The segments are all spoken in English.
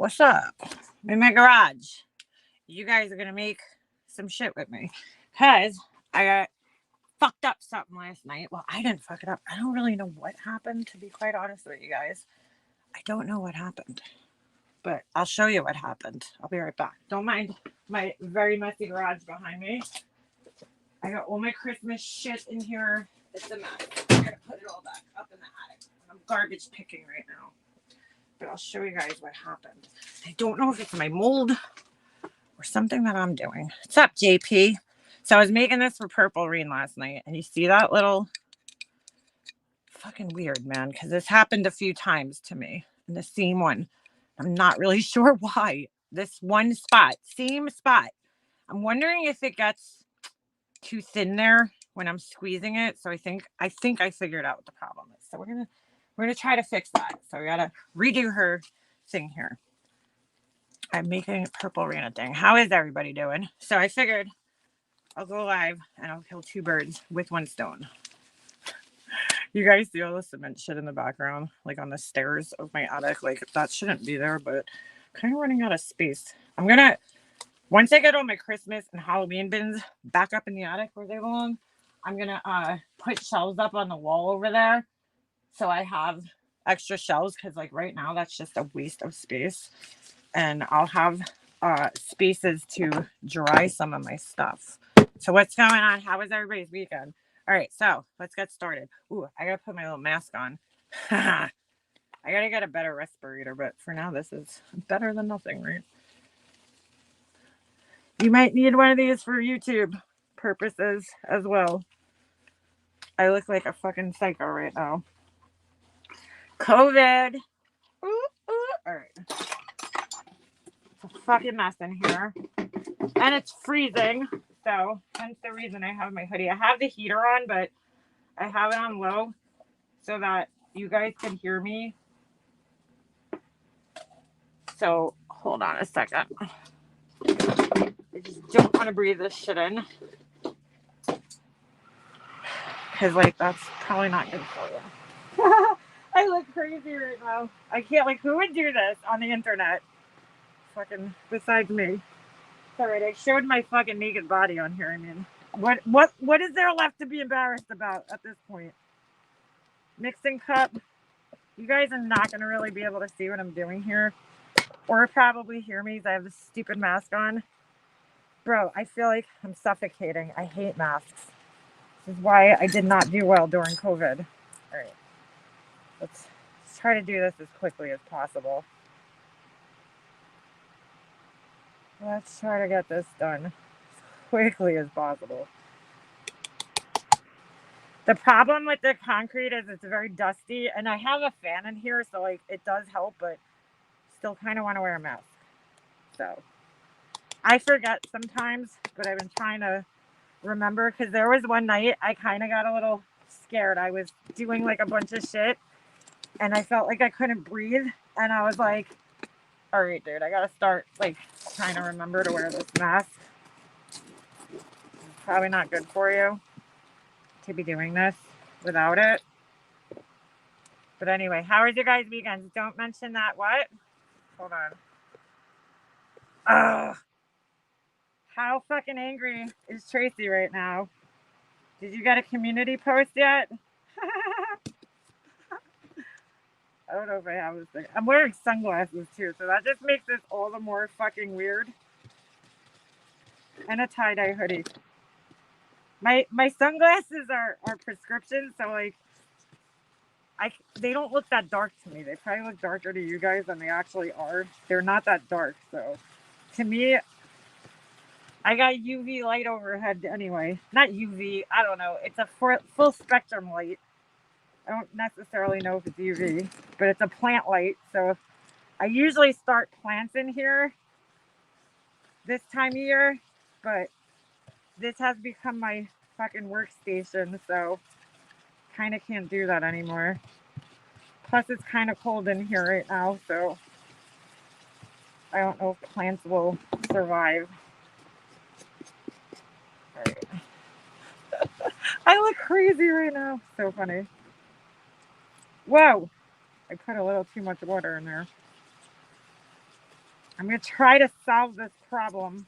What's up? I'm in my garage. You guys are gonna make some shit with me. Cause I got fucked up something last night. Well, I didn't fuck it up. I don't really know what happened, to be quite honest with you guys. I don't know what happened. But I'll show you what happened. I'll be right back. Don't mind my very messy garage behind me. I got all my Christmas shit in here. It's a mess. I gotta put it all back up in the attic. I'm garbage picking right now. But I'll show you guys what happened. I don't know if it's my mold or something that I'm doing. What's up, JP? So I was making this for Purple Rain last night, and you see that little fucking weird, man, because this happened a few times to me in the same one. I'm not really sure why. This one spot, same spot. I'm wondering if it gets too thin there when I'm squeezing it. So I think I figured out what the problem is. So we're gonna try to fix that. So we gotta redo her thing here. I'm making Purple Rain a thing. How is everybody doing? So I figured I'll go live and I'll kill two birds with one stone. You guys see all the cement shit in the background, like on the stairs of my attic. Like that shouldn't be there, but I'm kind of running out of space. I'm gonna, once I get all my Christmas and Halloween bins back up in the attic where they belong, I'm gonna put shelves up on the wall over there so I have extra shelves, because like right now that's just a waste of space. And I'll have spaces to dry some of my stuff. So what's going on? How was everybody's weekend? All right, so let's get started. Ooh, I gotta put my little mask on. I gotta get a better respirator, but for now this is better than nothing, right? You might need one of these for YouTube purposes as well. I look like a fucking psycho right now. COVID. Ooh, ooh. All right. It's a fucking mess in here. And it's freezing. So hence the reason I have my hoodie. I have the heater on, but I have it on low so that you guys can hear me. So hold on a second. I just don't want to breathe this shit in. Because like that's probably not good for you. I look crazy right now. I can't, like, who would do this on the internet? Fucking besides me. Alright, I showed my fucking naked body on here. I mean, what is there left to be embarrassed about at this point? Mixing cup. You guys are not going to really be able to see what I'm doing here. Or probably hear me because I have this stupid mask on. Bro, I feel like I'm suffocating. I hate masks. This is why I did not do well during COVID. Alright. Let's try to do this as quickly as possible. Let's try to get this done as quickly as possible. The problem with the concrete is it's very dusty, and I have a fan in here, so like it does help, but still kind of want to wear a mask. So I forget sometimes, but I've been trying to remember, because there was one night I kind of got a little scared. I was doing like a bunch of shit, and I felt like I couldn't breathe, and I was like, all right, dude, I gotta start like trying to remember to wear this mask. It's probably not good for you to be doing this without it. But anyway, how was your guys' weekends? Don't mention that. What? Hold on. Ugh. How fucking angry is Tracy right now? Did you get a community post yet? I don't know if I have this thing. I'm wearing sunglasses too, so that just makes this all the more fucking weird. And a tie-dye hoodie. My sunglasses are prescription, so like they don't look that dark to me. They probably look darker to you guys than they actually are. They're not that dark, so to me, I got UV light overhead anyway. Not UV, I don't know. It's a full spectrum light. I don't necessarily know if it's UV, but it's a plant light. So I usually start plants in here this time of year, but this has become my fucking workstation, so kind of can't do that anymore. Plus it's kind of cold in here right now, so I don't know if plants will survive. All right. I look crazy right now. So funny. Whoa! I put a little too much water in there. I'm going to try to solve this problem.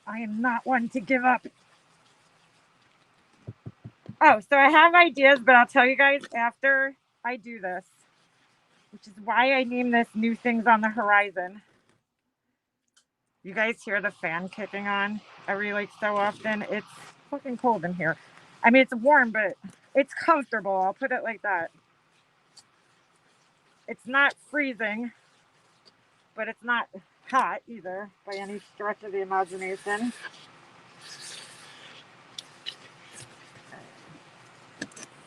I am not one to give up. Oh, so I have ideas, but I'll tell you guys after I do this, which is why I named this New Things on the Horizon. You guys hear the fan kicking on every like so often. It's fucking cold in here. I mean, it's warm, but it's comfortable. I'll put it like that. It's not freezing, but it's not hot either by any stretch of the imagination.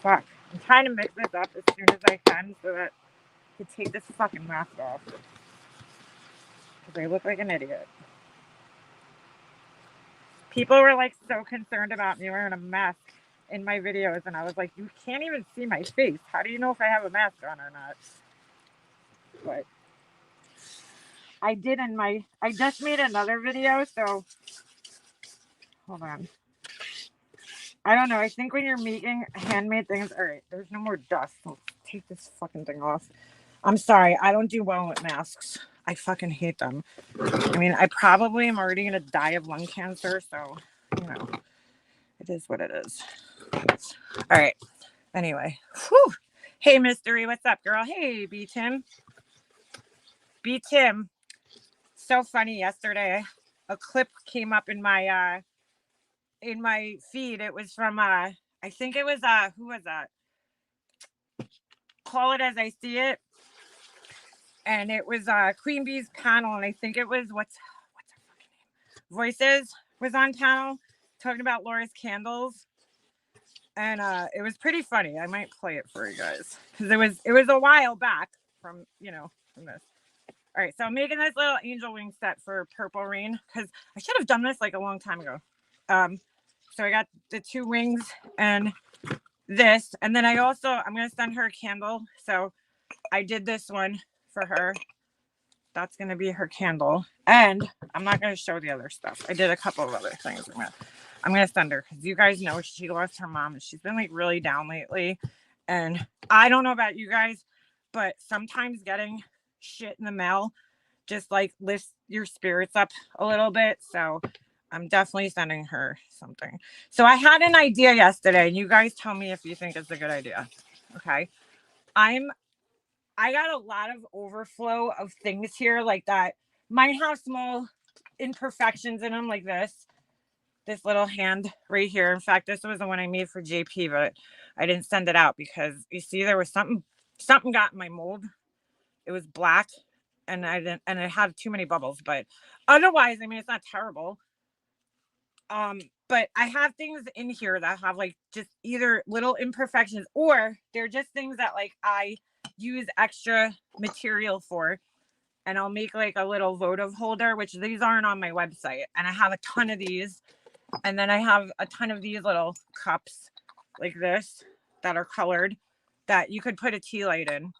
Fuck. I'm trying to mix this up as soon as I can so that I can take this fucking mask off. Because I look like an idiot. People were like so concerned about me wearing a mask in my videos, and I was like, you can't even see my face. How do you know if I have a mask on or not? But I did I just made another video, so hold on. I don't know. I think when you're making handmade things, all right, there's no more dust. I'll take this fucking thing off. I'm sorry. I don't do well with masks. I fucking hate them. I mean, I probably am already going to die of lung cancer, so, you know, it is what it is. All right. Anyway. Whew. Hey, Mystery. What's up, girl? Hey, B-Tim. B-Tim. So funny. Yesterday, a clip came up in my feed. It was from, I think it was, who was that? Call It As I See It. And it was Queen Bee's panel, and I think it was what's her fucking name? Voices was on panel talking about Laura's candles, and it was pretty funny. I might play it for you guys because it was a while back from from this. All right, so I'm making this little angel wing set for Purple Rain because I should have done this like a long time ago. So I got the 2 wings and this, and then I'm gonna send her a candle. So I did this one for her. That's going to be her candle. And I'm not going to show the other stuff. I did a couple of other things. I'm going to send her because you guys know she lost her mom and she's been like really down lately. And I don't know about you guys, but sometimes getting shit in the mail just like lifts your spirits up a little bit. So I'm definitely sending her something. So I had an idea yesterday, and you guys tell me if you think it's a good idea. Okay. I got a lot of overflow of things here like that. Mine have small imperfections in them like this little hand right here. In fact, this was the one I made for JP, but I didn't send it out because you see there was something got in my mold. It was black and it had too many bubbles, but otherwise, I mean, it's not terrible. But I have things in here that have like just either little imperfections or they're just things that like I use extra material for, and I'll make like a little votive holder, which these aren't on my website, and I have a ton of these, and then I have a ton of these little cups like this that are colored that you could put a tea light in,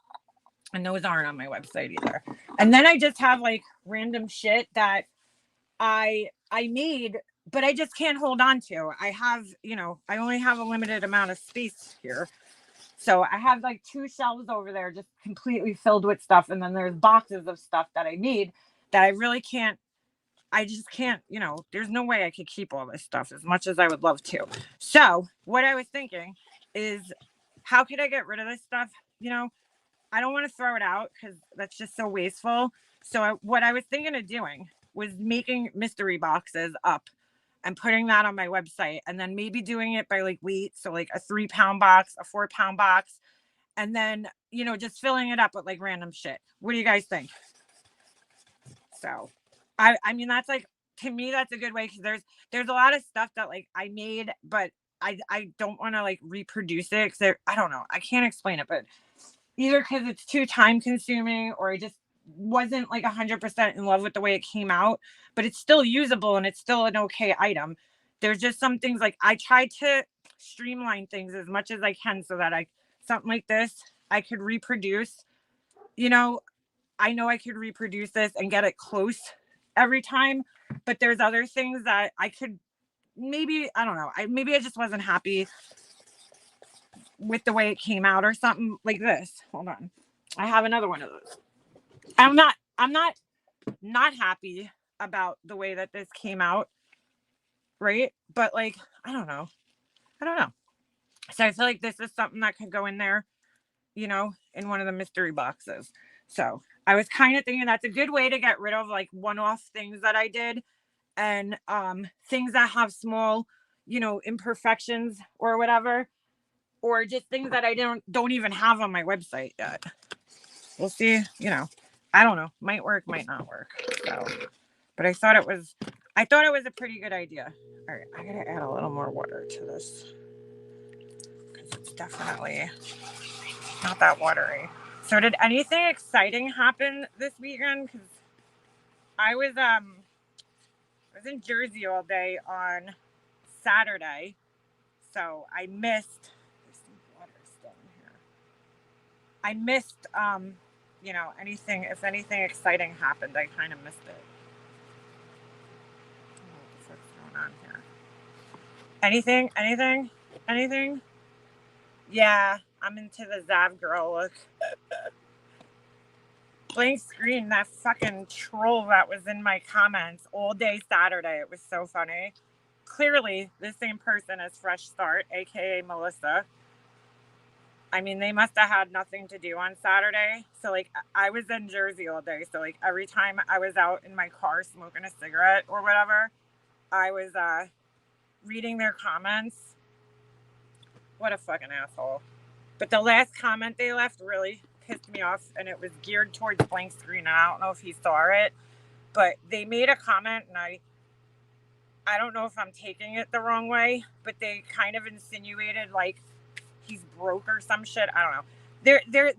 and those aren't on my website either. And then I just have like random shit that I made, but I just can't hold on to. I have, I only have a limited amount of space here. So I have like 2 shelves over there just completely filled with stuff. And then there's boxes of stuff that I need that I really can't, I just can't, there's no way I could keep all this stuff as much as I would love to. So what I was thinking is, how could I get rid of this stuff? I don't want to throw it out because that's just so wasteful. So what I was thinking of doing was making mystery boxes up and putting that on my website, and then maybe doing it by like weight. So like a 3-pound box, a 4-pound box, and then, just filling it up with like random shit. What do you guys think? So I mean, that's like, to me, that's a good way. Cause there's a lot of stuff that like I made, but I don't want to like reproduce it. Cause I don't know. I can't explain it, but either cause it's too time consuming or I just wasn't like 100% in love with the way it came out, but it's still usable and it's still an okay item. There's just some things like I try to streamline things as much as I can so that something like this I could reproduce. I know I could reproduce this and get it close every time, but there's other things that I could maybe, I don't know, maybe I just wasn't happy with the way it came out or something like this. Hold on, I have another one of those. I'm not I'm not happy about the way that this came out, right? But like, I don't know. So I feel like this is something that could go in there, you know, in one of the mystery boxes. So I was kind of thinking that's a good way to get rid of like one-off things that I did, and things that have small, you know, imperfections or whatever, or just things that I don't even have on my website yet. We'll see, you know. I don't know. Might work, might not work. So, but I thought it was a pretty good idea. All right, I gotta add a little more water to this because it's definitely not that watery. So, did anything exciting happen this weekend? Because I was in Jersey all day on Saturday, so I missed. There's some water still in here. I missed, you know, anything. If anything exciting happened, I kind of missed it. What's going on here? Anything? Yeah, I'm into the Zav girl look. Blank screen, that fucking troll that was in my comments all day Saturday. It was so funny. Clearly, the same person as Fresh Start, aka Melissa. I mean, they must have had nothing to do on Saturday. So, like, I was in Jersey all day. So, like, every time I was out in my car smoking a cigarette or whatever, I was reading their comments. What a fucking asshole. But the last comment they left really pissed me off, and it was geared towards Blank Screen. And I don't know if he saw it, but they made a comment, and I don't know if I'm taking it the wrong way, but they kind of insinuated like he's broke or some shit. I don't know. They're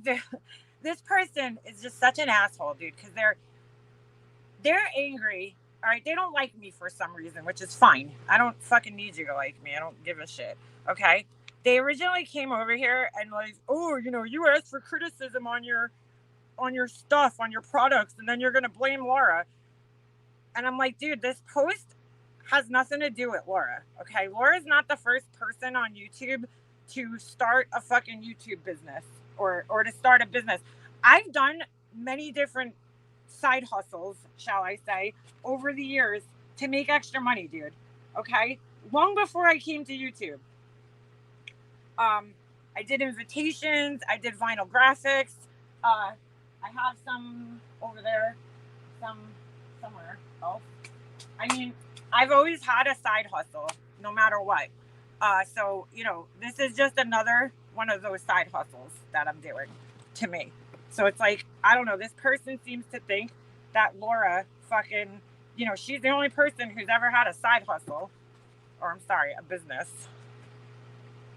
this person is just such an asshole, dude, because they're angry. All right, they don't like me for some reason, which is fine. I don't fucking need you to like me. I don't give a shit. Okay. They originally came over here and like, oh, you know, you asked for criticism on your stuff, on your products, and then you're gonna blame Laura. And I'm like, dude, this post has nothing to do with Laura. Okay, Laura's not the first person on YouTube to start a fucking YouTube business or to start a business. I've done many different side hustles, shall I say, over the years to make extra money, dude. Okay, long before I came to YouTube. I did invitations. I did vinyl graphics. I have some over there, some somewhere else. I mean, I've always had a side hustle, no matter what. So, you know, this is just another one of those side hustles that I'm doing to me. So it's like, I don't know, this person seems to think that Laura fucking, you know, she's the only person who's ever had a side hustle, or I'm sorry, a business.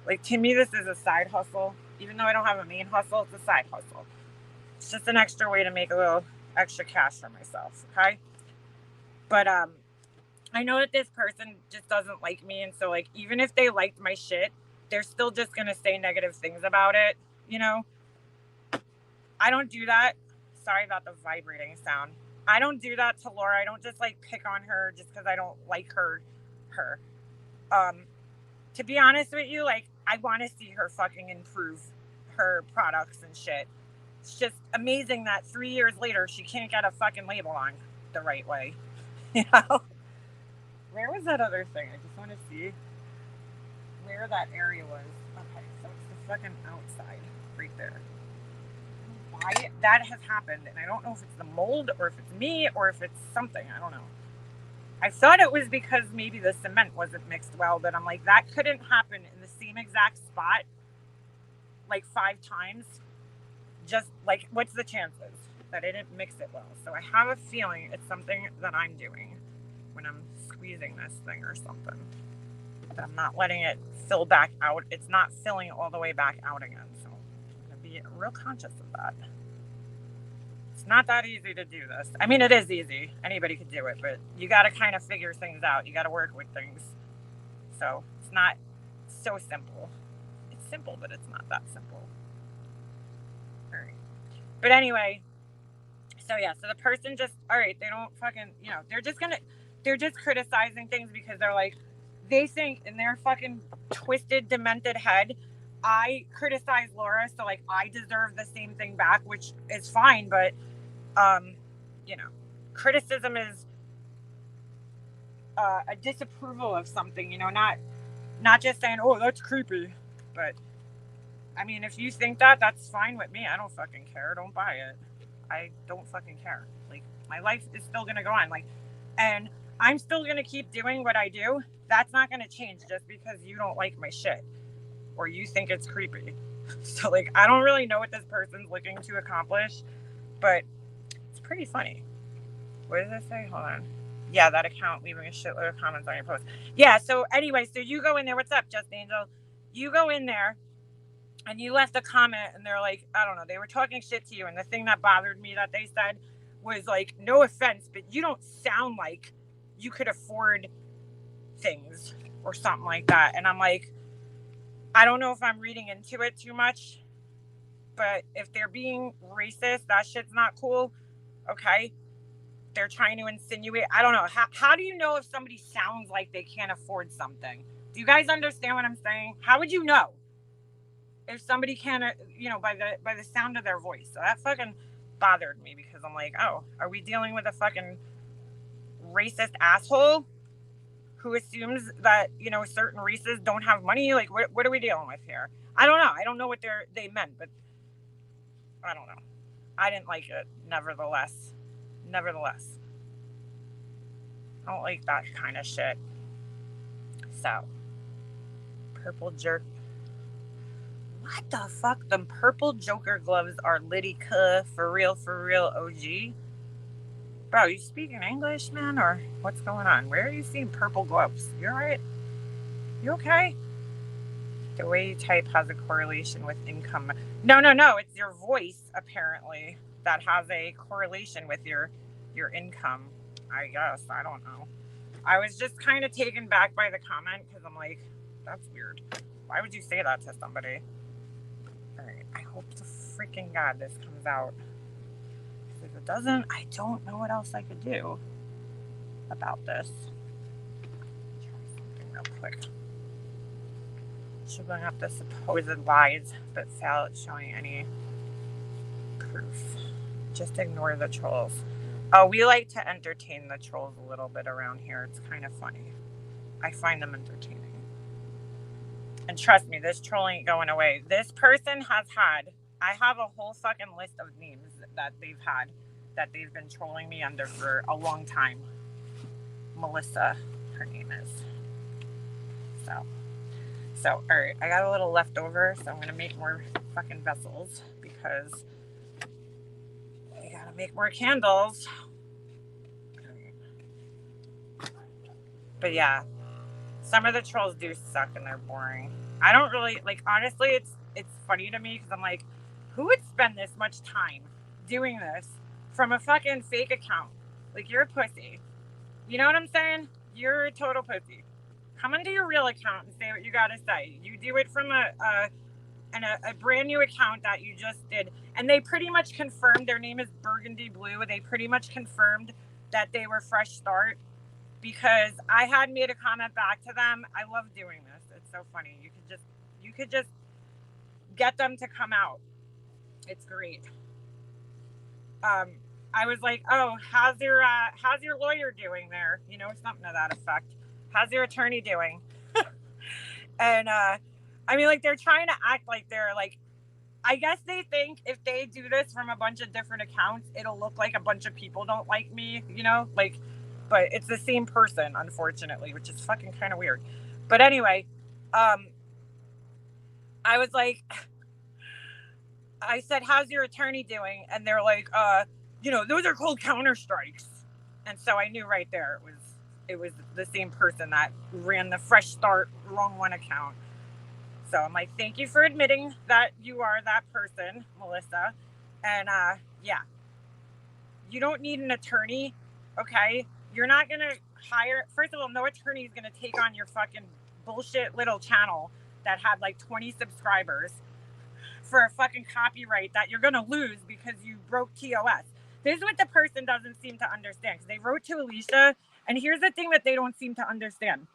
Like, to me, this is a side hustle. Even though I don't have a main hustle, it's a side hustle. It's just an extra way to make a little extra cash for myself, okay? But I know that this person just doesn't like me, and so, like, even if they liked my shit, they're still just going to say negative things about it, you know? I don't do that. Sorry about the vibrating sound. I don't do that to Laura. I don't just, like, pick on her just because I don't like her. To be honest with you, like, I want to see her fucking improve her products and shit. It's just amazing that 3 years later she can't get a fucking label on the right way. You know? Where was that other thing? I just want to see where that area was. Okay, so it's the fucking outside right there. Why that has happened, and I don't know if it's the mold or if it's me or if it's something. I don't know. I thought it was because maybe the cement wasn't mixed well, but I'm like, that couldn't happen in the same exact spot like 5 times. Just like, what's the chances that I didn't mix it well? So I have a feeling it's something that I'm doing when I'm squeezing this thing or something. But I'm not letting it fill back out. It's not filling all the way back out again. So I'm going to be real conscious of that. It's not that easy to do this. I mean, it is easy. Anybody could do it, but you got to kind of figure things out. You got to work with things. So it's not so simple. It's simple, but it's not that simple. All right. But anyway, so yeah, so the person just, all right, they don't fucking, you know, they're just criticizing things because they're like, they think in their fucking twisted, demented head, I criticize Laura, so like I deserve the same thing back, which is fine, but you know, criticism is a disapproval of something, you know, not just saying, oh, that's creepy. But I mean, if you think that, that's fine with me. I don't fucking care. Don't buy it. I don't fucking care. Like, my life is still gonna go on. Like, and I'm still gonna keep doing what I do. That's not gonna change just because you don't like my shit or you think it's creepy. So, like, I don't really know what this person's looking to accomplish, but it's pretty funny. What does it say? Hold on. Yeah, that account leaving a shitload of comments on your post. Yeah, so anyway, so you go in there. What's up, Just Angel? You go in there and you left a comment and they're like, I don't know, they were talking shit to you. And the thing that bothered me that they said was like, no offense, but you don't sound like you could afford things or something like that. And I'm like, I don't know if I'm reading into it too much, but if they're being racist, that shit's not cool. Okay. They're trying to insinuate. I don't know. How do you know if somebody sounds like they can't afford something? Do you guys understand what I'm saying? How would you know if somebody can't, you know, by the sound of their voice? So that fucking bothered me because I'm like, oh, are we dealing with a fucking racist asshole who assumes that, you know, certain races don't have money? Like, what are we dealing with here? I don't know. I don't know what they meant, but I don't know. I didn't like it. Nevertheless, I don't like that kind of shit. So, purple jerk. What the fuck? Them purple Joker gloves are litty for real, OG. Bro, you speaking English, man, or what's going on? Where are you seeing purple gloves? You alright? You okay? The way you type has a correlation with income. No. It's your voice, apparently, that has a correlation with your income. I guess. I don't know. I was just kind of taken back by the comment because I'm like, that's weird. Why would you say that to somebody? Alright, I hope to freaking God this comes out. Because if it doesn't, I don't know what else I could do about this. Try something real quick. Should bring up the supposed lies, but fail at showing any proof. Just ignore the trolls. Oh, we like to entertain the trolls a little bit around here. It's kind of funny. I find them entertaining. And trust me, this troll ain't going away. This person has had, I have a whole fucking list of names that they've had that they've been trolling me under for a long time. Melissa, her name is. So, all right, I got a little left over, so I'm going to make more fucking vessels because I got to make more candles. But yeah, some of the trolls do suck and they're boring. I don't really, like, honestly, it's funny to me because I'm like, who would spend this much time doing this from a fucking fake account? Like, you're a pussy. You know what I'm saying? You're a total pussy. Come into your real account and say what you gotta say. You do it from a brand new account that you just did. And they pretty much confirmed, their name is Burgundy Blue. They pretty much confirmed that they were Fresh Start because I had made a comment back to them. I love doing this. It's so funny. You could just get them to come out. It's great. I was like, oh, how's your lawyer doing there? You know, something to that effect. How's your attorney doing? And I mean, like, they're trying to act like they're like, I guess they think if they do this from a bunch of different accounts, it'll look like a bunch of people don't like me, you know, like, but it's the same person, unfortunately, which is fucking kind of weird. But anyway, I was like, I said, how's your attorney doing? And they're like, you know, those are called counter strikes. And so I knew right there it was the same person that ran the Fresh Start wrong one account. So I'm like, thank you for admitting that you are that person, Melissa. And yeah, you don't need an attorney, okay? You're not going to hire, first of all, no attorney is going to take on your fucking bullshit little channel that had like 20 subscribers for a fucking copyright that you're going to lose because you broke TOS. This is what the person doesn't seem to understand because they wrote to Alicia, and here's the thing that they don't seem to understand.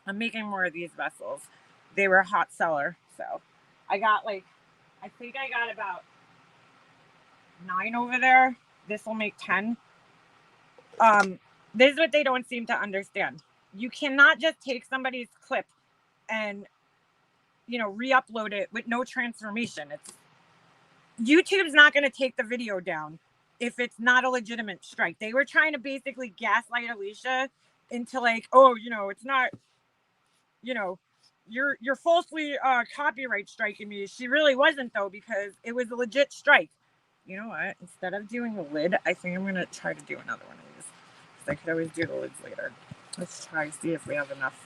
I'm making more of these vessels. They were a hot seller, so I got like, I think I got about 9 over there. this will make 10. This is what they don't seem to understand. You cannot just take somebody's clip and, you know, re-upload it with no transformation. YouTube's not going to take the video down if it's not a legitimate strike. They were trying to basically gaslight Alicia into like, oh, you know, it's not, you know, you're falsely copyright striking me. She really wasn't though, because it was a legit strike. You know what? Instead of doing a lid, I think I'm gonna try to do another one of these. Because I could always do the lids later. Let's try see if we have enough.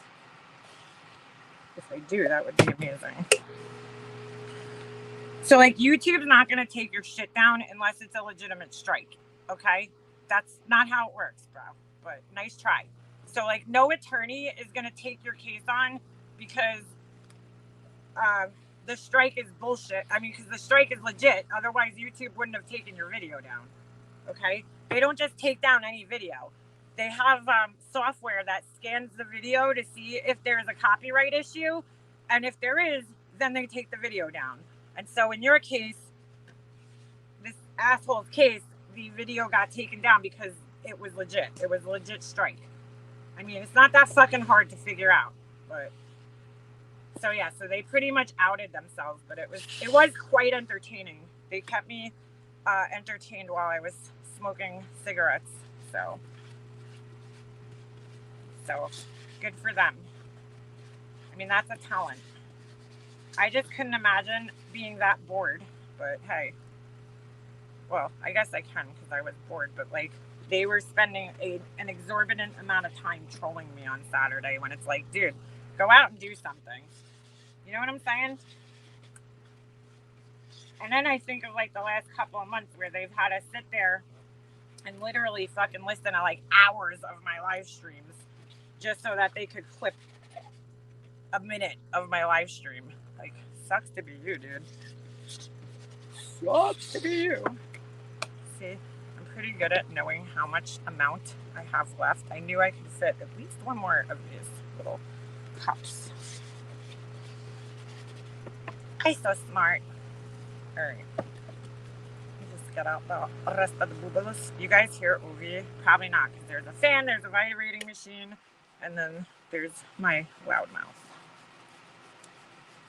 If I do, that would be amazing. So like YouTube's not gonna take your shit down unless it's a legitimate strike. Okay? That's not how it works, bro. But nice try. So like no attorney is gonna take your case on because the strike is bullshit. I mean, because the strike is legit. Otherwise, YouTube wouldn't have taken your video down. Okay? They don't just take down any video. They have software that scans the video to see if there's a copyright issue. And if there is, then they take the video down. And so in your case, this asshole's case, the video got taken down because it was legit. It was a legit strike. I mean, it's not that fucking hard to figure out. But so yeah, so they pretty much outed themselves, but it was quite entertaining. They kept me entertained while I was smoking cigarettes. So good for them. I mean, that's a talent. I just couldn't imagine being that bored, but hey. Well, I guess I can because I was bored, but like they were spending an exorbitant amount of time trolling me on Saturday when it's like, dude, go out and do something. You know what I'm saying? And then I think of like the last couple of months where they've had us sit there and literally fucking listen to like hours of my live streams just so that they could clip a minute of my live stream. Like, sucks to be you, dude. Sucks to be you. See, I'm pretty good at knowing how much amount I have left. I knew I could fit at least one more of these little cups. I'm so smart. All right. Let me just get out the rest of the bubbles. You guys hear Ovi? Probably not, because there's a fan, there's a vibrating machine, and then there's my loud mouth.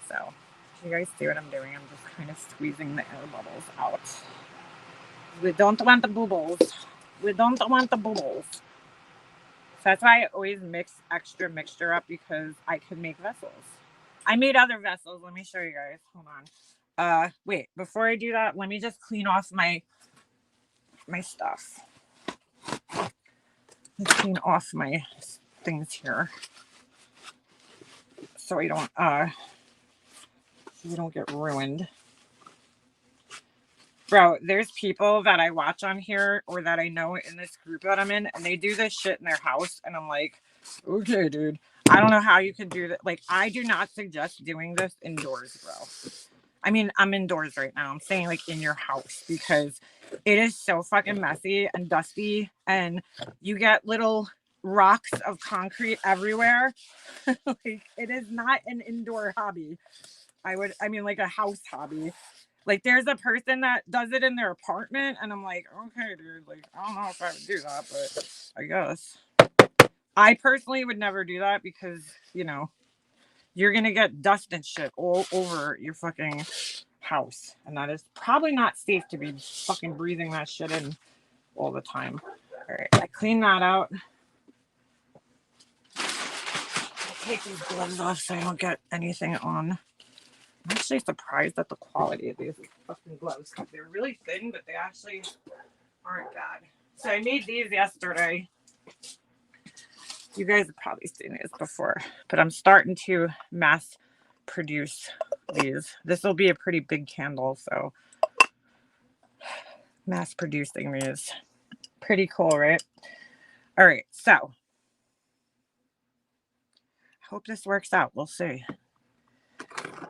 So, you guys see what I'm doing? I'm just kind of squeezing the air bubbles out. We don't want the bubbles. We don't want the bubbles. So that's why I always mix extra mixture up, because I can make vessels. I made other vessels. Let me show you guys. Hold on. Wait, before I do that, let me just clean off my stuff. Let's clean off my things here, so we don't get ruined. Bro, there's people that I watch on here or that I know in this group that I'm in, and they do this shit in their house, and I'm like, okay, dude, I don't know how you can do that. Like, I do not suggest doing this indoors, bro. I mean, I'm indoors right now. I'm saying like in your house, because it is so fucking messy and dusty, and you get little rocks of concrete everywhere. Like, it is not an indoor hobby. I mean, like a house hobby. Like, there's a person that does it in their apartment, and I'm like, okay, dude, like, I don't know if I would do that, but I guess. I personally would never do that because, you know, you're going to get dust and shit all over your fucking house. And that is probably not safe to be fucking breathing that shit in all the time. All right, I clean that out. Take these gloves off so I don't get anything on. I'm actually surprised at the quality of these fucking gloves. They're really thin, but they actually aren't bad. So I made these yesterday. You guys have probably seen these before, but I'm starting to mass produce these. This will be a pretty big candle, so mass producing these. Pretty cool, right? All right, so I hope this works out. We'll see.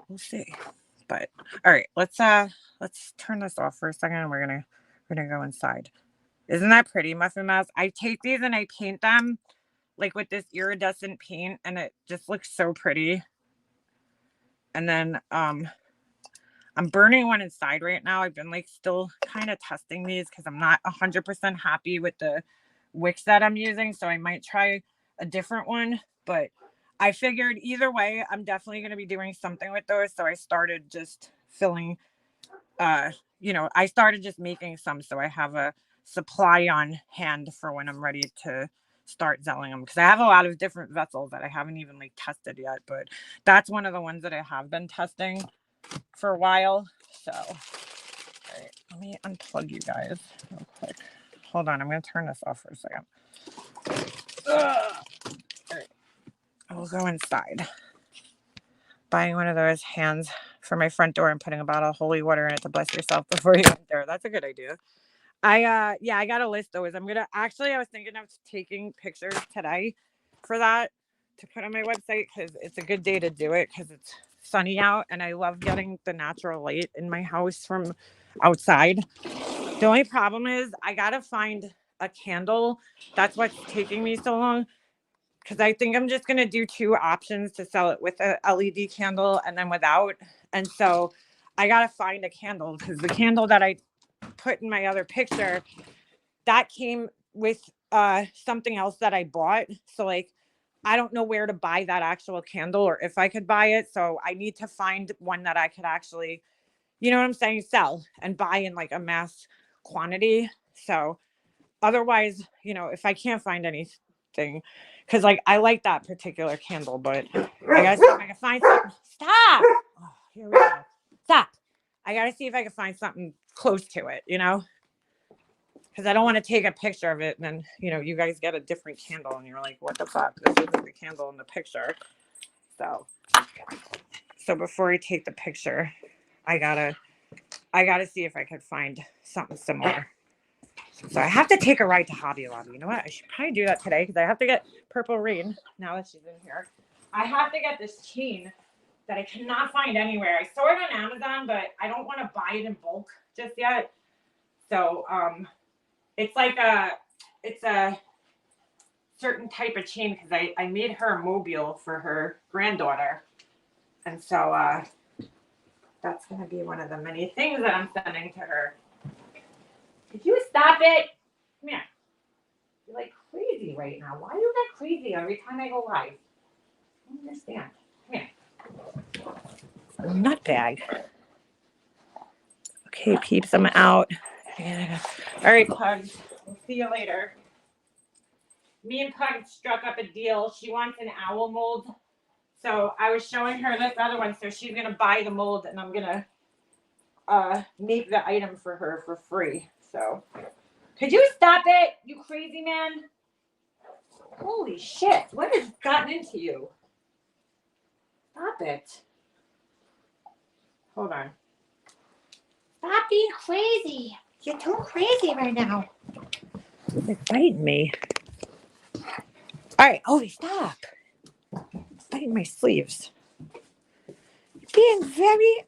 We'll see. But all right, let's turn this off for a second, and we're gonna go inside. Isn't that pretty, Muffin Mouse? I take these and I paint them like with this iridescent paint, and it just looks so pretty. And then I'm burning one inside right now. I've been like still kind of testing these because I'm not 100% happy with the wicks that I'm using. So I might try a different one, but I figured either way, I'm definitely going to be doing something with those. So I started just filling, I started just making some. So I have a supply on hand for when I'm ready to start selling them, because I have a lot of different vessels that I haven't even like tested yet, but that's one of the ones that I have been testing for a while. So all right, let me unplug you guys real quick. Hold on, I'm gonna turn this off for a second. All right, we'll go inside. Buying one of those hands for my front door and putting a bottle of holy water in it to bless yourself before you enter. That's a good idea. I got a list those. I was thinking of taking pictures today for that to put on my website, because it's a good day to do it because it's sunny out and I love getting the natural light in my house from outside. The only problem is I gotta find a candle. That's what's taking me so long, because I think I'm just gonna do 2 options to sell it with a LED candle and then without. And so I gotta find a candle, because the candle that I put in my other picture, that came with something else that I bought. So like, I don't know where to buy that actual candle or if I could buy it. So I need to find one that I could actually, you know what I'm saying, sell and buy in like a mass quantity. So otherwise, if I can't find anything, because like I like that particular candle, but I gotta see if I can find something. Stop. Oh, here we go. Stop. I gotta see if I can find something close to it, because I don't want to take a picture of it and then, you guys get a different candle and you're like, what the fuck? This isn't the candle in the picture. So before I take the picture, I gotta see if I could find something similar. So I have to take a ride to Hobby Lobby. You know what? I should probably do that today, because I have to get Purple Rain now that she's in here. I have to get this chain that I cannot find anywhere. I saw it on Amazon, but I don't want to buy it in bulk just yet. So it's like it's a certain type of chain, because I made her a mobile for her granddaughter. And so that's going to be one of the many things that I'm sending to her. Could you stop it? Come here. You're like crazy right now. Why do you get crazy every time I go live? I don't understand. Come here. Nut bag. Okay, peeps, I'm out. All right, Pugs. We'll see you later. Me and Pug struck up a deal. She wants an owl mold. So I was showing her this other one. So she's going to buy the mold, and I'm going to make the item for her for free. So could you stop it, you crazy man? Holy shit. What has gotten into you? Stop it. Hold on. Stop being crazy. You're too crazy right now. They're biting me. All right, Ovi, stop. Biting my sleeves. You're being very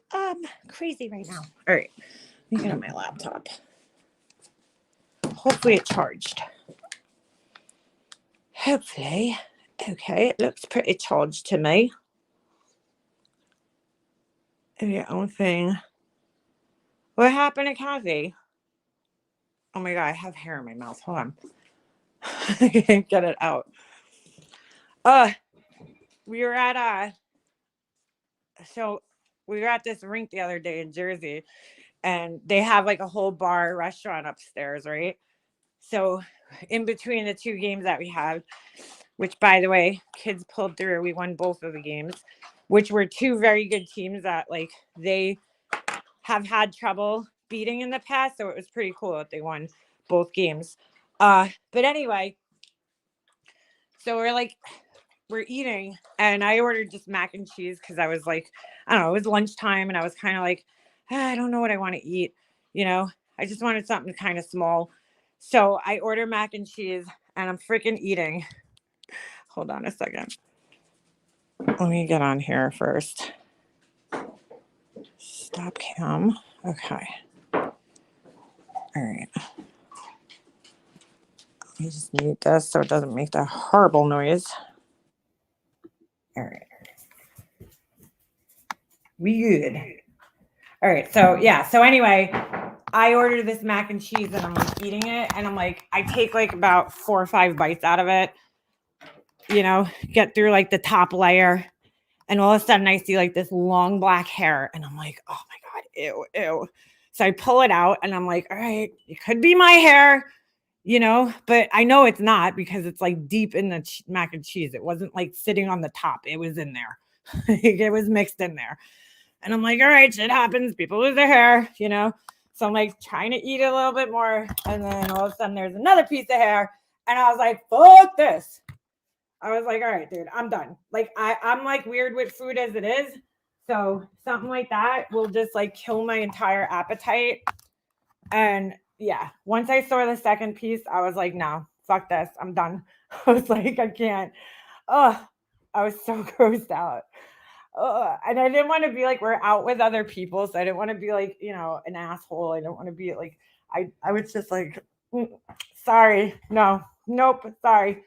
crazy right now. All right, let me get on my laptop. Hopefully it charged. Hopefully. Okay, it looks pretty charged to me. The only thing. What happened to Kathy? Oh my god, I have hair in my mouth. Hold on. I can't get it out. We were at this rink the other day in Jersey, and they have like a whole bar restaurant upstairs, right? So in between the 2 games that we had, which by the way, kids pulled through. We won both of the games, which were 2 very good teams that like they have had trouble beating in the past. So it was pretty cool that they won both games. But anyway, so we're eating, and I ordered just mac and cheese because I was like, I don't know, it was lunchtime, and I was kind of like, I don't know what I want to eat. I just wanted something kind of small. So I ordered mac and cheese, and I'm freaking eating. Hold on a second. Let me get on here first. Stop cam. Okay. All right. Let me just mute this so it doesn't make that horrible noise. All right. We good. All right. So yeah. So anyway, I ordered this mac and cheese and I'm like eating it. And I'm like, I take like about 4 or 5 bites out of it, you know, get through like the top layer. And all of a sudden I see like this long black hair. And I'm like, oh my God, ew, ew. So I pull it out and I'm like, all right, it could be my hair, you know, but I know it's not because it's like deep in the mac and cheese. It wasn't like sitting on the top. It was in there. It was mixed in there. And I'm like, all right, shit happens. People lose their hair, you know? So I'm like trying to eat a little bit more. And then all of a sudden there's another piece of hair. And I was like, fuck this. I was like, all right, dude, I'm done. Like I'm like weird with food as it is. So something like that will just like kill my entire appetite. And yeah, once I saw the second piece, I was like, no, fuck this. I'm done. I was like, I can't. Oh, I was so grossed out. And I didn't want to be like, we're out with other people. So I didn't want to be like, you know, an asshole. I don't want to be like, I was just like, sorry. No, nope. Sorry.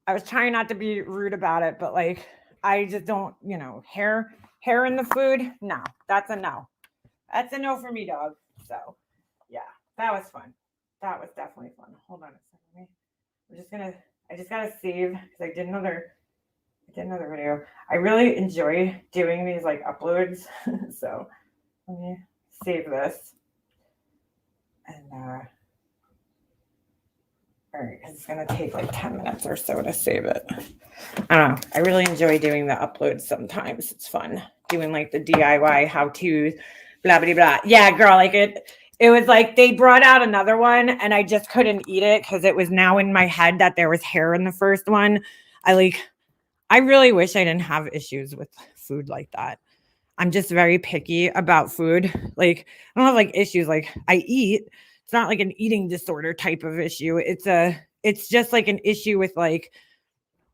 I was trying not to be rude about it, but like, I just don't, you know, hair in the food. No, that's a no. That's a no for me, dog. So yeah, that was fun. That was definitely fun. Hold on a second. I just gotta save because I did another video. I really enjoy doing these like uploads. So let me save this. And all right, it's gonna take like 10 minutes or so to save it. I don't know. I really enjoy doing the uploads sometimes. It's fun doing like the DIY how-tos, blah blah blah. Yeah, girl, like it was like they brought out another one and I just couldn't eat it because it was now in my head that there was hair in the first one. I really wish I didn't have issues with food like that. I'm just very picky about food. Like I don't have like issues. Like I eat. It's not like an eating disorder type of issue. It's just like an issue with like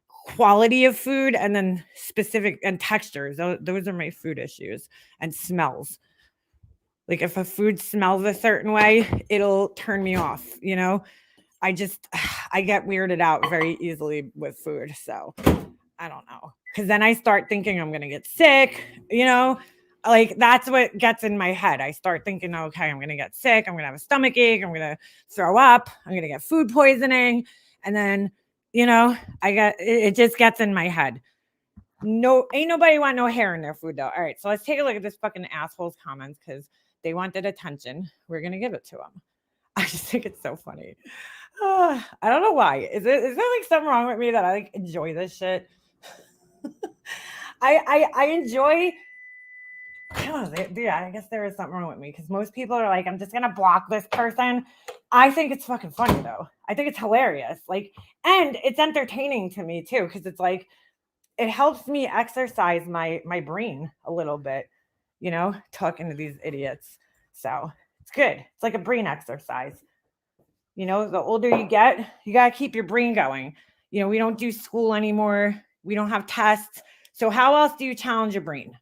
quality of food and then specific and textures. Those are my food issues and smells. Like if a food smells a certain way, it'll turn me off, you know? I get weirded out very easily with food. So I don't know. Because then I start thinking I'm going to get sick, you know? Like that's what gets in my head. I start thinking, okay, I'm going to get sick. I'm going to have a stomach ache. I'm going to throw up. I'm going to get food poisoning. And then, you know, it just gets in my head. No, ain't nobody want no hair in their food though. All right. So let's take a look at this fucking asshole's comments because they wanted attention. We're going to give it to them. I just think it's so funny. I don't know why. Is there like something wrong with me that I like enjoy this shit? I enjoy. I don't know. Yeah, I guess there is something wrong with me because most people are like, I'm just gonna block this person. I think it's fucking funny though. I think it's hilarious. Like, and it's entertaining to me too because it's like it helps me exercise my brain a little bit. You know, talking to these idiots. So it's good. It's like a brain exercise. You know, the older you get, you got to keep your brain going. You know, we don't do school anymore. We don't have tests. So how else do you challenge your brain?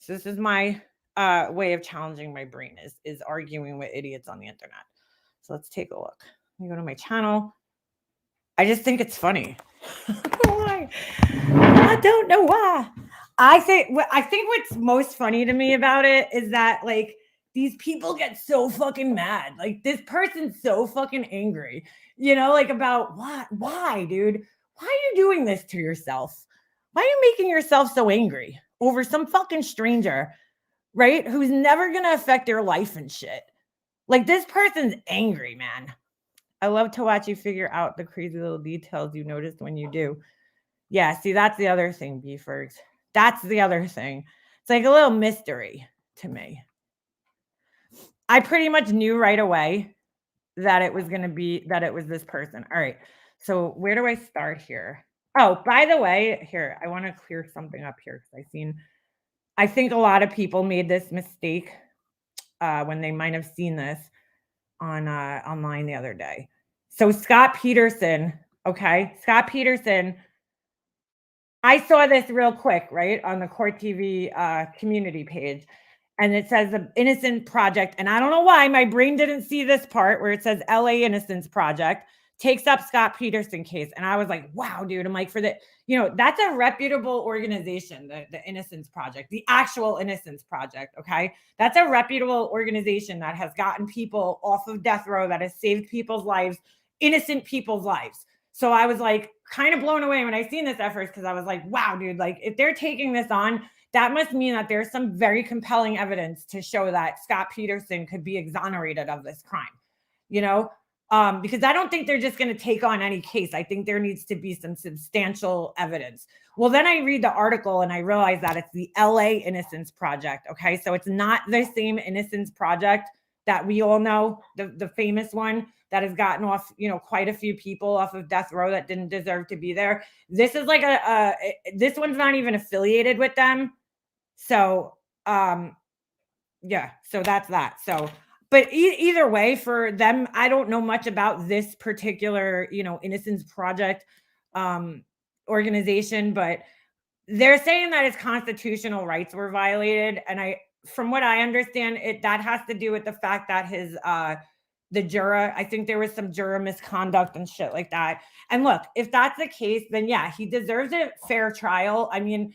So this is my way of challenging my brain is arguing with idiots on the internet. So let's take a look. Let me go to my channel. I just think it's funny. I don't know why. I don't know why. I think what's most funny to me about it is that like these people get so fucking mad. Like this person's so fucking angry, you know, like about what? Why, dude? Why are you doing this to yourself? Why are you making yourself so angry over some fucking stranger, right? Who's never going to affect your life and shit. Like this person's angry, man. I love to watch you figure out the crazy little details you noticed when you do. Yeah, see, that's the other thing, Beefers. That's the other thing. It's like a little mystery to me. I pretty much knew right away that it was going to be, that it was this person. All right. So where do I start here? Oh, by the way, here, I want to clear something up here because I think a lot of people made this mistake when they might have seen this on online the other day. So Scott Peterson, okay? Scott Peterson, I saw this real quick, right? On the Court TV community page. And it says the Innocent Project. And I don't know why my brain didn't see this part where it says LA Innocence Project. takes up Scott Peterson case. And I was like, wow, dude. I'm like, that's a reputable organization, the Innocence Project, the actual Innocence Project. Okay. That's a reputable organization that has gotten people off of death row, that has saved people's lives, innocent people's lives. So I was like kind of blown away when I seen this at first, because I was like, wow, dude, like if they're taking this on, that must mean that there's some very compelling evidence to show that Scott Peterson could be exonerated of this crime, because I don't think they're just going to take on any case. I think there needs to be some substantial evidence. Well, then I read the article and I realize that it's the LA Innocence Project. Okay. So it's not the same Innocence Project that we all know, the famous one that has gotten off, quite a few people off of death row that didn't deserve to be there. This is like this one's not even affiliated with them. So, yeah, so that's that. So, but either way, for them, I don't know much about this particular, Innocence Project organization, but they're saying that his constitutional rights were violated. And from what I understand, that has to do with the fact that the juror, I think there was some juror misconduct and shit like that. And look, if that's the case, then yeah, he deserves a fair trial. I mean,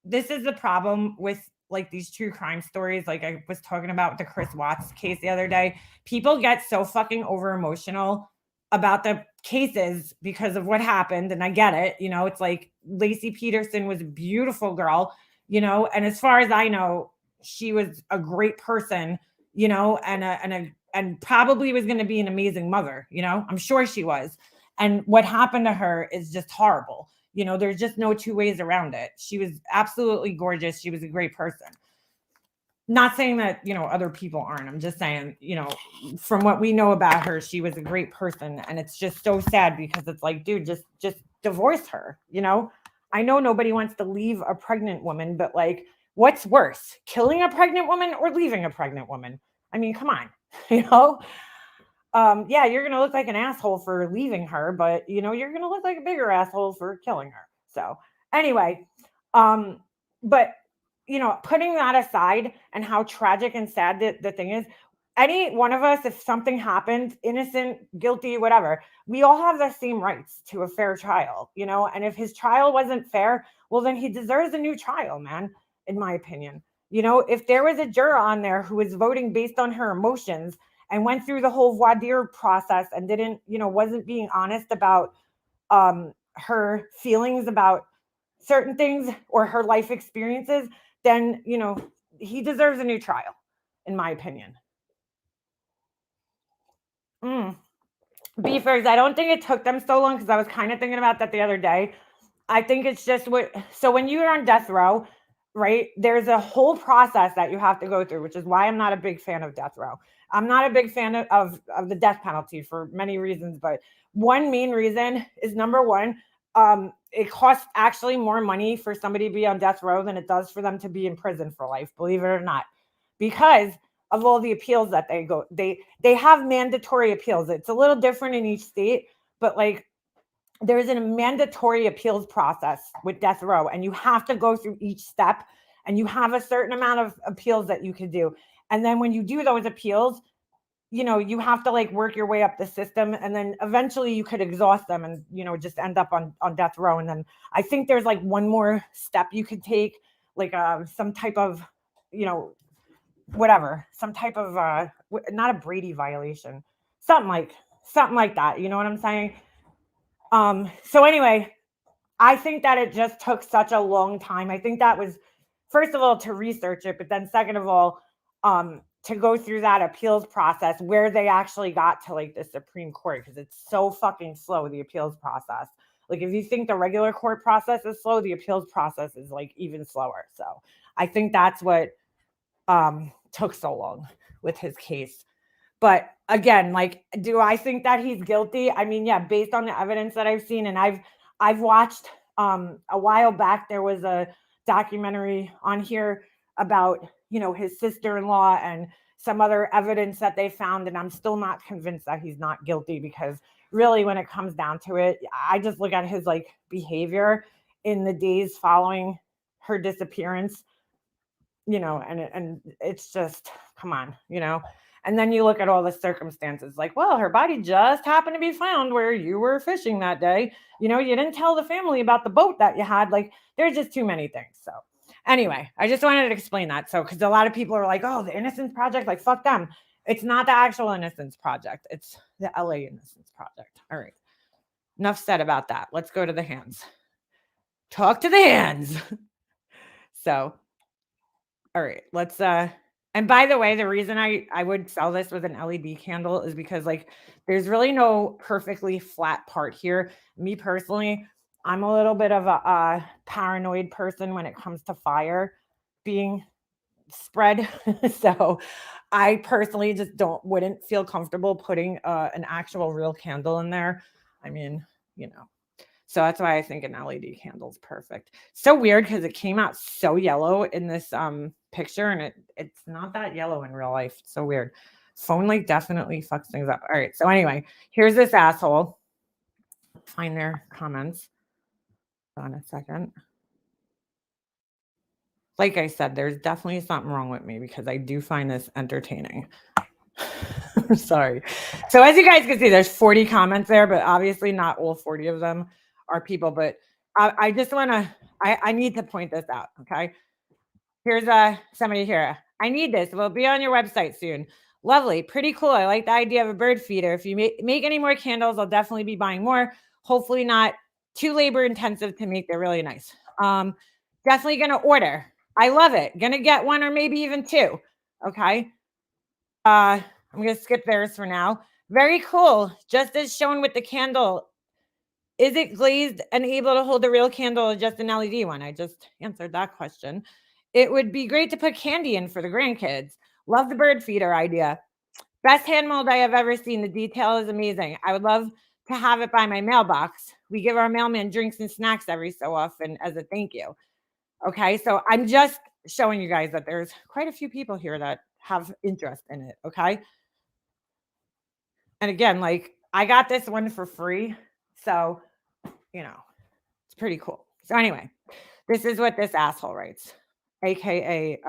this is the problem with like these true crime stories. Like I was talking about the Chris Watts case the other day. People get so fucking over emotional about the cases because of what happened. And I get it. It's like Lacey Peterson was a beautiful girl, and as far as I know, she was a great person, and probably was going to be an amazing mother. I'm sure she was. And what happened to her is just horrible. There's just no two ways around it. She was absolutely gorgeous. She was a great person. Not saying that, other people aren't. I'm just saying, from what we know about her, she was a great person. And it's just so sad because it's like, dude, just divorce her. I know nobody wants to leave a pregnant woman, but like, what's worse, killing a pregnant woman or leaving a pregnant woman? I mean, come on, yeah, you're going to look like an asshole for leaving her, but you're going to look like a bigger asshole for killing her. So anyway, but putting that aside and how tragic and sad the thing is, any one of us, if something happened, innocent, guilty, whatever, we all have the same rights to a fair trial, and if his trial wasn't fair, well, then he deserves a new trial, man, in my opinion. If there was a juror on there who was voting based on her emotions and went through the whole voir dire process and didn't, wasn't being honest about her feelings about certain things or her life experiences, then, he deserves a new trial, in my opinion. Beefers, I don't think it took them so long because I was kind of thinking about that the other day. I think it's just so when you're on death row, right, there's a whole process that you have to go through, which is why I'm not a big fan of death row. I'm not a big fan of the death penalty for many reasons, but one main reason is, number one, it costs actually more money for somebody to be on death row than it does for them to be in prison for life, believe it or not, because of all the appeals that they have mandatory appeals. It's a little different in each state, but like there's a mandatory appeals process with death row, and you have to go through each step, and you have a certain amount of appeals that you can do. And then when you do those appeals, you have to like work your way up the system, and then eventually you could exhaust them and, just end up on death row. And then I think there's like one more step you could take, like some type of, whatever, some type of, not a Brady violation, something like that. You know what I'm saying? So anyway, I think that it just took such a long time. I think that was, first of all, to research it, but then second of all, to go through that appeals process where they actually got to like the Supreme Court, because it's so fucking slow, the appeals process. Like if you think the regular court process is slow, the appeals process is like even slower. So I think that's what took so long with his case. But again, like, do I think that he's guilty? I mean, yeah, based on the evidence that I've seen, and I've watched a while back, there was a documentary on here about, his sister-in-law and some other evidence that they found, and I'm still not convinced that he's not guilty, because really when it comes down to it, I just look at his like behavior in the days following her disappearance, and it's just, come on, And then you look at all the circumstances, like, well, her body just happened to be found where you were fishing that day. You didn't tell the family about the boat that you had. Like, there's just too many things. So anyway, I just wanted to explain that. So, because a lot of people are like, oh, the Innocence Project, like, fuck them. It's not the actual Innocence Project. It's the LA Innocence Project. All right. Enough said about that. Let's go to the hands. Talk to the hands. So, all right, let's and by the way, the reason I would sell this with an LED candle is because, like, there's really no perfectly flat part here. Me personally, I'm a little bit of a paranoid person when it comes to fire being spread. So I personally just wouldn't feel comfortable putting an actual real candle in there. I mean, so that's why I think an LED candle is perfect. So weird because it came out so yellow in this picture, and it's not that yellow in real life. It's so weird. Phone like definitely fucks things up. All right. So anyway, here's this asshole. Find their comments. Hold on a second. Like I said, there's definitely something wrong with me because I do find this entertaining. Sorry. So as you guys can see, there's 40 comments there, but obviously not all 40 of them are people. But I just want to, I need to point this out. Okay. Here's somebody here. I need this. We'll be on your website soon. Lovely. Pretty cool. I like the idea of a bird feeder. If you make any more candles, I'll definitely be buying more. Hopefully not too labor intensive to make. They're really nice. Definitely going to order. I love it. Going to get one or maybe even two. Okay. I'm going to skip theirs for now. Very cool. Just as shown with the candle. Is it glazed and able to hold a real candle or just an LED one? I just answered that question. It would be great to put candy in for the grandkids. Love the bird feeder idea. Best hand mold I have ever seen. The detail is amazing. I would love to have it by my mailbox. We give our mailman drinks and snacks every so often as a thank you. Okay, so I'm just showing you guys that there's quite a few people here that have interest in it. Okay. And again, like, I got this one for free. So, it's pretty cool. So anyway, this is what this asshole writes, aka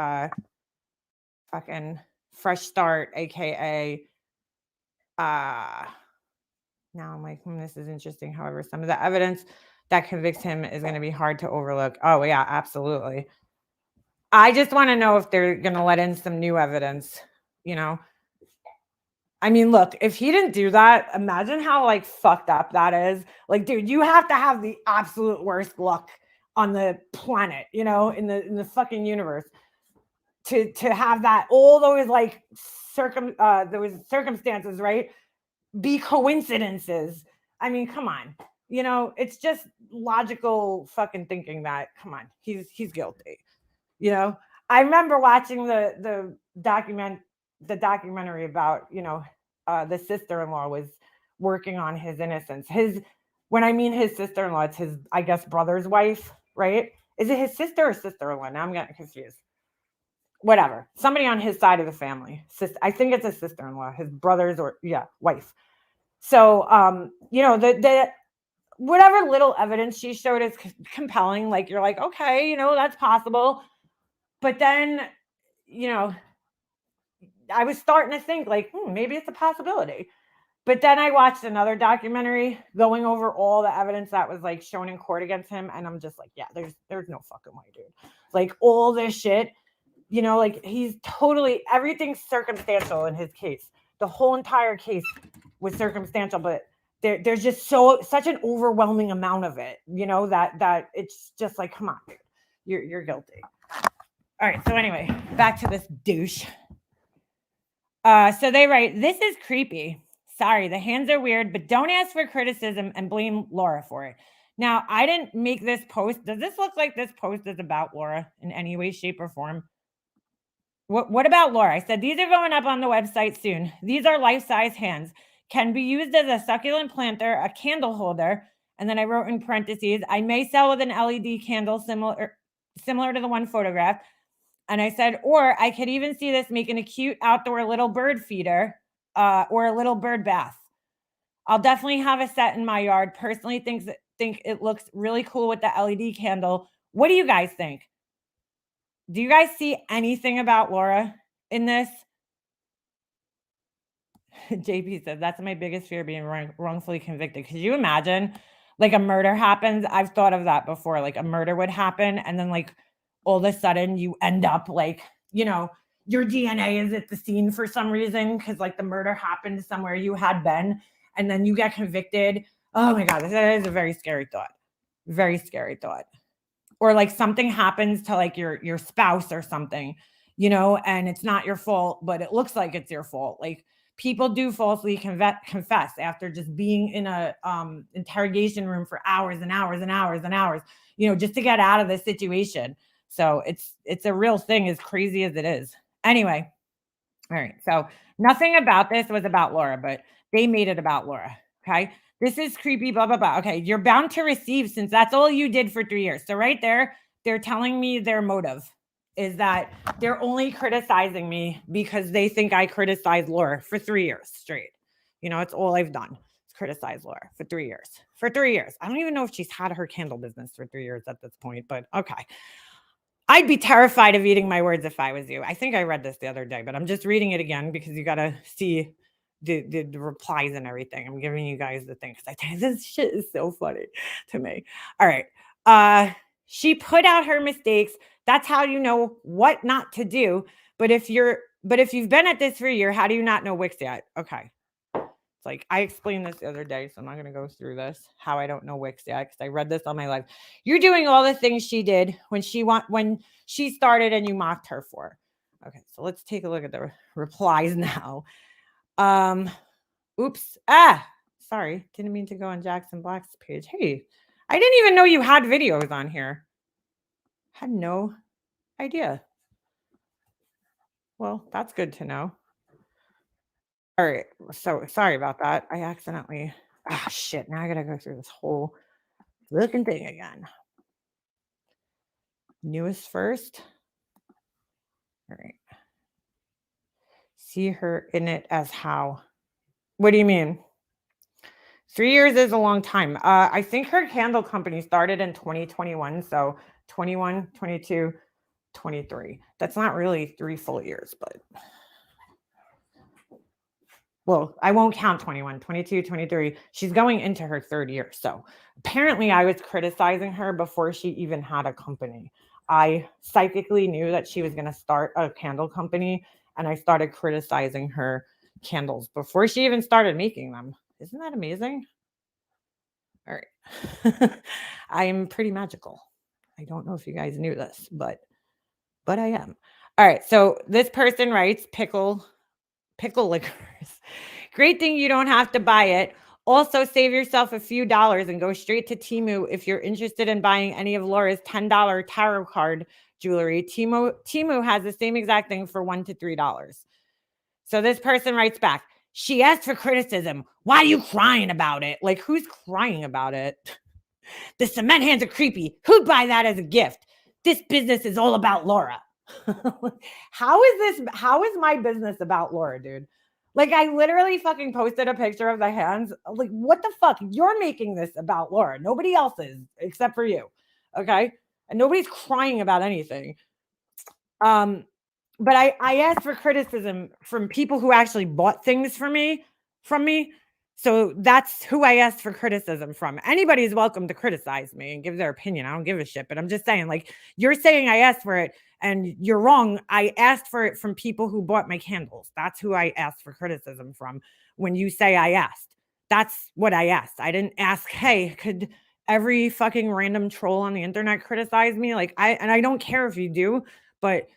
fucking fresh start, aka now I'm like, this is interesting. However, some of the evidence that convicts him is going to be hard to overlook. Oh yeah, absolutely. I just want to know if they're going to let in some new evidence. I mean, look, if he didn't do that, imagine how like fucked up that is. Like, dude, you have to have the absolute worst luck on the planet, in the fucking universe to have that, all those like those circumstances, right, be coincidences. I mean, come on. It's just logical fucking thinking that, come on, he's guilty. I remember watching the documentary about, the sister-in-law was working on his innocence. When I mean his sister-in-law, it's his, I guess, brother's wife, right? Is it his sister or sister-in-law? Now I'm getting confused. Whatever. Somebody on his side of the family. I think it's his sister-in-law, his brother's wife. So, the whatever little evidence she showed is compelling. Like, you're like, okay, that's possible. But then, I was starting to think like, maybe it's a possibility. But then I watched another documentary going over all the evidence that was like shown in court against him. And I'm just like, yeah, there's no fucking way, dude. Like, all this shit, like, he's totally, everything's circumstantial in his case. The whole entire case was circumstantial, but there's just such an overwhelming amount of it, that it's just like, come on, dude, you're guilty. All right. So anyway, back to this douche. So they write, this is creepy. Sorry, the hands are weird, but don't ask for criticism and blame Laura for it. Now, I didn't make this post. Does this look like this post is about Laura in any way, shape, or form? What about Laura? I said, these are going up on the website soon. These are life-size hands. Can be used as a succulent planter, a candle holder. And then I wrote in parentheses, I may sell with an LED candle similar to the one photographed. And I said, or I could even see this making a cute outdoor little bird feeder or a little bird bath. I'll definitely have a set in my yard. Personally think it looks really cool with the LED candle. What do you guys think? Do you guys see anything about Laura in this? JP says, that's my biggest fear, being wrongfully convicted. Could you imagine like a murder happens? I've thought of that before. Like a murder would happen and then like all of a sudden you end up like, you know, your DNA is at the scene for some reason because like the murder happened somewhere you had been and then you get convicted. Oh my God, that is a very scary thought. Very scary thought. Or like something happens to like your spouse or something, you know, and it's not your fault, but it looks like it's your fault. Like people do falsely confess after just being in a interrogation room for hours and hours and hours and hours, you know, just to get out of the situation. So it's a real thing, as crazy as it is. Anyway, all right. So nothing about this was about Laura, but they made it about Laura. Okay. This is creepy, blah, blah, blah. Okay. You're bound to receive since that's all you did for 3 years. So right there, they're telling me their motive is that they're only criticizing me because they think I criticized Laura for 3 years straight. You know, it's all I've done is criticize Laura for 3 years. For 3 years. I don't even know if she's had her candle business for 3 years at this point, but okay. I'd be terrified of eating my words if I was you. I think I read this the other day, but I'm just reading it again because you got to see the replies and everything. I'm giving you guys the thing because I tell you, this shit is so funny to me. All right. She put out her mistakes. That's how you know what not to do. But if you've been at this for a year, how do you not know wicks yet? Okay. It's like I explained this the other day, so I'm not going to go through this, how I don't know wicks yet, because I read this on my life. You're doing all the things she did when she started and you mocked her for. Okay, so let's take a look at the replies now. Oops. Sorry. Didn't mean to go on Jackson Black's page. Hey, I didn't even know you had videos on here. Had no idea. Well, that's good to know. All right. So sorry about that. I accidentally. Shit. Now I got to go through this whole looking thing again. Newest first. All right. See her in it as how? What do you mean? 3 years is a long time. I think her candle company started in 2021. So 21, 22, 23. That's not really 3 full years, but well, I won't count 21, 22, 23. She's going into her 3rd year. So apparently I was criticizing her before she even had a company. I psychically knew that she was going to start a candle company and I started criticizing her candles before she even started making them. Isn't that amazing? All right. I'm pretty magical. I don't know if you guys knew this, but I am. All right. So this person writes pickle liquors. Great thing you don't have to buy it. Also, save yourself a few dollars and go straight to Temu if you're interested in buying any of Laura's $10 tarot card jewelry. Temu has the same exact thing for $1 to $3. So this person writes back, she asked for criticism. Why are you crying about it? Like, who's crying about it? The cement hands are creepy. Who'd buy that as a gift? This business is all about Laura. How is my business about Laura, dude? Like, I literally fucking posted a picture of the hands. Like, what the fuck? You're making this about Laura. Nobody else is except for you. Okay. And nobody's crying about anything. But I asked for criticism from people who actually bought things from me. So that's who I asked for criticism from. Anybody's welcome to criticize me and give their opinion. I don't give a shit. But I'm just saying, like, you're saying I asked for it and you're wrong. I asked for it from people who bought my candles. That's who I asked for criticism from. When you say I asked, that's what I asked. I didn't ask, hey, could every fucking random troll on the internet criticize me? Like, I don't care if you do, but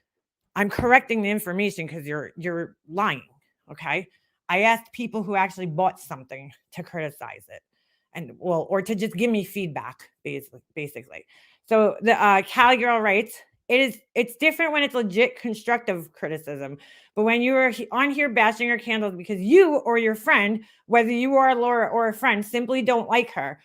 I'm correcting the information because you're lying. Okay. I asked people who actually bought something to criticize it or to just give me feedback, basically. So the Cali girl writes, it's different when it's legit constructive criticism. But when you are on here bashing her candles because you or your friend, whether you are Laura or a friend, simply don't like her,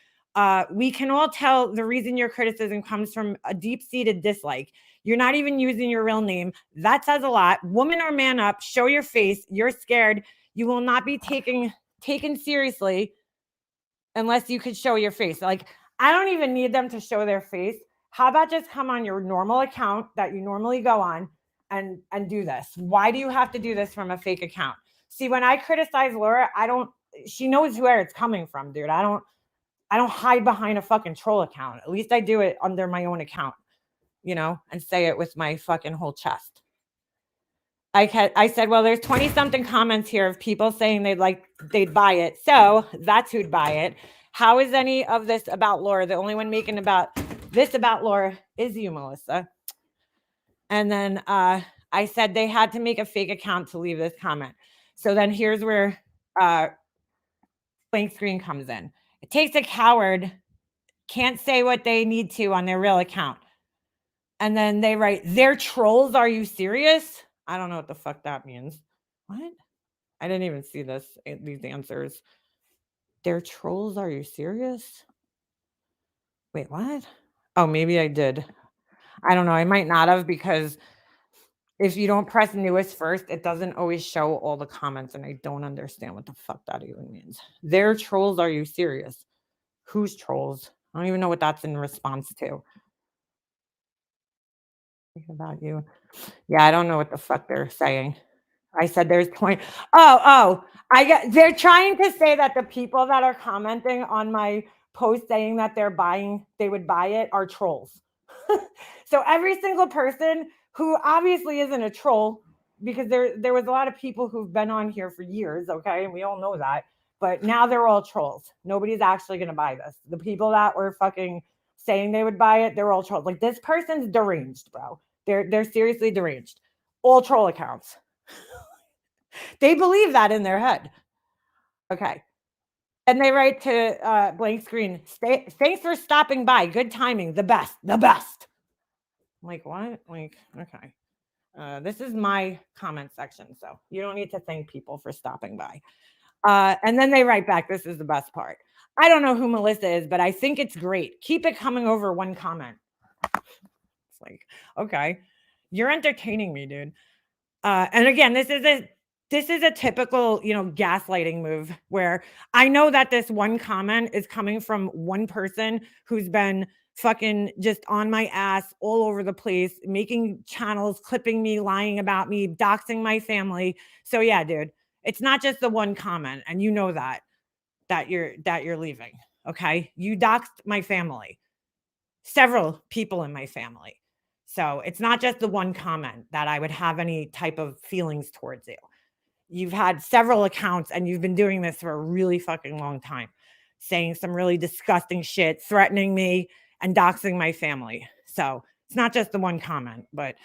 we can all tell the reason your criticism comes from a deep-seated dislike. You're not even using your real name. That says a lot. Woman or man up, show your face. You're scared. You will not be taken seriously unless you could show your face. Like, I don't even need them to show their face. How about just come on your normal account that you normally go on and do this? Why do you have to do this from a fake account? See, when I criticize Laura, she knows where it's coming from, dude. I don't hide behind a fucking troll account. At least I do it under my own account, and say it with my fucking whole chest. I said, well, there's 20 something comments here of people saying they'd buy it. So that's who'd buy it. How is any of this about Laura? The only one making this about Laura is you, Melissa. And then I said they had to make a fake account to leave this comment. So then here's where blank screen comes in. It takes a coward, can't say what they need to on their real account. And then they write, they're trolls. Are you serious? I don't know what the fuck that means. What? I didn't even see these answers. They're trolls. Are you serious? Wait, what? Oh, maybe I did. I don't know. I might not have, because if you don't press newest first, it doesn't always show all the comments, and I don't understand what the fuck that even means. They're trolls. Are you serious? Who's trolls? I don't even know what that's in response to. Think about you. Yeah, I don't know what the fuck they're saying. I said there's 20. They're trying to say that the people that are commenting on my post saying that they would buy it are trolls. So every single person who obviously isn't a troll, because there was a lot of people who've been on here for years, okay, and we all know that, but now they're all trolls. Nobody's actually going to buy this. The people that were fucking saying they would buy it, they're all trolls. Like, this person's deranged, bro. They're seriously deranged. All troll accounts. They believe that in their head. Okay. And they write to blank screen, thanks for stopping by. Good timing. The best. The best. I'm like, what? Like, okay. This is my comment section, so you don't need to thank people for stopping by. And then they write back, this is the best part. I don't know who Melissa is, but I think it's great. Keep it coming over one comment. It's like, okay, you're entertaining me, dude. And again, this is a typical, gaslighting move, where I know that this one comment is coming from one person who's been fucking just on my ass all over the place, making channels, clipping me, lying about me, doxing my family. So yeah, dude, it's not just the one comment, and you know that you're leaving. Okay, you doxed my family, several people in my family. So it's not just the one comment that I would have any type of feelings towards you. You've had several accounts, and you've been doing this for a really fucking long time, saying some really disgusting shit, threatening me and doxing my family. So it's not just the one comment, but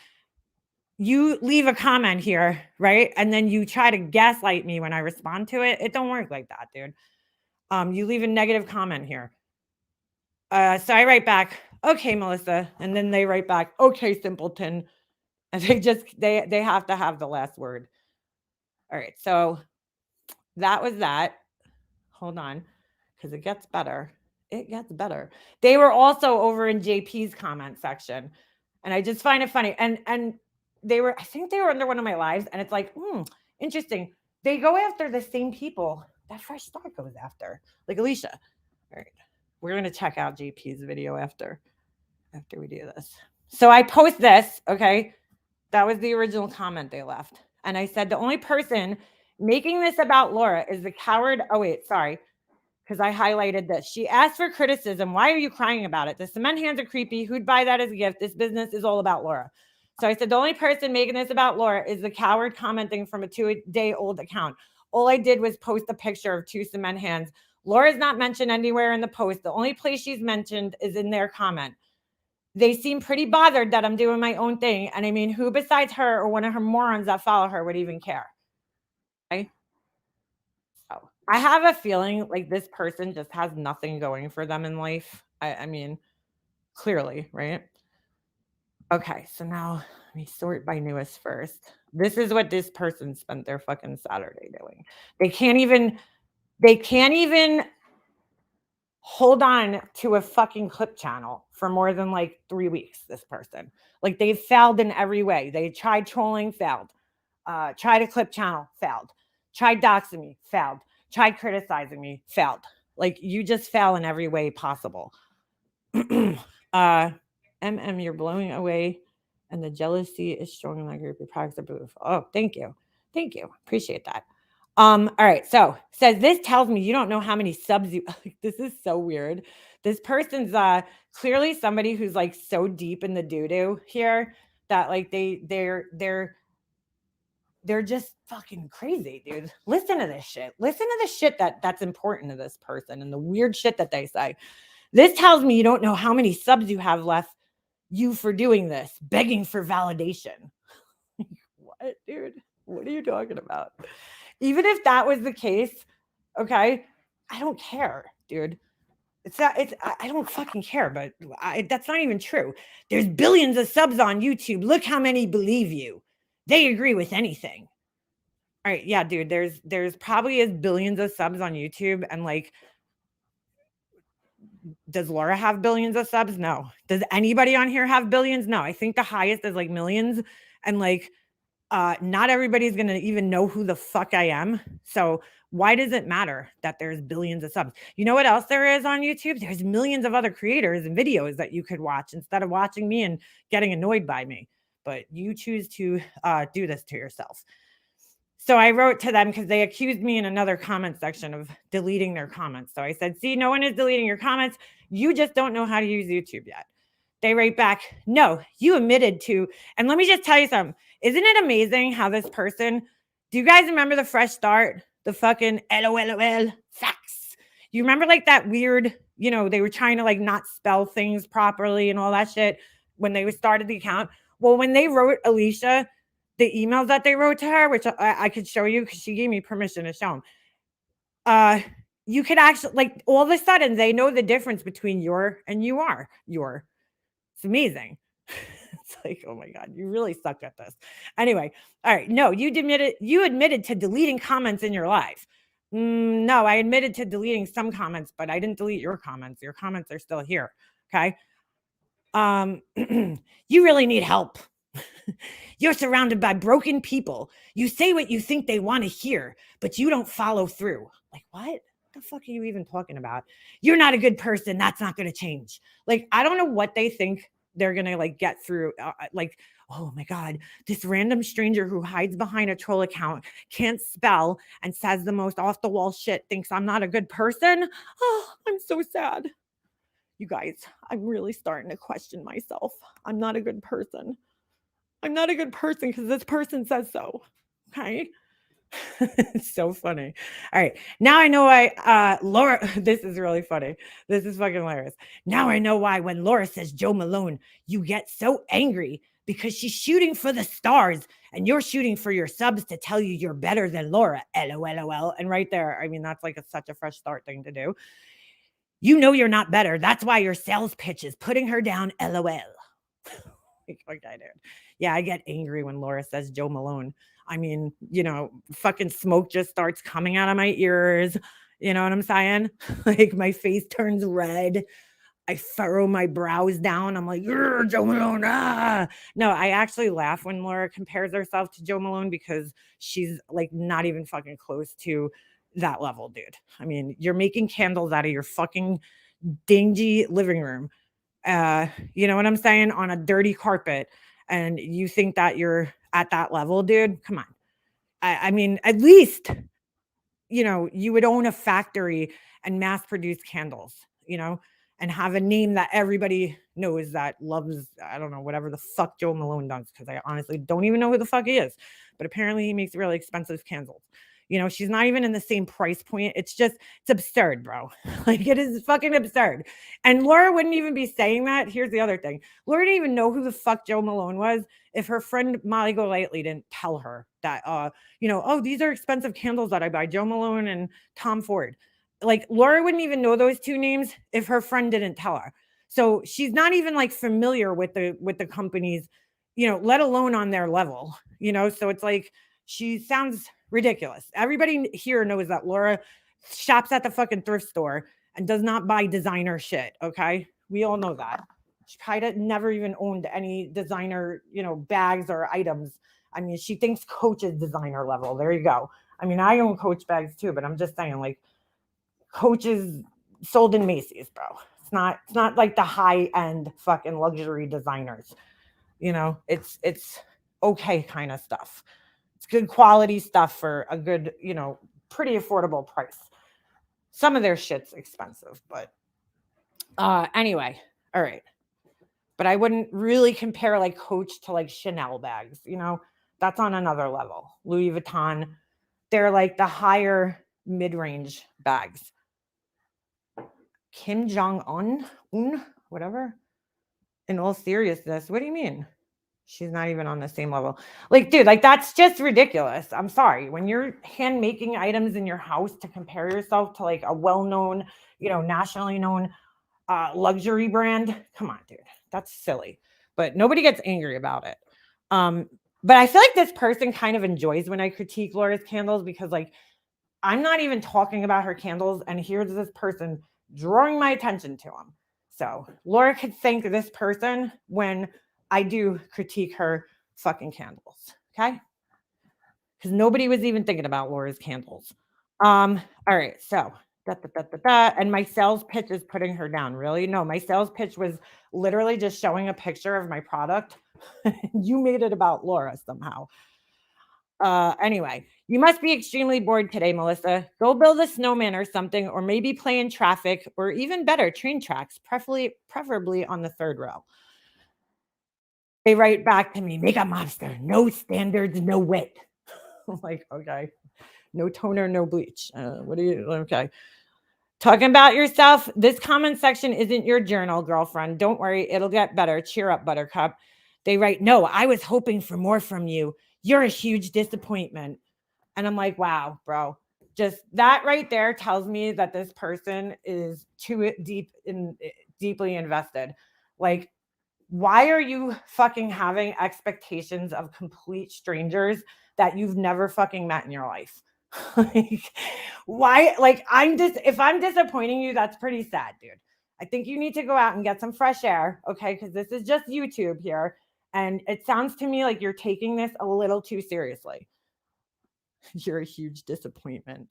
you leave a comment here, right? And then you try to gaslight me when I respond to it. It don't work like that, dude. You leave a negative comment here. So I write back, okay, Melissa. And then they write back, okay, simpleton. And they have to have the last word. All right. So that was that. Hold on, because it gets better. It gets better. They were also over in JP's comment section, and I just find it funny. And I think they were under one of my lives, and it's like, interesting. They go after the same people that Fresh Start goes after, like Alicia. All right, we're gonna check out JP's video after we do this. So I post this. Okay, that was the original comment they left, and I said the only person making this about Laura is the coward. Oh wait, sorry. Because I highlighted this. She asked for criticism. Why are you crying about it? The cement hands are creepy. Who'd buy that as a gift? This business is all about Laura. So I said, the only person making this about Laura is the coward commenting from a 2-day-old account. All I did was post a picture of 2 cement hands. Laura's not mentioned anywhere in the post. The only place she's mentioned is in their comment. They seem pretty bothered that I'm doing my own thing. And I mean, who besides her or one of her morons that follow her would even care? Okay? So I have a feeling like this person just has nothing going for them in life. I mean, clearly, right? Okay, so now let me sort by newest first. This is what this person spent their fucking Saturday doing. They can't even hold on to a fucking clip channel for more than like 3 weeks, this person. Like, they've failed in every way. They tried trolling, failed. Tried a clip channel, failed. Tried doxing me, failed. Tried criticizing me, failed. Like, you just fail in every way possible. You're blowing away, and the jealousy is strong in that group. Your products are beautiful. Oh, thank you. Appreciate that. All right. So says this tells me you don't know how many subs you this is so weird. This person's clearly somebody who's like so deep in the doo-doo here that like they're just fucking crazy, dude. Listen to this shit. Listen to the shit that's important to this person and the weird shit that they say. This tells me you don't know how many subs you have left you for doing this, begging for validation. What, dude? What are you talking about? Even if that was the case, okay, I don't care, dude. It's not, it's, I don't fucking care, but that's not even true. There's billions of subs on YouTube. Look how many believe you. They agree with anything. All right, yeah, dude, there's probably is billions of subs on YouTube, and like, does Laura have billions of subs? No. Does anybody on here have billions? No. I think the highest is like millions, and like, not everybody's gonna even know who the fuck I am. So why does it matter that there's billions of subs? You know what else there is on YouTube? There's millions of other creators and videos that you could watch instead of watching me and getting annoyed by me. But you choose to do this to yourself. So I wrote to them because they accused me in another comment section of deleting their comments. So I said, see, no one is deleting your comments. You just don't know how to use YouTube yet. They write back, no, you admitted to. And let me just tell you something. Isn't it amazing how this person, do you guys remember the Fresh Start? The fucking LOLOL facts. You remember like that weird, they were trying to like not spell things properly and all that shit when they started the account. Well, when they wrote Alicia, the emails that they wrote to her, which I could show you because she gave me permission to show them. You could actually, like, all of a sudden, they know the difference between your and you are your. It's amazing. It's like, oh my God, you really suck at this. Anyway, all right. No, you admitted to deleting comments in your life. No, I admitted to deleting some comments, but I didn't delete your comments. Your comments are still here. Okay. You really need help. You're surrounded by broken people. You say what you think they want to hear, but you don't follow through. Like, what the fuck are you even talking about? You're not a good person. That's not going to change. Like, I don't know what they think they're going to like get through. Like, oh my God, this random stranger who hides behind a troll account, can't spell, and says the most off the wall shit, thinks I'm not a good person. Oh, I'm so sad. You guys, I'm really starting to question myself. I'm not a good person. I'm not a good person because this person says so. Okay. It's so funny. All right. Now I know why Laura, this is really funny. This is fucking hilarious. Now I know why when Laura says Joe Malone, you get so angry because she's shooting for the stars and you're shooting for your subs to tell you you're better than Laura. LOL. And right there, I mean, that's like such a fresh start thing to do. You know you're not better. That's why your sales pitch is putting her down. LOL. Okay, dude. Yeah, I get angry when Laura says Joe Malone. I mean, fucking smoke just starts coming out of my ears. You know what I'm saying? Like my face turns red. I furrow my brows down. I'm like, Joe Malone. Ah. No, I actually laugh when Laura compares herself to Joe Malone because she's like not even fucking close to that level, dude. I mean, you're making candles out of your fucking dingy living room. You know what I'm saying? On a dirty carpet. And you think that you're at that level, dude? Come on. I mean, at least, you would own a factory and mass produce candles, and have a name that everybody knows that loves, I don't know, whatever the fuck Joe Malone does, because I honestly don't even know who the fuck he is. But apparently he makes really expensive candles. She's not even in the same price point. It's absurd, bro. Like, it is fucking absurd. And Laura wouldn't even be saying that. Here's the other thing. Laura didn't even know who the fuck Joe Malone was if her friend Molly Golightly didn't tell her that, oh, these are expensive candles that I buy, Joe Malone and Tom Ford. Like, Laura wouldn't even know those two names if her friend didn't tell her. So she's not even like familiar with the companies, let alone on their level, so it's like, she sounds ridiculous. Everybody here knows that Laura shops at the fucking thrift store and does not buy designer shit. Okay. We all know that. She probably never even owned any designer, bags or items. I mean, she thinks Coach is designer level. There you go. I mean, I own Coach bags too, but I'm just saying, like, Coach is sold in Macy's, bro. It's not like the high end fucking luxury designers. It's okay kind of stuff. It's good quality stuff for a good, pretty affordable price. Some of their shit's expensive, but anyway, all right. But I wouldn't really compare like Coach to like Chanel bags, that's on another level. Louis Vuitton, they're like the higher mid-range bags. Kim Jong-un, whatever. In all seriousness, what do you mean? She's not even on the same level. Like, dude, like that's just ridiculous. I'm sorry. When you're hand making items in your house to compare yourself to like a well-known, nationally known luxury brand, come on, dude. That's silly. But nobody gets angry about it. But I feel like this person kind of enjoys when I critique Laura's candles because like I'm not even talking about her candles, and here's this person drawing my attention to them. So Laura could thank this person when I do critique her fucking candles, okay? Because nobody was even thinking about Laura's candles. All right, so and my sales pitch is putting her down. Really? No, my sales pitch was literally just showing a picture of my product. You made it about Laura somehow. Anyway, you must be extremely bored today, Melissa. Go build a snowman or something, or maybe play in traffic, or even better, train tracks, preferably on the third row. They write back to me, make a monster, no standards, no wit. I'm like, okay, no toner, no bleach. What do you, okay. Talking about yourself, this comment section isn't your journal, girlfriend. Don't worry, it'll get better. Cheer up, Buttercup. They write, no, I was hoping for more from you. You're a huge disappointment. And I'm like, wow, bro. Just that right there tells me that this person is too deeply invested. Like, why are you fucking having expectations of complete strangers that you've never fucking met in your life? Like, why? Like, if I'm disappointing you, that's pretty sad, dude. I think you need to go out and get some fresh air, okay? Because this is just YouTube here. And it sounds to me like you're taking this a little too seriously. You're a huge disappointment.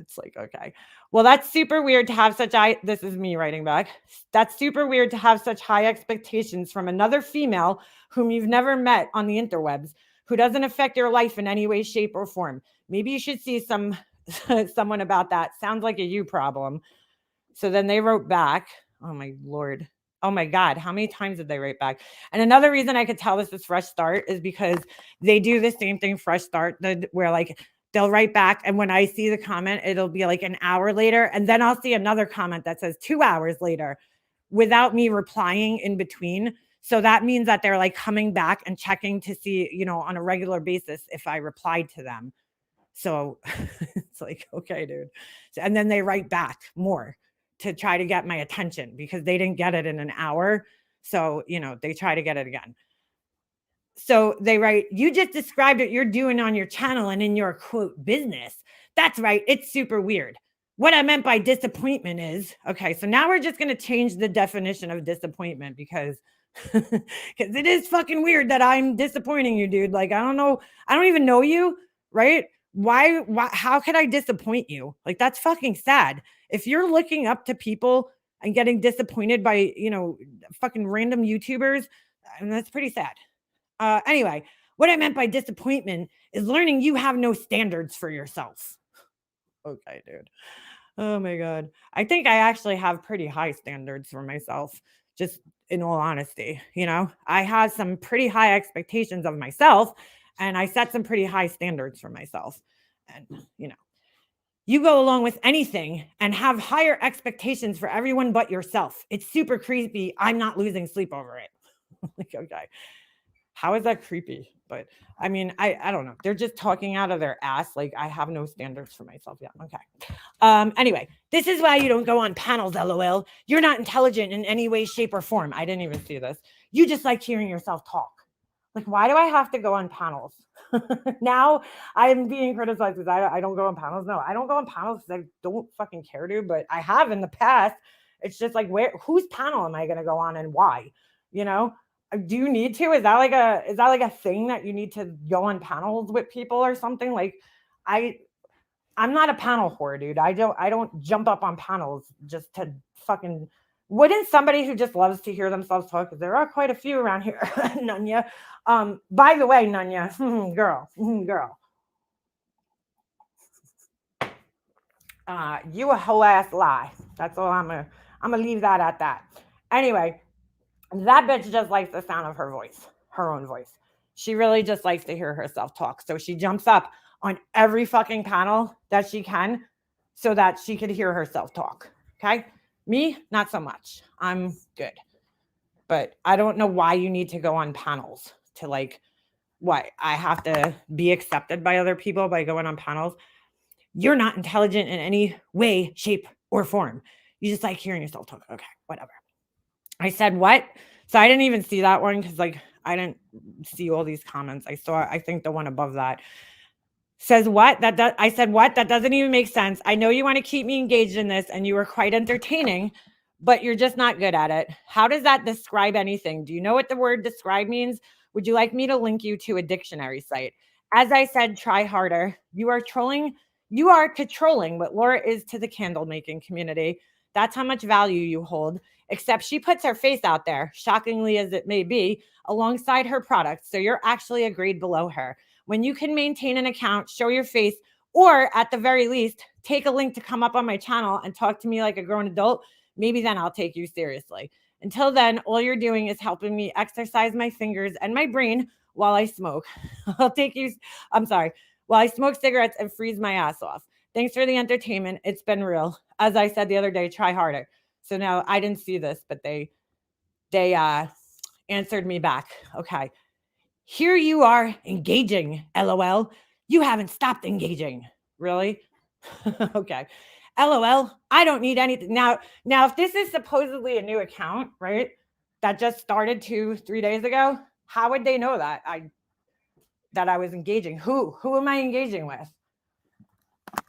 It's like, okay. Well, that's super weird to have this is me writing back. That's super weird to have such high expectations from another female whom you've never met on the interwebs, who doesn't affect your life in any way, shape, or form. Maybe you should see someone about that. Sounds like a you problem. So then they wrote back, oh my Lord. Oh my God, how many times did they write back? And another reason I could tell this is Fresh Start is because they do the same thing, Fresh Start, where like they'll write back. And when I see the comment, it'll be like an hour later. And then I'll see another comment that says 2 hours later without me replying in between. So that means that they're like coming back and checking to see, on a regular basis if I replied to them. So it's like, okay, dude. And then they write back more to try to get my attention because they didn't get it in an hour. So, they try to get it again. So they write, you just described what you're doing on your channel and in your quote business. That's right. It's super weird. What I meant by disappointment is, okay, so now we're just going to change the definition of disappointment because it is fucking weird that I'm disappointing you, dude. Like, I don't know. I don't even know you, right? Why, how could I disappoint you? Like, that's fucking sad. If you're looking up to people and getting disappointed by, fucking random YouTubers, that's pretty sad. Anyway, what I meant by disappointment is learning you have no standards for yourself. Okay, dude. Oh my God. I think I actually have pretty high standards for myself, just in all honesty. I have some pretty high expectations of myself, and I set some pretty high standards for myself. And, you go along with anything and have higher expectations for everyone but yourself. It's super creepy. I'm not losing sleep over it. Like, okay. How is that creepy? But I mean, I don't know. They're just talking out of their ass. Like, I have no standards for myself yet. Okay. Anyway, this is why you don't go on panels, LOL. You're not intelligent in any way, shape, or form. I didn't even see this. You just like hearing yourself talk. Like, why do I have to go on panels? Now I'm being criticized because I don't go on panels. No, I don't go on panels because I don't fucking care to, but I have in the past. It's just like, whose panel am I going to go on and why? Do you need to? Is that like a thing that you need to go on panels with people or something? Like, I'm not a panel whore, dude. I don't jump up on panels just to fucking Wouldn't somebody who just loves to hear themselves talk, because there are quite a few around here, Nunya. By the way, Nunya, girl, you a whole ass lie. That's all I'm gonna leave that at that. Anyway, that bitch just likes the sound of her voice, her own voice. She really just likes to hear herself talk. So she jumps up on every fucking panel that she can so that she could hear herself talk. Okay? Me, not so much. I'm good. But I don't know why you need to go on panels to like what? I have to be accepted by other people by going on panels. You're not intelligent in any way, shape, or form. You just like hearing yourself talk. Okay, whatever. I said what? So I didn't even see that one because like I didn't see all these comments. I saw I think the one above that says what? I said what? That doesn't even make sense. I know you want to keep me engaged in this and you were quite entertaining, but you're just not good at it. How does that describe anything? Do you know what the word describe means? Would you like me to link you to a dictionary site? As I said, try harder. You are trolling. You are to trolling what Laura is to the candle making community. That's how much value you hold. Except she puts her face out there, shockingly as it may be, alongside her products. So you're actually a grade below her. When you can maintain an account, show your face, or at the very least, take a link to come up on my channel and talk to me like a grown adult, maybe then I'll take you seriously. Until then, all you're doing is helping me exercise my fingers and my brain while I smoke. I'm sorry, while I smoke cigarettes and freeze my ass off. Thanks for the entertainment. It's been real. As I said the other day, try harder. So now I didn't see this, but they answered me back. Okay. Here you are engaging, LOL. You haven't stopped engaging. Really? Okay. LOL. I don't need anything. Now if this is supposedly a new account, right? That just started 2-3 days ago, how would they know that I was engaging? Who am I engaging with?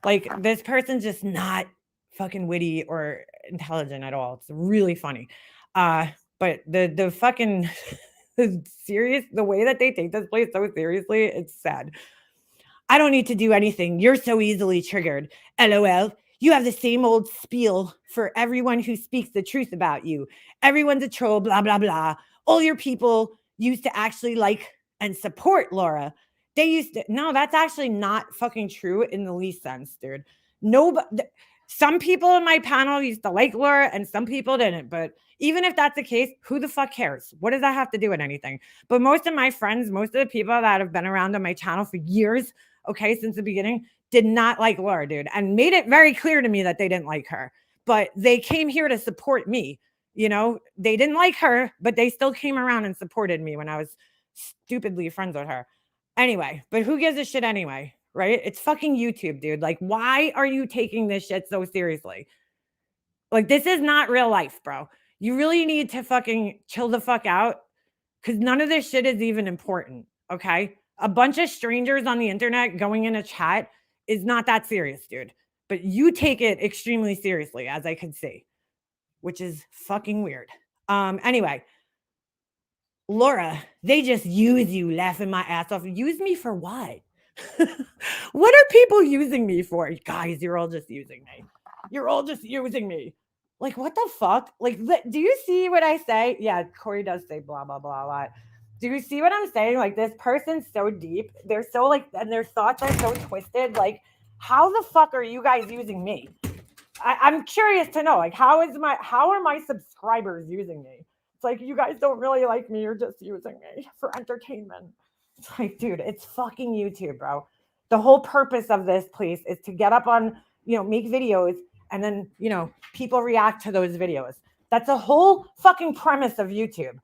Like this person's just not fucking witty or intelligent at all. It's really funny. But the fucking serious, the way that they take this place so seriously, it's sad. I don't need to do anything. You're so easily triggered. LOL. You have the same old spiel for everyone who speaks the truth about you. Everyone's a troll, blah, blah, blah. All your people used to actually like and support Laura. They used to. No, that's actually not fucking true in the least sense, dude. No, some people in my panel used to like Laura and some people didn't. But even if that's the case, who the fuck cares? What does that have to do with anything? But most of my friends, most of the people that have been around on my channel for years, okay, since the beginning, did not like Laura, dude, and made it very clear to me that they didn't like her. But they came here to support me. You know, they didn't like her, but they still came around and supported me when I was stupidly friends with her. Anyway, but who gives a shit anyway, right? It's fucking YouTube, dude. Like, why are you taking this shit so seriously? Like, this is not real life, bro. You really need to fucking chill the fuck out because none of this shit is even important, okay? A bunch of strangers on the internet going in a chat is not that serious, dude. But you take it extremely seriously, as I can see, which is fucking weird. Anyway, Laura, they just use you, laughing my ass off. Use me for what? What are people using me for? Guys, you're all just using me. You're all just using me. Like, what the fuck? Like, do you see what I say? Yeah, Corey does say blah, blah, blah a lot. Do you see what I'm saying? Like, this person's so deep. They're so, like, and their thoughts are so twisted. Like, how the fuck are you guys using me? I'm curious to know, like, how are my subscribers using me? It's like, you guys don't really like me. You're just using me for entertainment. It's like, dude, it's fucking YouTube, bro. The whole purpose of this place is to get up on, make videos and then, people react to those videos. That's the whole fucking premise of YouTube.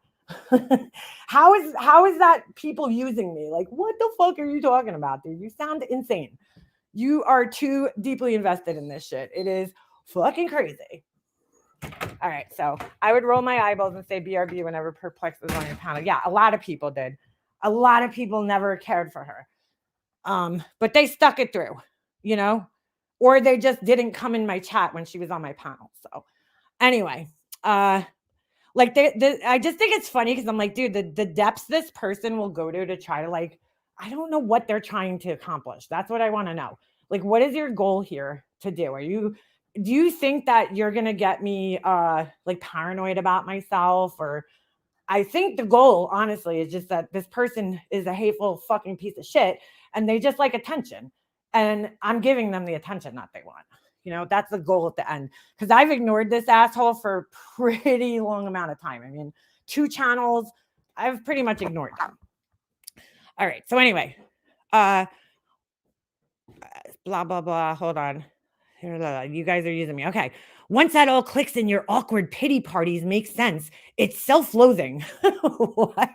How is that people using me? Like, what the fuck are you talking about, dude? You sound insane. You are too deeply invested in this shit. It is fucking crazy. All right, so I would roll my eyeballs and say BRB whenever Perplex was on your panel. Yeah, a lot of people did. A lot of people never cared for her. But they stuck it through, or they just didn't come in my chat when she was on my panel. So anyway, like I just think it's funny because I'm like, dude, the depths this person will go to try to, like, I don't know what they're trying to accomplish. That's what I want to know. Like, what is your goal here to do? Are you do you think that you're going to get me like paranoid about myself? Or I think the goal, honestly, is just that this person is a hateful fucking piece of shit and they just like attention. And I'm giving them the attention that they want. You know, that's the goal at the end. Because I've ignored this asshole for a pretty long amount of time. I mean, 2 channels, I've pretty much ignored them. All right. So anyway, blah, blah, blah. Hold on. You guys are using me. Okay. Once that all clicks in, your awkward pity parties make sense. It's self-loathing. What?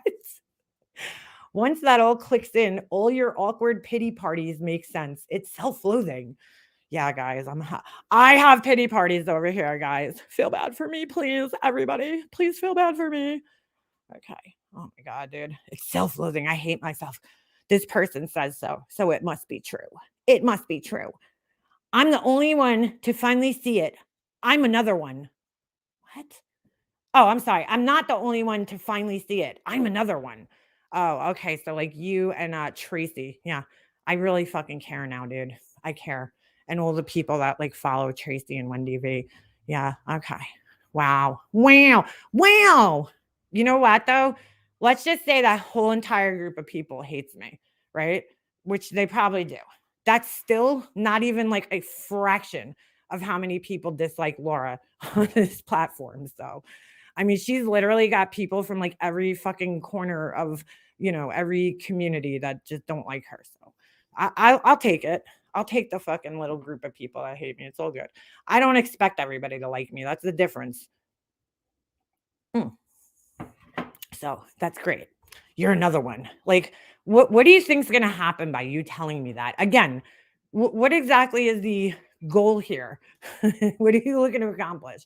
Once that all clicks in, all your awkward pity parties make sense. It's self-loathing. Yeah, guys, I have pity parties over here, guys. Feel bad for me, please. Everybody, please feel bad for me. Okay. Oh my God, dude. It's self-loathing. I hate myself. This person says so. So it must be true. It must be true. I'm the only one to finally see it. I'm another one. What? Oh, I'm sorry. I'm not the only one to finally see it. I'm another one. Oh, okay. So like you and Tracy. Yeah. I really fucking care now, dude. I care. And all the people that like follow Tracy and Wendy V. Yeah. Okay. Wow. Wow. Wow. You know what though? Let's just say that whole entire group of people hates me, right? Which they probably do. That's still not even like a fraction of how many people dislike Laura on this platform. So I mean, she's literally got people from like every fucking corner of, you know, every community that just don't like her. So I'll take it. I'll take the fucking little group of people that hate me. It's all good. I don't expect everybody to like me. That's the difference. So that's great. You're another one. Like, what do you think's going to happen by you telling me that? Again, what exactly is the goal here? What are you looking to accomplish?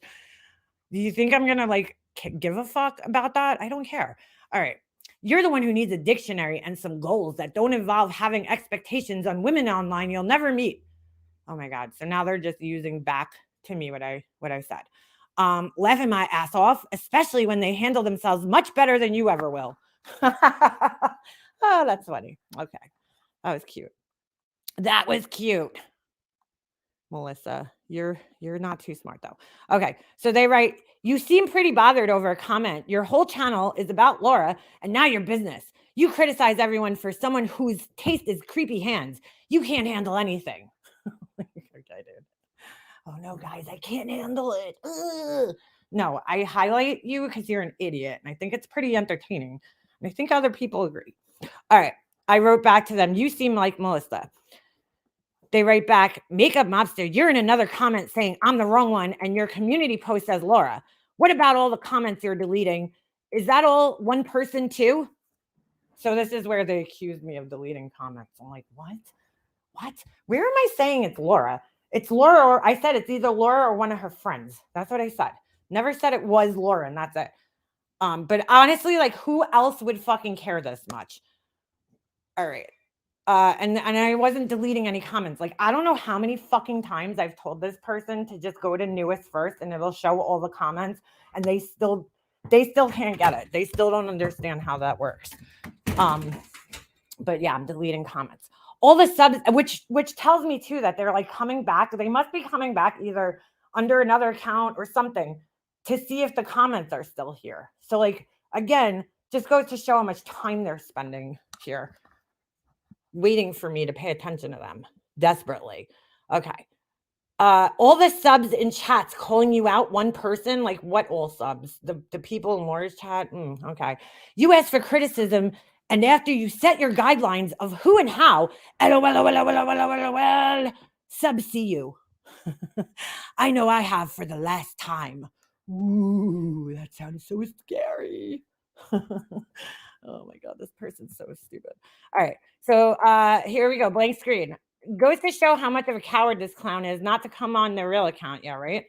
Do you think I'm going to like give a fuck about that? I don't care. All right. You're the one who needs a dictionary and some goals that don't involve having expectations on women online you'll never meet. Oh my God. So now they're just using back to me what I said. Laughing my ass off, especially when they handle themselves much better than you ever will. Oh, that's funny. Okay. That was cute. That was cute. Melissa, you're not too smart though. Okay. So they write, you seem pretty bothered over a comment. Your whole channel is about Laura and now your business. You criticize everyone for someone whose taste is creepy hands. You can't handle anything. Okay, dude. Oh no, guys, I can't handle it. Ugh. No, I highlight you because you're an idiot. And I think it's pretty entertaining. And I think other people agree. All right. I wrote back to them. You seem like Melissa. They write back, makeup mobster, you're in another comment saying I'm the wrong one. And your community post says Laura. What about all the comments you're deleting? Is that all one person too? So this is where they accused me of deleting comments. I'm like, what? What? Where am I saying it's Laura? It's Laura, or I said it's either Laura or one of her friends. That's what I said. Never said it was Laura, and that's it. But honestly, like, who else would fucking care this much? All right. And I wasn't deleting any comments. Like, I don't know how many fucking times I've told this person to just go to newest first, and it'll show all the comments, and they still can't get it. They still don't understand how that works. But yeah, I'm deleting comments. All the subs, which tells me too that they're like coming back. They must be coming back either under another account or something to see if the comments are still here. So like, again, just goes to show how much time they're spending here waiting for me to pay attention to them desperately. Okay. All the subs in chats calling you out one person, like what all subs? The people in Laura's chat? Okay. You asked for criticism, and after you set your guidelines of who and how, LOL, sub see you. I know I have for the last time. Ooh, that sounds so scary. Oh my God, this person's so stupid. All right. So here we go. Blank screen. Goes to show how much of a coward this clown is not to come on their real account. Yeah, right?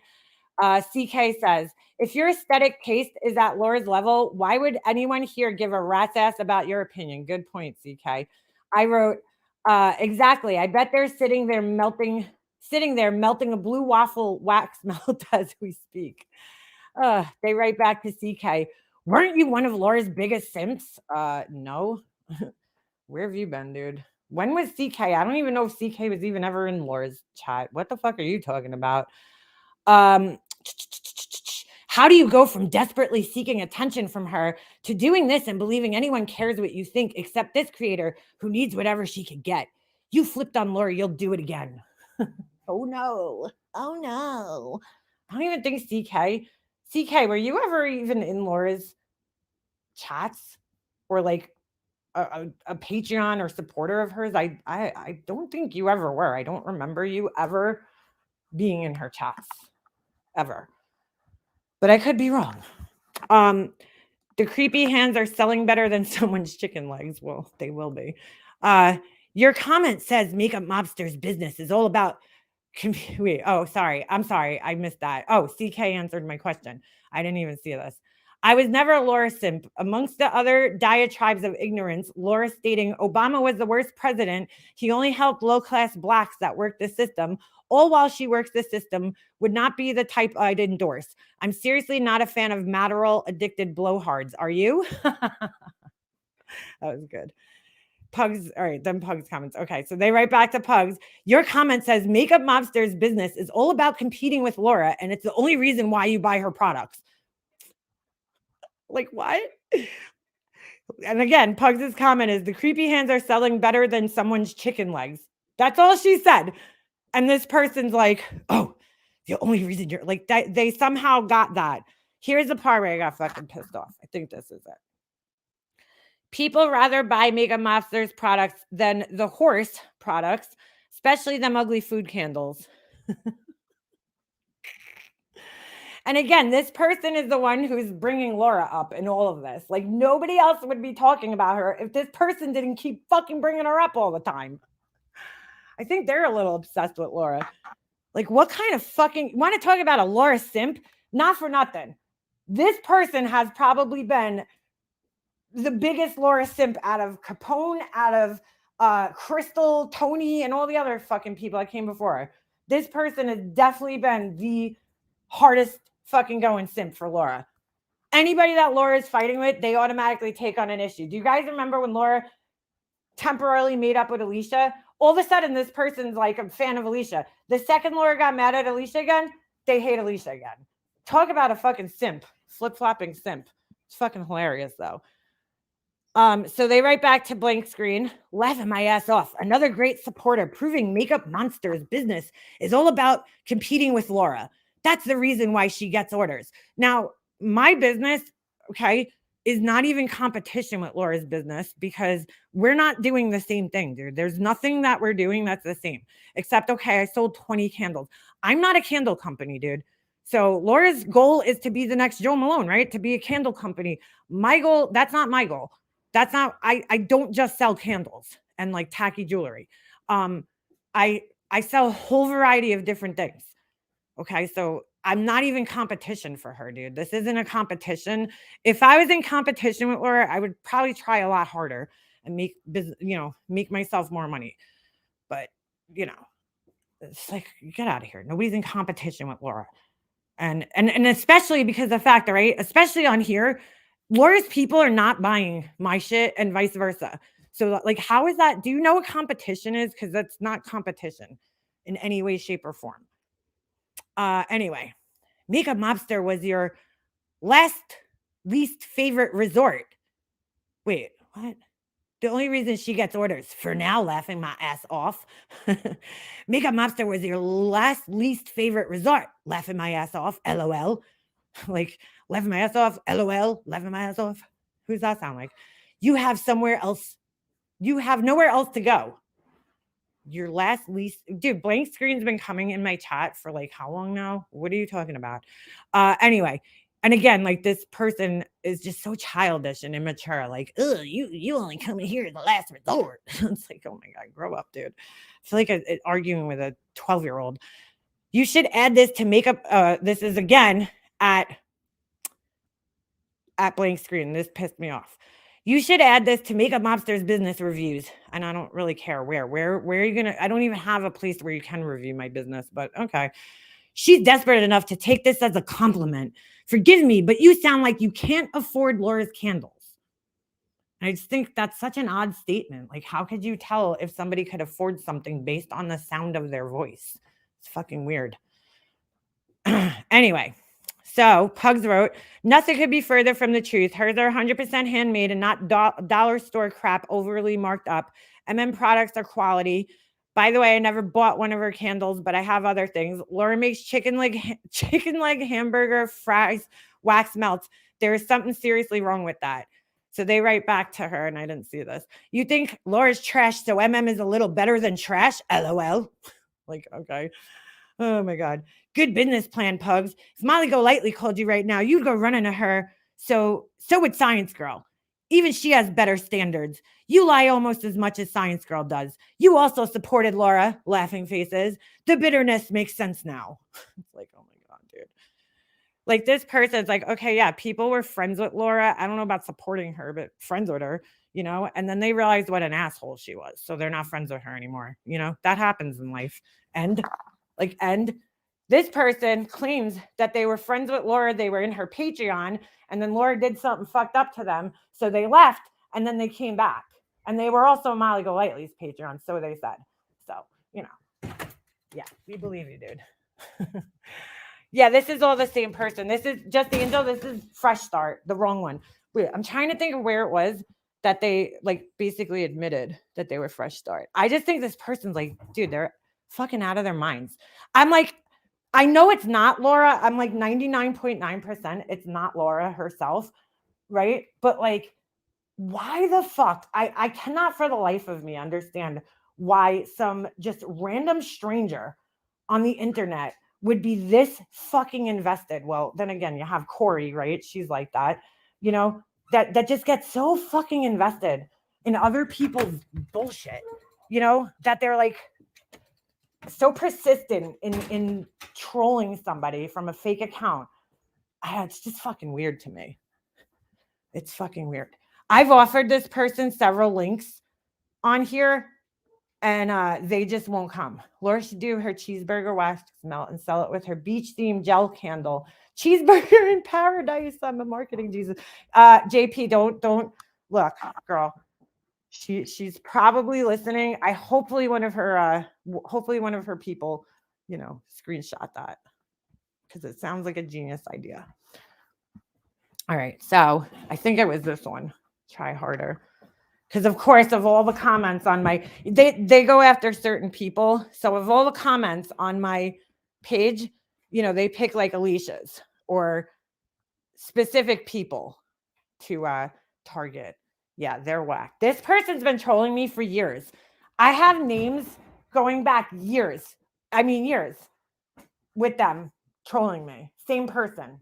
CK says, if your aesthetic taste is at Laura's level, why would anyone here give a rat's ass about your opinion? Good point, CK. I wrote, exactly. I bet they're sitting there melting a blue waffle wax melt as we speak. They write back to CK. Weren't you one of Laura's biggest simps? No. Where have you been, dude? When was CK? I don't even know if CK was even ever in Laura's chat. What the fuck are you talking about? How do you go from desperately seeking attention from her to doing this and believing anyone cares what you think except this creator who needs whatever she could get? You flipped on Laura, you'll do it again. Oh no. Oh no. I don't even think CK, were you ever even in Laura's chats or like a Patreon or supporter of hers? I don't think you ever were. I don't remember you ever being in her chats ever. But I could be wrong. The creepy hands are selling better than someone's chicken legs. Well, they will be. Your comment says Makeup Mobster's business is all about wait, oh, sorry. I'm sorry. I missed that. Oh, CK answered my question. I didn't even see this. I was never a Laura simp. Amongst the other diatribes of ignorance, Laura stating Obama was the worst president. He only helped low-class blacks that worked the system. All while she works the system would not be the type I'd endorse. I'm seriously not a fan of Madderall addicted blowhards. Are you? That was good. Pugs, all right, then Pugs comments. Okay, so they write back to Pugs. Your comment says Makeup Mobster's business is all about competing with Laura, and it's the only reason why you buy her products. Like, what? And again, Pugs' comment is the creepy hands are selling better than someone's chicken legs. That's all she said. And this person's like, oh, the only reason you're like, they somehow got that. Here's the part where I got fucking pissed off. I think this is it. People rather buy Makeup Mobster's products than the horse products, especially them ugly food candles. And again, this person is the one who's bringing Laura up in all of this. Like, nobody else would be talking about her if this person didn't keep fucking bringing her up all the time. I think they're a little obsessed with Laura. Like, what kind of fucking... Want to talk about a Laura simp? Not for nothing. This person has probably been the biggest Laura simp out of Capone, out of Crystal, Tony, and all the other fucking people that came before her. This person has definitely been the hardest fucking going simp for Laura. Anybody that Laura is fighting with, they automatically take on an issue. Do you guys remember when Laura temporarily made up with Alicia? All of a sudden, this person's like a fan of Alicia. The second Laura got mad at Alicia again, they hate Alicia again. Talk about a fucking simp. Flip-flopping simp. It's fucking hilarious, though. So they write back to blank screen, laughing my ass off. Another great supporter, proving Makeup Monster's business is all about competing with Laura. That's the reason why she gets orders. Now, my business, okay, is not even competition with Laura's business because we're not doing the same thing, dude. There's nothing that we're doing that's the same, except, okay, I sold 20 candles. I'm not a candle company, dude. So Laura's goal is to be the next Joe Malone, right? To be a candle company. My goal, that's not my goal. That's not, I don't just sell candles and like tacky jewelry. I sell a whole variety of different things. Okay, so I'm not even competition for her, dude. This isn't a competition. If I was in competition with Laura, I would probably try a lot harder and make business, make myself more money. But it's like, get out of here. Nobody's in competition with Laura. And especially because the fact, right? Especially on here, Laura's people are not buying my shit and vice versa. So like, how is that? Do you know what competition is? Because that's not competition in any way, shape, or form. Anyway, Makeup Mobster was your least favorite resort. Wait, what? The only reason she gets orders for now, laughing my ass off. Makeup Mobster was your least favorite resort. Laughing my ass off. LOL. Like, laughing my ass off. LOL. Laughing my ass off. Who's that sound like? You have somewhere else. You have nowhere else to go. Your least, dude, blank screen's been coming in my chat for like how long now? What are you talking about? Anyway, and again, like this person is just so childish and immature. Like, you only come in here as the last resort. It's like, oh my God, grow up, dude. I feel like I'm arguing with a 12-year-old. You should add this to make up. This is again at blank screen. This pissed me off. You should add this to Makeup Mobster's business reviews. And I don't really care where are you going to, I don't even have a place where you can review my business, but okay. She's desperate enough to take this as a compliment. Forgive me, but you sound like you can't afford Laura's candles. And I just think that's such an odd statement. Like, how could you tell if somebody could afford something based on the sound of their voice? It's fucking weird. Anyway, so Pugs wrote, nothing could be further from the truth. Hers are 100% handmade and not dollar store crap overly marked up. products are quality. By the way, I never bought one of her candles, but I have other things. Laura makes chicken leg hamburger, fries, wax melts. There is something seriously wrong with that. So they write back to her, and I didn't see this. You think Laura's trash, so is a little better than trash? LOL. Like, okay. Oh my God. Good business plan, Pugs. If Molly Golightly called you right now, you'd go running to her. So would Science Girl. Even she has better standards. You lie almost as much as Science Girl does. You also supported Laura, laughing faces. The bitterness makes sense now. It's like, oh my God, dude. Like this person's like, okay, yeah, people were friends with Laura. I don't know about supporting her, but friends with her, you know, and then they realized what an asshole she was. So they're not friends with her anymore. You know, that happens in life. And this person claims that they were friends with Laura. They were in her Patreon, and then Laura did something fucked up to them. So they left, and then they came back. And they were also Molly Golightly's Patreon, so they said. So, you know, yeah, we believe you, dude. Yeah, this is all the same person. This is just the Angel. This is Fresh Start, the wrong one. Wait, I'm trying to think of where it was that they like basically admitted that they were Fresh Start. I just think this person's like, dude, they're fucking out of their minds. I'm like, I know it's not Laura. I'm like 99.9% it's not Laura herself, right? But like, why the fuck? I cannot for the life of me understand why some just random stranger on the internet would be this fucking invested. Well, then again, you have Corey, right? She's like that, you know, that just gets so fucking invested in other people's bullshit, you know, that they're like so persistent in trolling somebody from a fake account. It's just fucking weird to me. It's fucking weird. I've offered this person several links on here, and they just won't come. Laura should do her cheeseburger wax melt and sell it with her beach themed gel candle. Cheeseburger in paradise. I'm a marketing Jesus. JP, don't look, girl. She's probably listening. Hopefully one of her people, you know, screenshot that because it sounds like a genius idea. All right, so I think it was this one. Try harder. Because of course, of all the comments on my, they go after certain people. So of all the comments on my page, you know, they pick like Alicia's or specific people to target. Yeah, they're whack. This person's been trolling me for years. I have names going back years. I mean, years with them trolling me. Same person.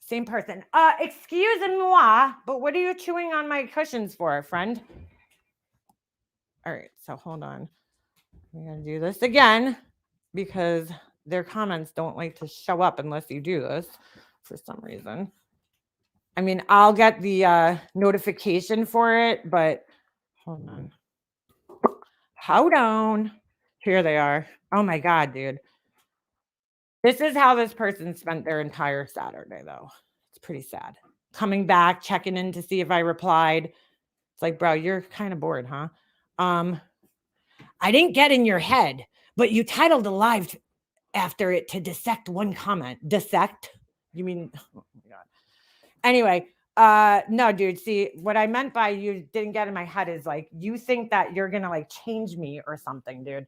Same person. Excuse-moi, but what are you chewing on my cushions for, friend? All right, so hold on. I'm going to do this again because their comments don't like to show up unless you do this for some reason. I mean, I'll get the notification for it, but hold on. Hold on. Here they are. Oh my God, dude. This is how this person spent their entire Saturday, though. It's pretty sad. Coming back, checking in to see if I replied. It's like, bro, you're kind of bored, huh? I didn't get in your head, but you titled a live after it to dissect one comment. Dissect? You mean, oh my God. Anyway, no, dude, see, what I meant by you didn't get in my head is like, you think that you're going to like change me or something, dude.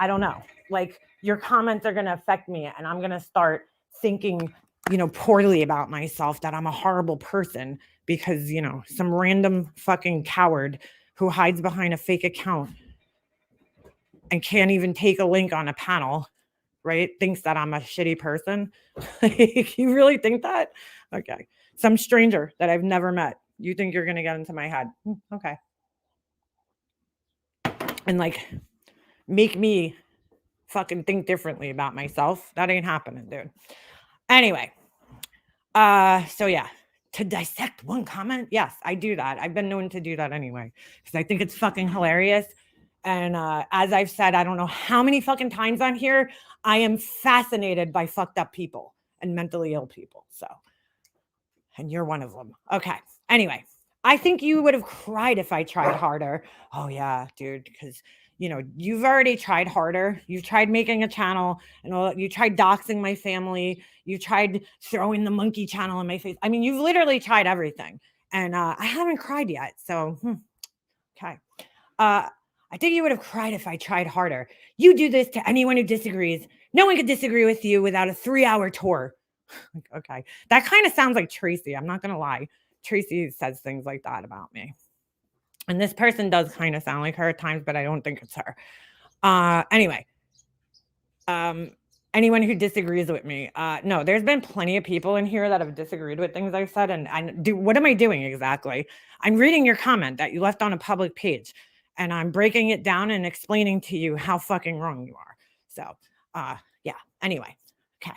I don't know. Like your comments are going to affect me and I'm going to start thinking, you know, poorly about myself, that I'm a horrible person because, you know, some random fucking coward who hides behind a fake account and can't even take a link on a panel, right? Thinks that I'm a shitty person. You really think that? Okay. Some stranger that I've never met. You think you're going to get into my head. Okay. And like make me fucking think differently about myself. That ain't happening, dude. Anyway. So yeah, to dissect one comment. Yes, I do that. I've been known to do that anyway, because I think it's fucking hilarious. And as I've said, I don't know how many fucking times on here, I am fascinated by fucked up people and mentally ill people. So, and you're one of them. Okay. Anyway, I think you would have cried if I tried harder. Oh yeah, dude, because you've already tried harder. You've tried making a channel and you tried doxing my family. You tried throwing the monkey channel in my face. I mean, you've literally tried everything. And I haven't cried yet. So, okay. I think you would have cried if I tried harder. You do this to anyone who disagrees. No one could disagree with you without a 3-hour tour. Okay. That kind of sounds like Tracy. I'm not going to lie. Tracy says things like that about me. And this person does kind of sound like her at times, but I don't think it's her. Anyway, anyone who disagrees with me, no, there's been plenty of people in here that have disagreed with things I've said. And what am I doing exactly? I'm reading your comment that you left on a public page, and I'm breaking it down and explaining to you how fucking wrong you are. So, yeah. Anyway, okay.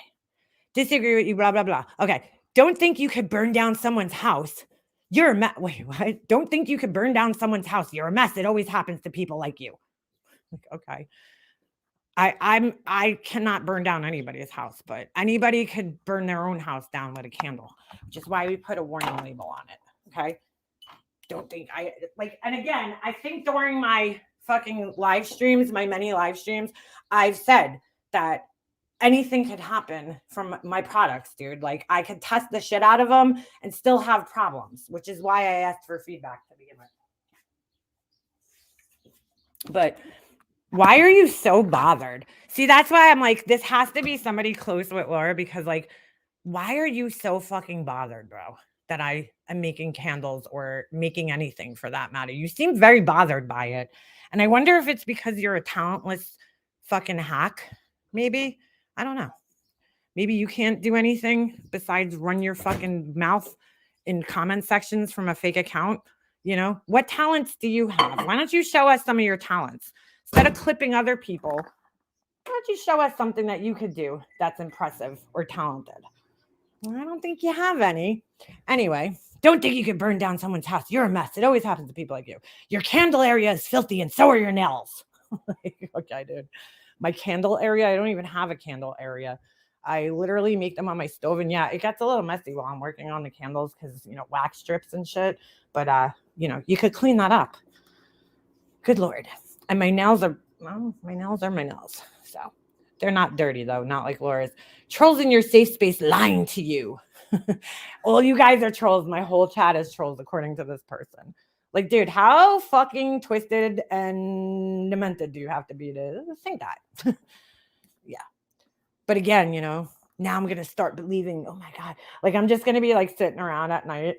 Disagree with you, blah, blah, blah. Okay. Don't think you could burn down someone's house. You're a mess. Wait, what? Don't think you could burn down someone's house. You're a mess. It always happens to people like you. Okay. I cannot burn down anybody's house, but anybody could burn their own house down with a candle, which is why we put a warning label on it. Okay. Don't think and again, I think during my fucking live streams, my many live streams, I've said that anything could happen from my products, dude. Like, I could test the shit out of them and still have problems, which is why I asked for feedback to begin with. But why are you so bothered? See, that's why I'm like, this has to be somebody close with Laura, because like, why are you so fucking bothered, bro, that I am making candles or making anything for that matter? You seem very bothered by it. And I wonder if it's because you're a talentless fucking hack, maybe. I don't know. Maybe you can't do anything besides run your fucking mouth in comment sections from a fake account. What talents do you have? Why don't you show us some of your talents? Instead of clipping other people, why don't you show us something that you could do that's impressive or talented? Well, I don't think you have any. Anyway, don't think you could burn down someone's house. You're a mess. It always happens to people like you. Your candle area is filthy and so are your nails. Okay, dude. My candle area, I don't even have a candle area. I literally make them on my stove. And yeah, it gets a little messy while I'm working on the candles because, wax strips and shit. But, you could clean that up. Good Lord. And my nails are my nails. So they're not dirty, though. Not like Laura's. Trolls in your safe space lying to you. All you guys are trolls. My whole chat is trolls, according to this person. Like, dude, how fucking twisted and demented do you have to be to think that? Yeah. But again, now I'm going to start believing, oh my God, like I'm just going to be like sitting around at night,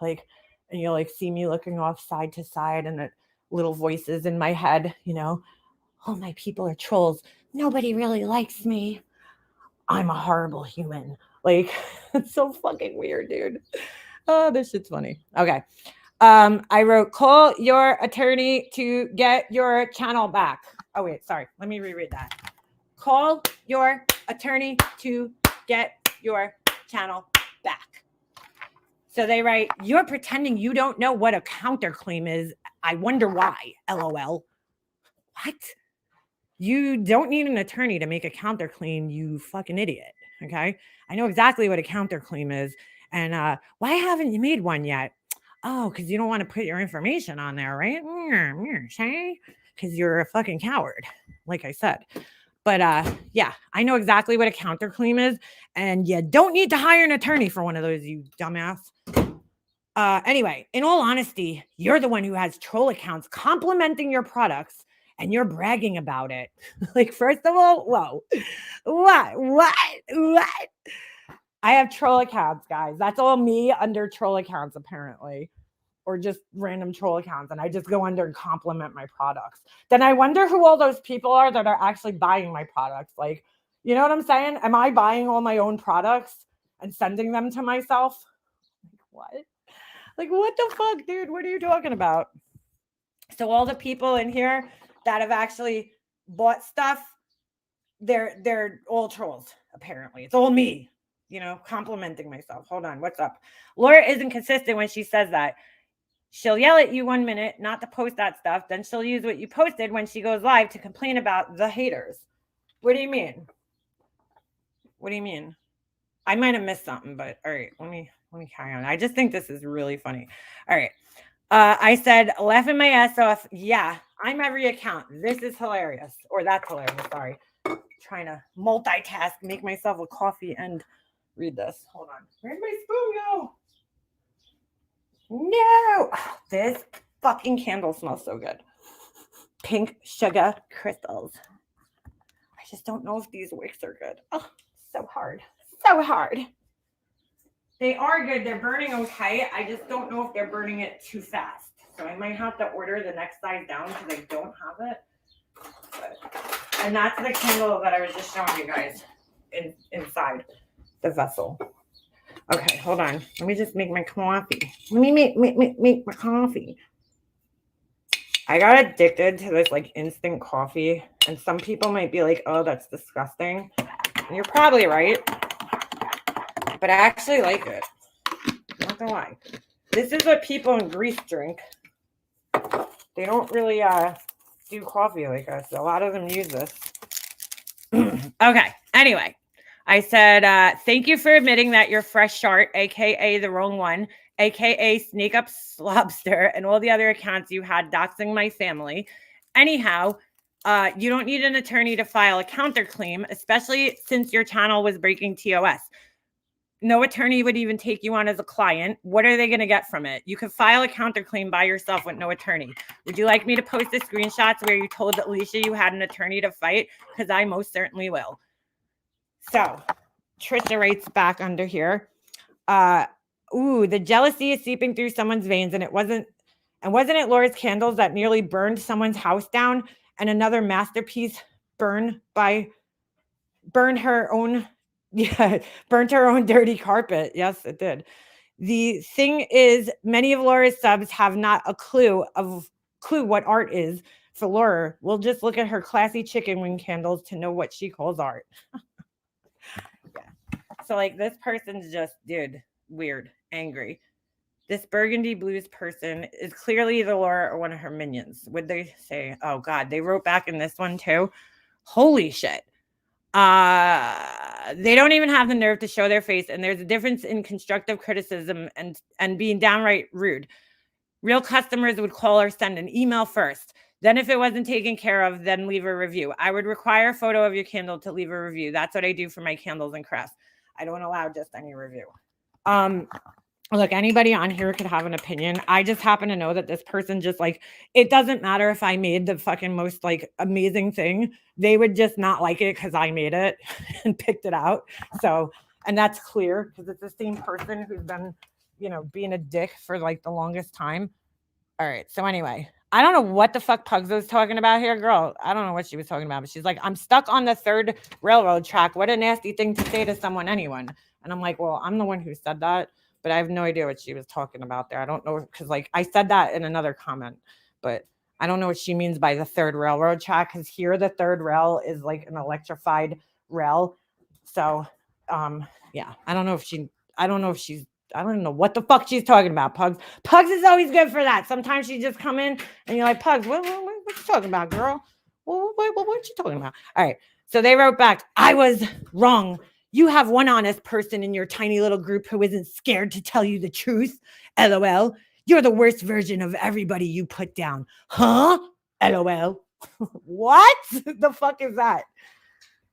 like, and you'll like see me looking off side to side and little voices in my head, oh, my people are trolls. Nobody really likes me. I'm a horrible human. Like, it's so fucking weird, dude. Oh, this shit's funny. Okay. I wrote, call your attorney to get your channel back. Oh, wait, sorry. Let me reread that. Call your attorney to get your channel back. So they write, you're pretending you don't know what a counterclaim is. I wonder why. LOL. What? You don't need an attorney to make a counterclaim, you fucking idiot. Okay? I know exactly what a counterclaim is. And why haven't you made one yet? Oh, because you don't want to put your information on there, right? Because you're a fucking coward, like I said. But yeah, I know exactly what a counterclaim is. And you don't need to hire an attorney for one of those, you dumbass. Anyway, in all honesty, you're the one who has troll accounts complimenting your products and you're bragging about it. Like, first of all, whoa, what? I have troll accounts, guys. That's all me under troll accounts, apparently, or just random troll accounts. And I just go under and compliment my products. Then I wonder who all those people are that are actually buying my products. Like, you know what I'm saying? Am I buying all my own products and sending them to myself? What? Like, what the fuck, dude? What are you talking about? So all the people in here that have actually bought stuff, they're all trolls, apparently. It's all me, complimenting myself. Hold on, what's up? Laura isn't consistent when she says that. She'll yell at you 1 minute not to post that stuff. Then she'll use what you posted when she goes live to complain about the haters. What do you mean? What do you mean? I might have missed something, but all right, let me carry on. I just think this is really funny. All right. I said, laughing my ass off. Yeah, I'm every account. This is hilarious. Or that's hilarious. Sorry. Trying to multitask, make myself a coffee and read this. Hold on. Where'd my spoon go? No. This fucking candle smells so good. Pink sugar crystals. I just don't know if these wicks are good. Oh, so hard. So hard. They are good. They're burning okay. I just don't know if they're burning it too fast. So I might have to order the next size down because I don't have it. And that's the candle that I was just showing you guys inside the vessel. Okay, hold on. Let me just make my coffee. Let me make my coffee. I got addicted to this like instant coffee. And some people might be like, oh, that's disgusting. And you're probably right. But I actually like it. Not gonna lie. This is what people in Greece drink. They don't really do coffee like us. A lot of them use this. Okay. Anyway, I said, thank you for admitting that you're fresh short, aka the wrong one, aka Snake Up Lobster, and all the other accounts you had doxing my family. Anyhow, you don't need an attorney to file a counterclaim, especially since your channel was breaking TOS. No attorney would even take you on as a client. What are they going to get from it? You could file a counterclaim by yourself with no attorney. Would you like me to post the screenshots where you told Alicia you had an attorney to fight? Because I most certainly will. So, Trisha writes back under here. The jealousy is seeping through someone's veins, and wasn't it Laura's candles that nearly burned someone's house down, and another masterpiece burned her own dirty carpet. Yes, it did. The thing is, many of Laura's subs have not a clue what art is. For Laura, we'll just look at her classy chicken wing candles to know what she calls art. Yeah. So like this person's just, dude, weird, angry. This burgundy blues person is clearly the Laura or one of her minions. Would they say, oh God, they wrote back in this one too. Holy shit. They don't even have the nerve to show their face, and there's a difference in constructive criticism and being downright rude. Real customers would call or send an email first. Then if it wasn't taken care of, then leave a review. I would require a photo of your candle to leave a review. That's what I do for my candles and crafts. I don't allow just any review. Look, anybody on here could have an opinion. I just happen to know that this person just like, it doesn't matter if I made the fucking most like amazing thing. They would just not like it because I made it and picked it out. So, and that's clear because it's the same person who's been, being a dick for like the longest time. All right. So anyway, I don't know what the fuck Pugs was talking about here, girl. I don't know what she was talking about, but she's like, I'm stuck on the third railroad track. What a nasty thing to say to anyone. And I'm like, well, I'm the one who said that. But I have no idea what she was talking about there. I don't know, because like I said that in another comment, but I don't know what she means by the third railroad track, because here the third rail is like an electrified rail. So yeah, I don't know what the fuck she's talking about, Pugs. Pugs is always good for that. Sometimes she just come in and you're like, Pugs, what you talking about, girl? What you talking about? All right. So they wrote back, I was wrong. You have one honest person in your tiny little group who isn't scared to tell you the truth. LOL. You're the worst version of everybody you put down. Huh? LOL. What the fuck is that?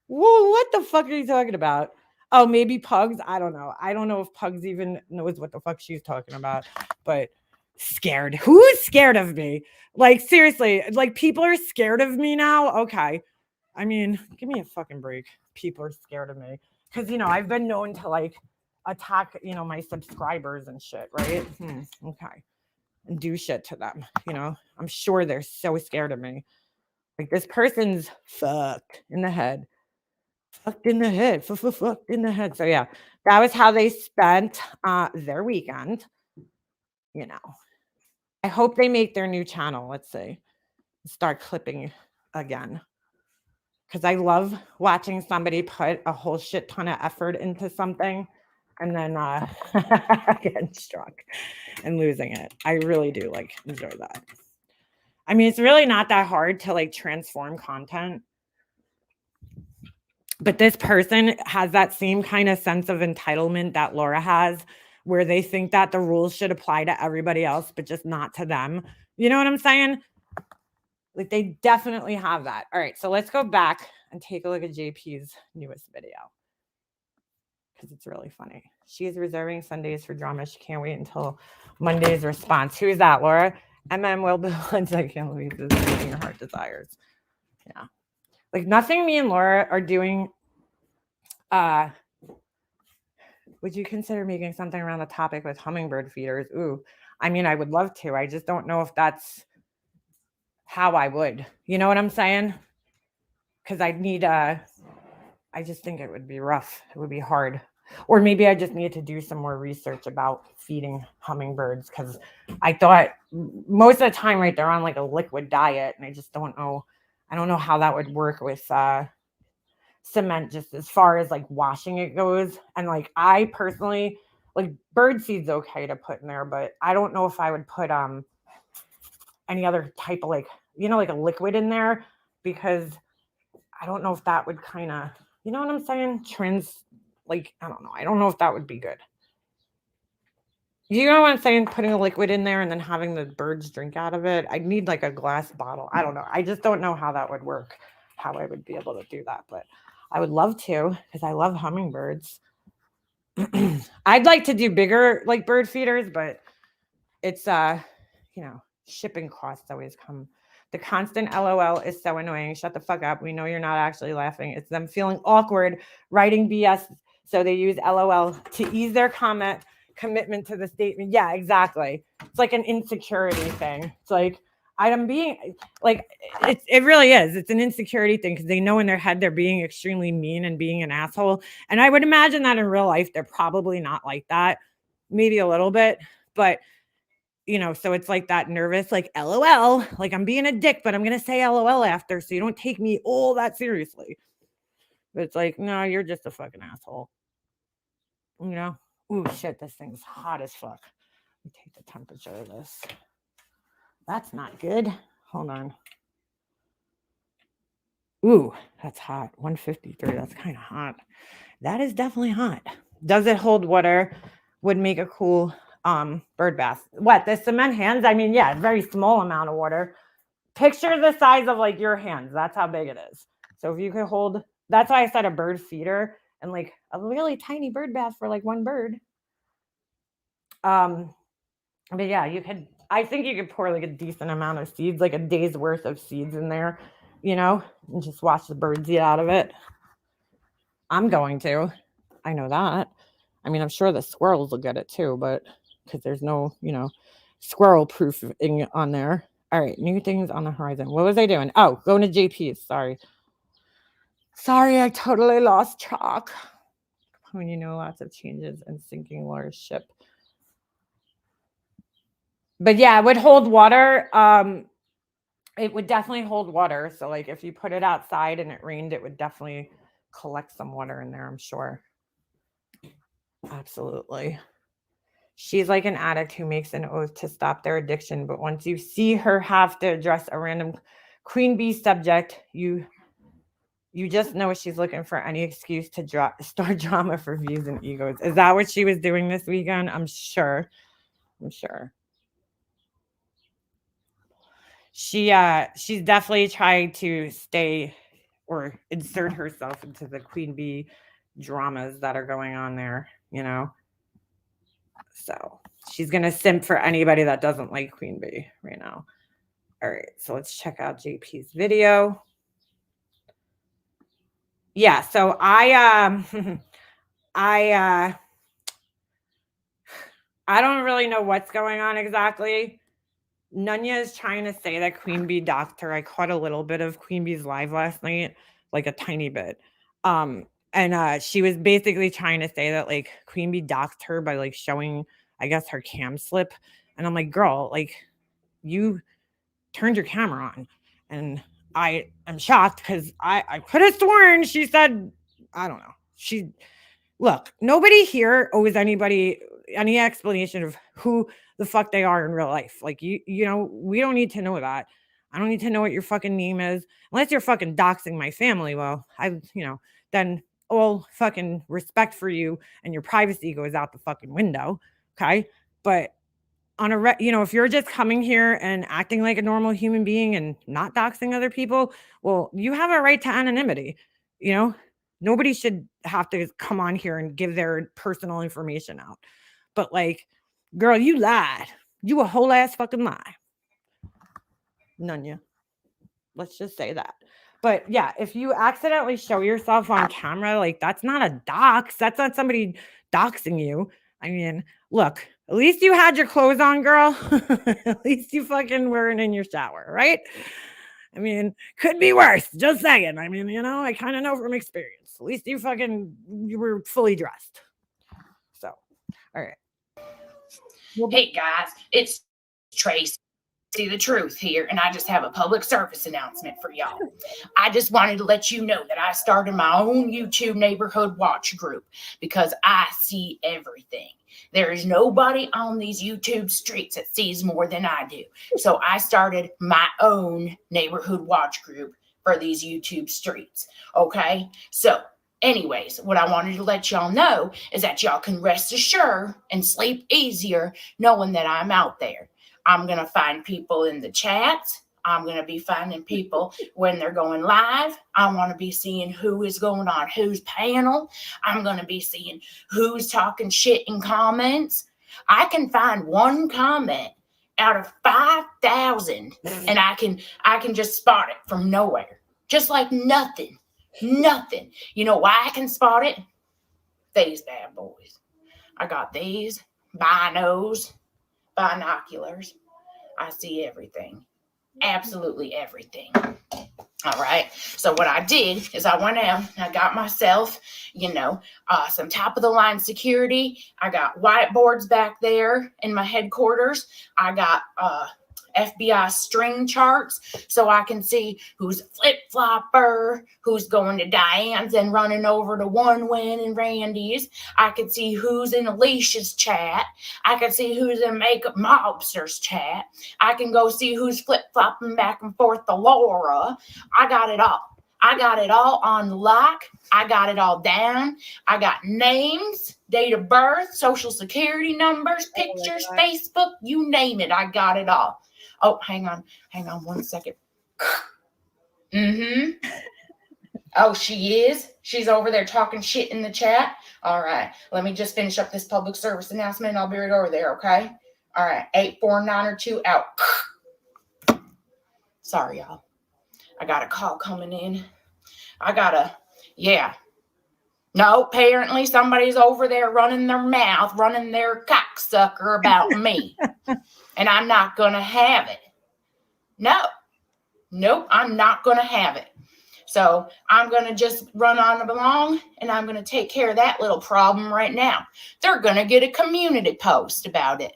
Whoa, what the fuck are you talking about? Oh, maybe Pugs? I don't know. I don't know if Pugs even knows what the fuck she's talking about. But scared. Who's scared of me? Like, seriously. Like, people are scared of me now? Okay. I mean, give me a fucking break. People are scared of me. Because, I've been known to, like, attack, my subscribers and shit, right? Okay. And do shit to them, I'm sure they're so scared of me. Like, this person's fucked in the head. Fucked in the head. Fucked in the head. So, yeah, that was how they spent their weekend. I hope they make their new channel. Let's see. Start clipping again. Because I love watching somebody put a whole shit ton of effort into something and then getting struck and losing it. I really do enjoy that. I mean, it's really not that hard to transform content. But this person has that same kind of sense of entitlement that Laura has, where they think that the rules should apply to everybody else, but just not to them. You know what I'm saying? Like they definitely have that. All right, so let's go back and take a look at JP's newest video because it's really funny. She is reserving Sundays for drama. She can't wait until Monday's response. Who is that, Laura? Will be once I can't believe this is what your heart desires. Yeah. Like nothing me and Laura are doing. Would you consider making something around the topic with hummingbird feeders? Ooh, I mean, I would love to. I just don't know if that's how I would. You know what I'm saying? Because I'd need I just think it would be rough. It would be hard. Or maybe I just need to do some more research about feeding hummingbirds because I thought most of the time, right, they're on like a liquid diet, and I just don't know. I don't know how that would work with cement, just as far as like washing it goes. And like I personally, like bird seed's okay to put in there, but I don't know if I would put any other type of like, you know, like a liquid in there, because I don't know if that would kind of, you know what I'm saying? Like, I don't know. I don't know if that would be good. You know what I'm saying? Putting a liquid in there and then having the birds drink out of it. I'd need like a glass bottle. I don't know. I just don't know how that would work, how I would be able to do that. But I would love to, because I love hummingbirds. I'd like to do bigger like bird feeders, but it's you know, shipping costs always come. The constant LOL is so annoying. Shut the fuck up. We know you're not actually laughing. It's them feeling awkward writing BS, so they use LOL to ease their commitment to the statement. Yeah, exactly. It's like an insecurity thing. It's like I'm being like it really is. It's an insecurity thing because they know in their head they're being extremely mean and being an asshole. And I would imagine that in real life they're probably not like that. Maybe a little bit, but you know, so it's like that nervous, like LOL, like I'm being a dick, but I'm gonna say LOL after, so you don't take me all that seriously. But it's like, no, you're just a fucking asshole. You know? Ooh, shit, this thing's hot as fuck. Let me take the temperature of this. That's not good. Hold on. Ooh, that's hot. 153. That's kind of hot. That is definitely hot. Does it hold water? Would make a cool bird bath. What, the cement hands? I mean, yeah, very small amount of water. Picture the size of like your hands. That's how big it is. So if you could hold, that's why I said a bird feeder and like a really tiny bird bath for like one bird. But yeah, you could, I think you could pour like a decent amount of seeds, like a day's worth of seeds in there, you know, and just watch the birds eat out of it. I'm going to. I know that. I mean, I'm sure the squirrels will get it too, but because there's no, you know, squirrel proofing on there. All right, new things on the horizon. What was I doing? Oh, going to JP's. Sorry, I totally lost track. When you know lots of changes and sinking Laura's ship. But yeah, it would hold water. It would definitely hold water. So like if you put it outside and it rained, it would definitely collect some water in there, I'm sure. Absolutely. She's like an addict who makes an oath to stop their addiction, but once you see her have to address a random queen bee subject, you just know she's looking for any excuse to start drama for views and egos. Is that what she was doing this weekend? I'm sure. She's definitely trying to stay or insert herself into the queen bee dramas that are going on there, you know. So she's gonna simp for anybody that doesn't like queen bee right now. All right, so let's check out JP's video. Yeah, so I don't really know what's going on exactly. Nunya is trying to say that Queen Bee doxed her. I caught a little bit of Queen Bee's live last night, like a tiny bit. And she was basically trying to say that like Queen Bee doxed her by like showing, I guess, her cam slip. And I'm like, girl, like you turned your camera on. And I am shocked because I could have sworn she said, I don't know. Look, nobody here owes anybody any explanation of who the fuck they are in real life. Like you know, we don't need to know that. I don't need to know what your fucking name is unless you're fucking doxing my family. Well, then all fucking respect for you and your privacy goes out the fucking window. Okay. But on if you're just coming here and acting like a normal human being and not doxing other people, well, you have a right to anonymity. You know, nobody should have to come on here and give their personal information out. But like, girl, you lied. You a whole ass fucking lie. None ya. Let's just say that. But yeah, if you accidentally show yourself on camera, like that's not a dox. That's not somebody doxing you. I mean, look, at least you had your clothes on, girl. At least you fucking weren't in your shower, right? I mean, could be worse. Just saying. I mean, I kind of know from experience. At least you were fully dressed. So, all right. Hey guys, it's Tracy. See the truth here, and I just have a public service announcement for y'all. I just wanted to let you know that I started my own YouTube neighborhood watch group because I see everything. There is nobody on these YouTube streets that sees more than I do. So I started my own neighborhood watch group for these YouTube streets. Okay? So anyways, what I wanted to let y'all know is that y'all can rest assured and sleep easier knowing that I'm out there. I'm going to find people in the chats. I'm going to be finding people when they're going live. I want to be seeing who is going on whose panel. I'm going to be seeing who's talking shit in comments. I can find one comment out of 5,000 and I can just spot it from nowhere. Just like nothing. Nothing. You know why I can spot it? These bad boys. I got these binoculars. I see everything. Absolutely everything. All right. So what I did is I went out and I got myself, some top of the line security. I got whiteboards back there in my headquarters. I got FBI string charts so I can see who's a flip-flopper, who's going to Diane's and running over to One Win and Randy's. I can see who's in Alicia's chat. I can see who's in Makeup Mobster's chat. I can go see who's flip-flopping back and forth to Laura. I got it all. I got it all on lock. I got it all down. I got names, date of birth, social security numbers, pictures, Facebook, you name it. I got it all. Oh, hang on 1 second. Oh, she is? She's over there talking shit in the chat? All right. Let me just finish up this public service announcement and I'll be right over there, okay? All right. 8492 out. Sorry, y'all. I got a call coming in. No, apparently somebody's over there running their mouth, running their cocksucker about me. And I'm not going to have it. Nope, I'm not going to have it. So I'm going to just run on along and I'm going to take care of that little problem right now. They're going to get a community post about it.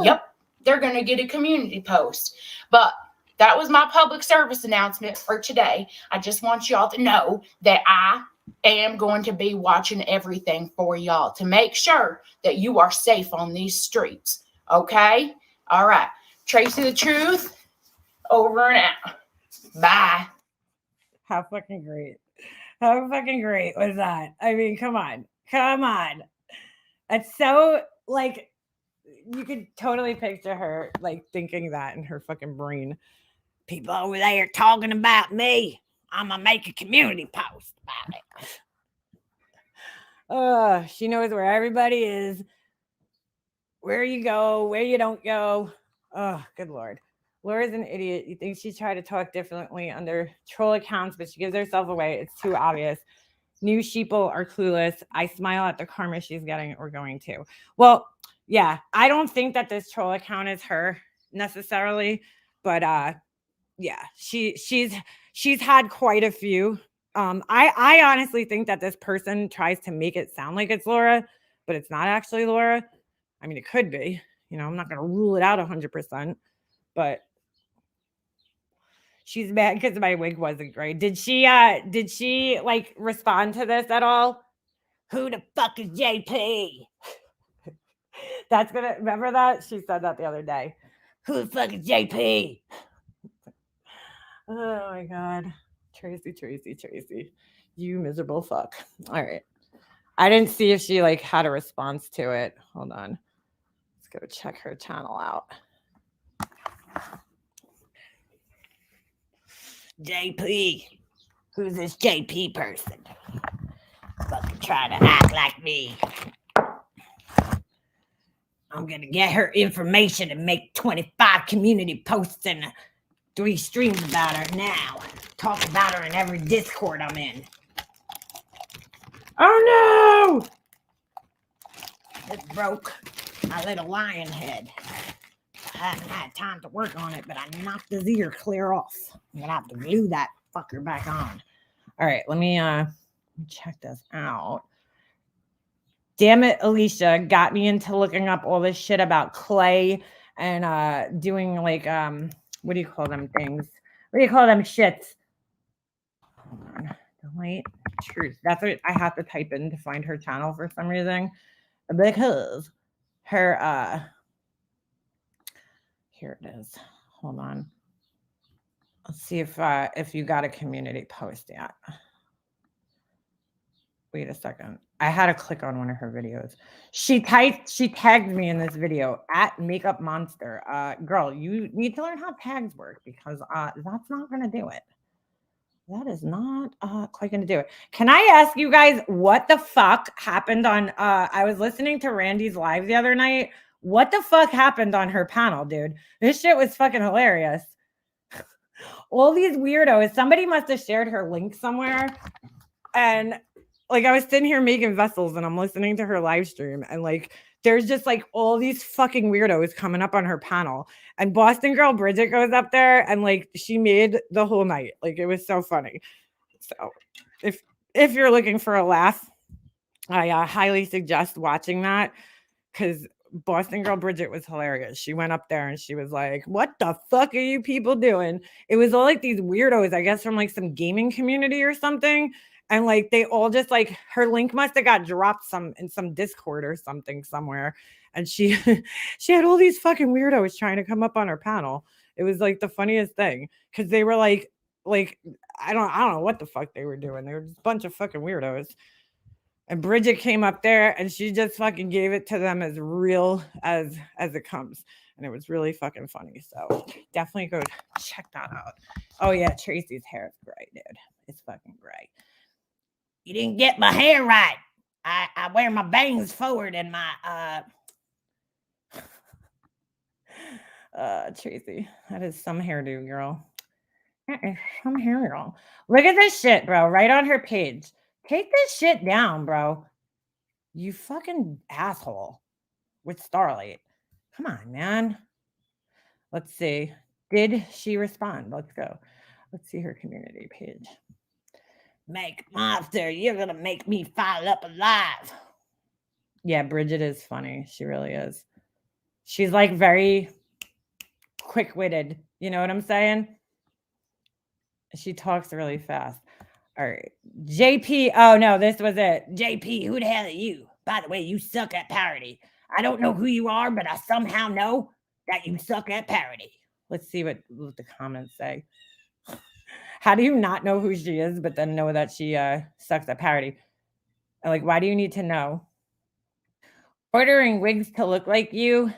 Yep, they're going to get a community post. But that was my public service announcement for today. I just want y'all to know that I am going to be watching everything for y'all to make sure that you are safe on these streets. Okay? All right. Tracy the Truth, over and out. Bye. How fucking great. How fucking great was that? I mean, come on. It's so, like, you could totally picture her, like, thinking that in her fucking brain. People over there talking about me. I'm going to make a community post about it. She knows where everybody is, where you go, where you don't go. Oh, good Lord. Laura's an idiot. You think she tried to talk differently under troll accounts, but she gives herself away. It's too obvious. New sheeple are clueless. I smile at the karma she's getting or going to. Well, yeah, I don't think that this troll account is her necessarily, but yeah, she's had quite a few. I honestly think that this person tries to make it sound like it's Laura, but it's not actually Laura. I mean, it could be. I'm not going to rule it out 100%, but she's mad because my wig wasn't great. Did she like respond to this at all? Who the fuck is JP? Remember that? She said that the other day. Who the fuck is JP? Oh my God. Tracy. You miserable fuck. All right. I didn't see if she like had a response to it. Hold on. go check her channel out. JP. Who's this JP person? Fucking trying to act like me. I'm gonna get her information and make 25 community posts and 3 streams about her now. Talk about her in every Discord I'm in. Oh no! It broke my little lion head. I haven't had time to work on it, but I knocked his ear clear off. I'm gonna have to glue that fucker back on. All right, let me check this out. Damn it, Alicia got me into looking up all this shit about clay and doing like what do you call them things? What do you call them shits? Hold on. Delete truth. That's what I have to type in to find her channel for some reason. Because her here it is. Hold on. Let's see if you got a community post yet. Wait a second. I had to click on one of her videos. She tagged me in this video at Makeup Monster. Girl, you need to learn how tags work because that's not gonna do it. That is not quite gonna do it. Can I ask you guys what the fuck happened on I was listening to Randy's live the other night. What the fuck happened on her panel, dude? This shit was fucking hilarious. All these weirdos. Somebody must have shared her link somewhere. And like I was sitting here making vessels and I'm listening to her live stream and like there's just like all these fucking weirdos coming up on her panel. And Boston girl Bridget goes up there and like she made the whole night. Like it was so funny. So if you're looking for a laugh, I highly suggest watching that because Boston girl Bridget was hilarious. She went up there and she was like, "What the fuck are you people doing?" It was all like these weirdos, I guess from like some gaming community or something. And like they all just like her link must have got dropped in some Discord or something somewhere. And she she had all these fucking weirdos trying to come up on her panel. It was like the funniest thing because they were like I don't know what the fuck they were doing. They were just a bunch of fucking weirdos. And Bridget came up there and she just fucking gave it to them as real as it comes. And it was really fucking funny. So definitely go check that out. Oh yeah, Tracy's hair is gray, dude. It's fucking gray. You didn't get my hair right. I wear my bangs forward and my Tracy, that is some hairdo, girl. Some hair, girl. Look at this shit, bro. Right on her page. Take this shit down, bro. You fucking asshole. With Starlight. Come on, man. Let's see. Did she respond? Let's go. Let's see her community page. Make monster, you're gonna make me file up alive. Yeah, Bridget is funny. She really is. She's like very quick-witted. You know what I'm saying? She talks really fast. All right. JP. Oh no, this was it. JP, who the hell are you? By the way, you suck at parody. I don't know who you are, but I somehow know that you suck at parody. Let's see what the comments say. How do you not know who she is, but then know that she sucks at parody? Like, why do you need to know? Ordering wigs to look like you,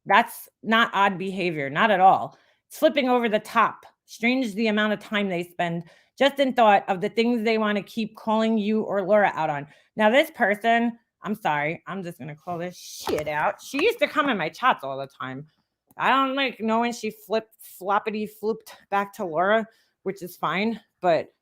that's not odd behavior, not at all. It's flipping over the top. Strange the amount of time they spend just in thought of the things they want to keep calling you or Laura out on. Now, this person, I'm sorry, I'm just going to call this shit out. She used to come in my chats all the time. I don't like know when she floppity flooped back to Laura, which is fine, but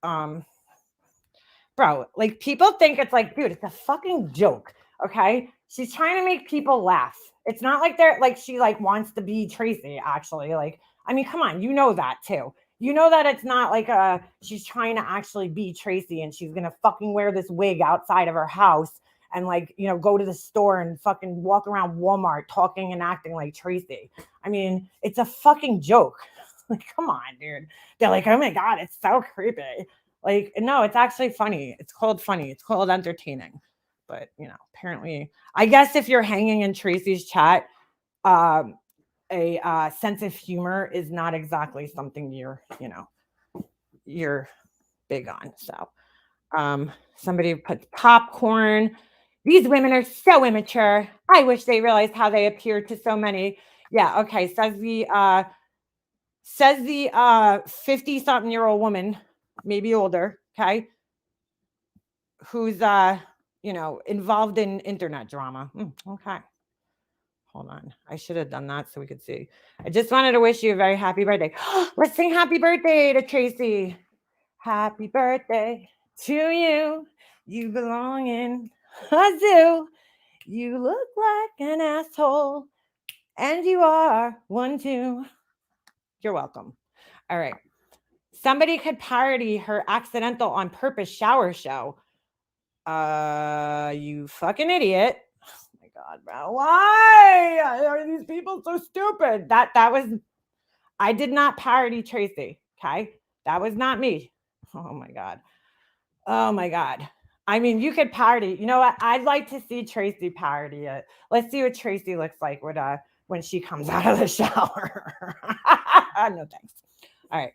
bro, like people think it's like, dude, it's a fucking joke. Okay, she's trying to make people laugh. It's not like they're like she like wants to be Tracy. Actually, like I mean, come on, you know that too. You know that it's not like she's trying to actually be Tracy and she's gonna fucking wear this wig outside of her house and like you know go to the store and fucking walk around Walmart talking and acting like Tracy. I mean, it's a fucking joke. Like, come on, dude. They're like, oh my God, it's so creepy. Like, no, it's actually funny. It's called funny. It's called entertaining. But, you know, apparently, I guess if you're hanging in Tracy's chat, a sense of humor is not exactly something you're big on. So, somebody put popcorn. These women are so immature. I wish they realized how they appear to so many. Yeah, okay. Says the 50-something-year-old woman, maybe older, okay, who's involved in internet drama. Okay. Hold on. I should have done that so we could see. I just wanted to wish you a very happy birthday. Let's sing happy birthday to Tracy. Happy birthday to you. You belong in a zoo. You look like an asshole. And you are one too. You're welcome. All right. Somebody could parody her accidental on purpose shower show. You fucking idiot. Oh my God, bro. Why are these people so stupid? That was, I did not parody Tracy. Okay. That was not me. Oh my God. Oh my God. I mean, you could parody. You know what? I'd like to see Tracy parody it. Let's see what Tracy looks like when she comes out of the shower. No thanks. All right.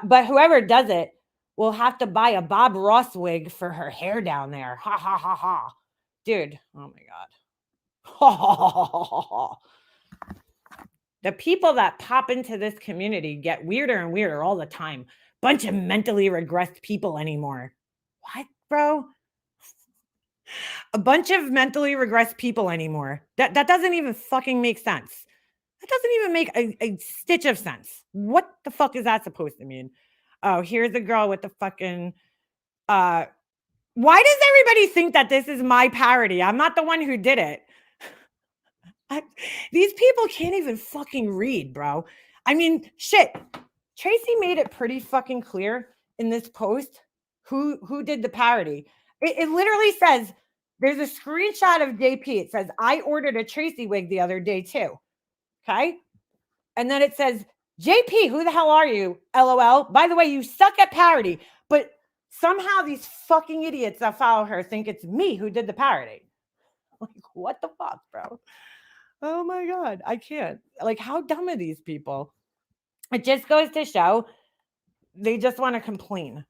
But whoever does it will have to buy a Bob Ross wig for her hair down there. Ha ha ha ha. Dude. Oh my God. Ha ha ha ha ha. The people that pop into this community get weirder and weirder all the time. Bunch of mentally regressed people anymore. What, bro? A bunch of mentally regressed people anymore. That doesn't even fucking make sense. That doesn't even make a stitch of sense. What the fuck is that supposed to mean? Oh, here's a girl with the fucking why does everybody think that this is my parody? I'm not the one who did it. These people can't even fucking read, bro. I mean, shit. Tracy made it pretty fucking clear in this post who did the parody. It literally says, there's a screenshot of JP. It says, I ordered a Tracy wig the other day too. Okay. And then it says, JP, who the hell are you? LOL. By the way, you suck at parody, but somehow these fucking idiots that follow her think it's me who did the parody. Like, what the fuck, bro? Oh my God. I can't. Like, how dumb are these people? It just goes to show they just want to complain.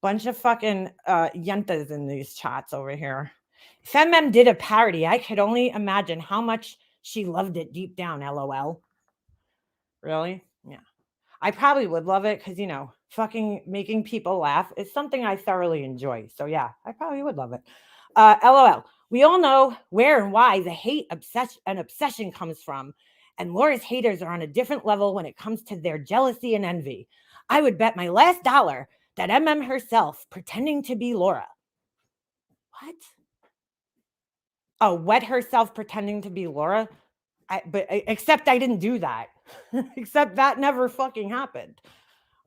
Bunch of fucking yentas in these chats over here. If MM did a parody, I could only imagine how much she loved it deep down, LOL. Really? Yeah. I probably would love it because, fucking making people laugh is something I thoroughly enjoy. So yeah, I probably would love it. LOL. We all know where and why the hate obsession comes from. And Laura's haters are on a different level when it comes to their jealousy and envy. I would bet my last dollar that MM herself pretending to be Laura. What? Oh, wet herself pretending to be Laura? Except I didn't do that. Except that never fucking happened.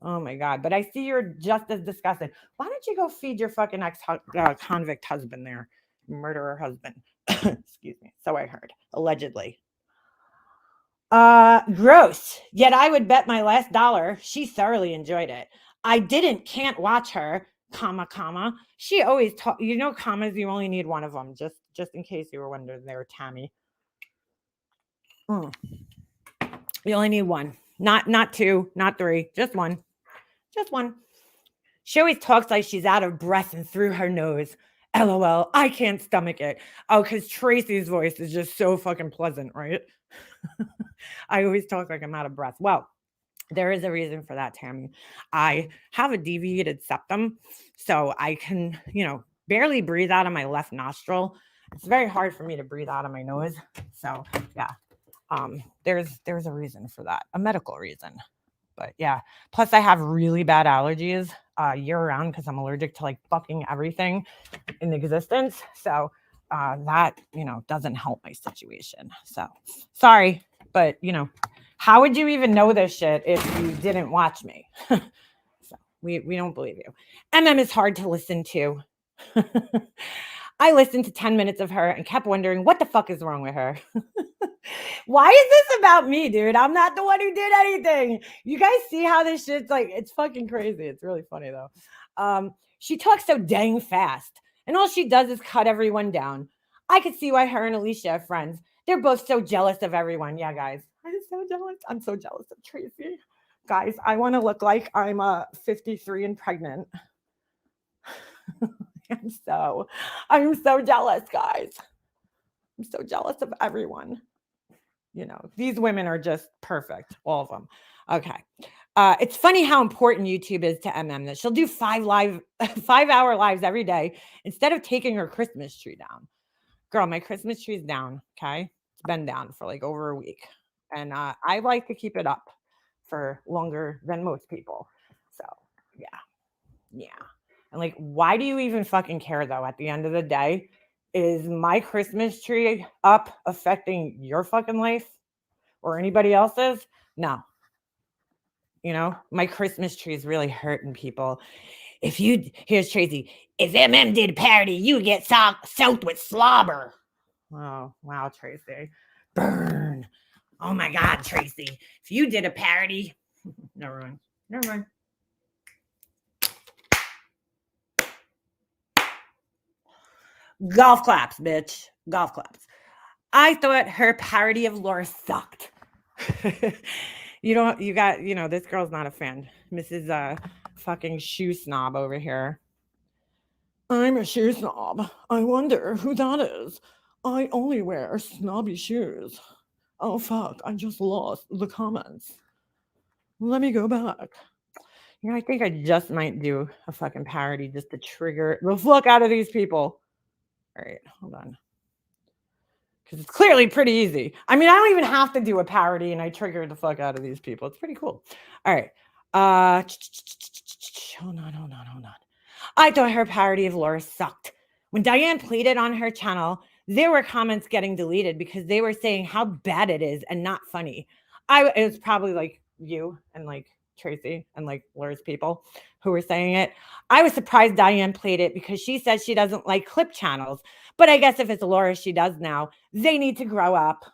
Oh my God. But I see you're just as disgusted. Why don't you go feed your fucking ex-convict husband there? Murderer husband. Excuse me. So I heard. Allegedly. Gross. Yet I would bet my last dollar she thoroughly enjoyed it. I can't watch her, comma. She always talk, commas, you only need one of them, just in case you were wondering there, Tammy. You only need one. Not two, not three, just one. Just one. She always talks like she's out of breath and through her nose. LOL, I can't stomach it. Oh, because Tracy's voice is just so fucking pleasant, right? I always talk like I'm out of breath. Well, there is a reason for that, Tammy. I have a deviated septum, so I can, barely breathe out of my left nostril. It's very hard for me to breathe out of my nose. So yeah, there's a reason for that, a medical reason. But yeah, plus I have really bad allergies year round because I'm allergic to like fucking everything in existence. So that, doesn't help my situation. So sorry, but how would you even know this shit if you didn't watch me? So we don't believe you. MM is hard to listen to. I listened to 10 minutes of her and kept wondering what the fuck is wrong with her. Why is this about me, dude? I'm not the one who did anything. You guys see how this shit's like, it's fucking crazy. It's really funny though. She talks so dang fast and all she does is cut everyone down. I could see why her and Alicia are friends. They're both so jealous of everyone. Yeah, guys. I'm so jealous. I'm so jealous of Tracy. Guys, I want to look like I'm 53 and pregnant. I'm so jealous, guys. I'm so jealous of everyone. You know, these women are just perfect, all of them. Okay. It's funny how important YouTube is to MM that she'll do 5-hour lives every day instead of taking her Christmas tree down. Girl, my Christmas tree is down. Okay. It's been down for like over a week. And I like to keep it up for longer than most people. So, yeah. Yeah. And like, why do you even fucking care though? At the end of the day, is my Christmas tree up affecting your fucking life or anybody else's? No. You know, my Christmas tree is really hurting people. Here's Tracy. If MM did a parody, you would get soaked with slobber. Oh, wow, Tracy. Burn. Oh my God, Tracy. If you did a parody, never mind. Never mind. Golf claps, bitch. Golf claps. I thought her parody of Laura sucked. This girl's not a fan. Mrs. Fucking shoe snob over here. I'm a shoe snob. I wonder who that is. I only wear snobby shoes. Oh, fuck. I just lost the comments. Let me go back. You know, I think I just might do a fucking parody just to trigger the fuck out of these people. All right, hold on. Because it's clearly pretty easy. I mean, I don't even have to do a parody and I trigger the fuck out of these people. It's pretty cool. All right. Hold on. I thought her parody of Laura sucked. When Diane played it on her channel, there were comments getting deleted because they were saying how bad it is and not funny. It was probably like you and like Tracy and like Laura's people who were saying it. I was surprised Diane played it because she says she doesn't like clip channels. But I guess if it's Laura, she does now. They need to grow up.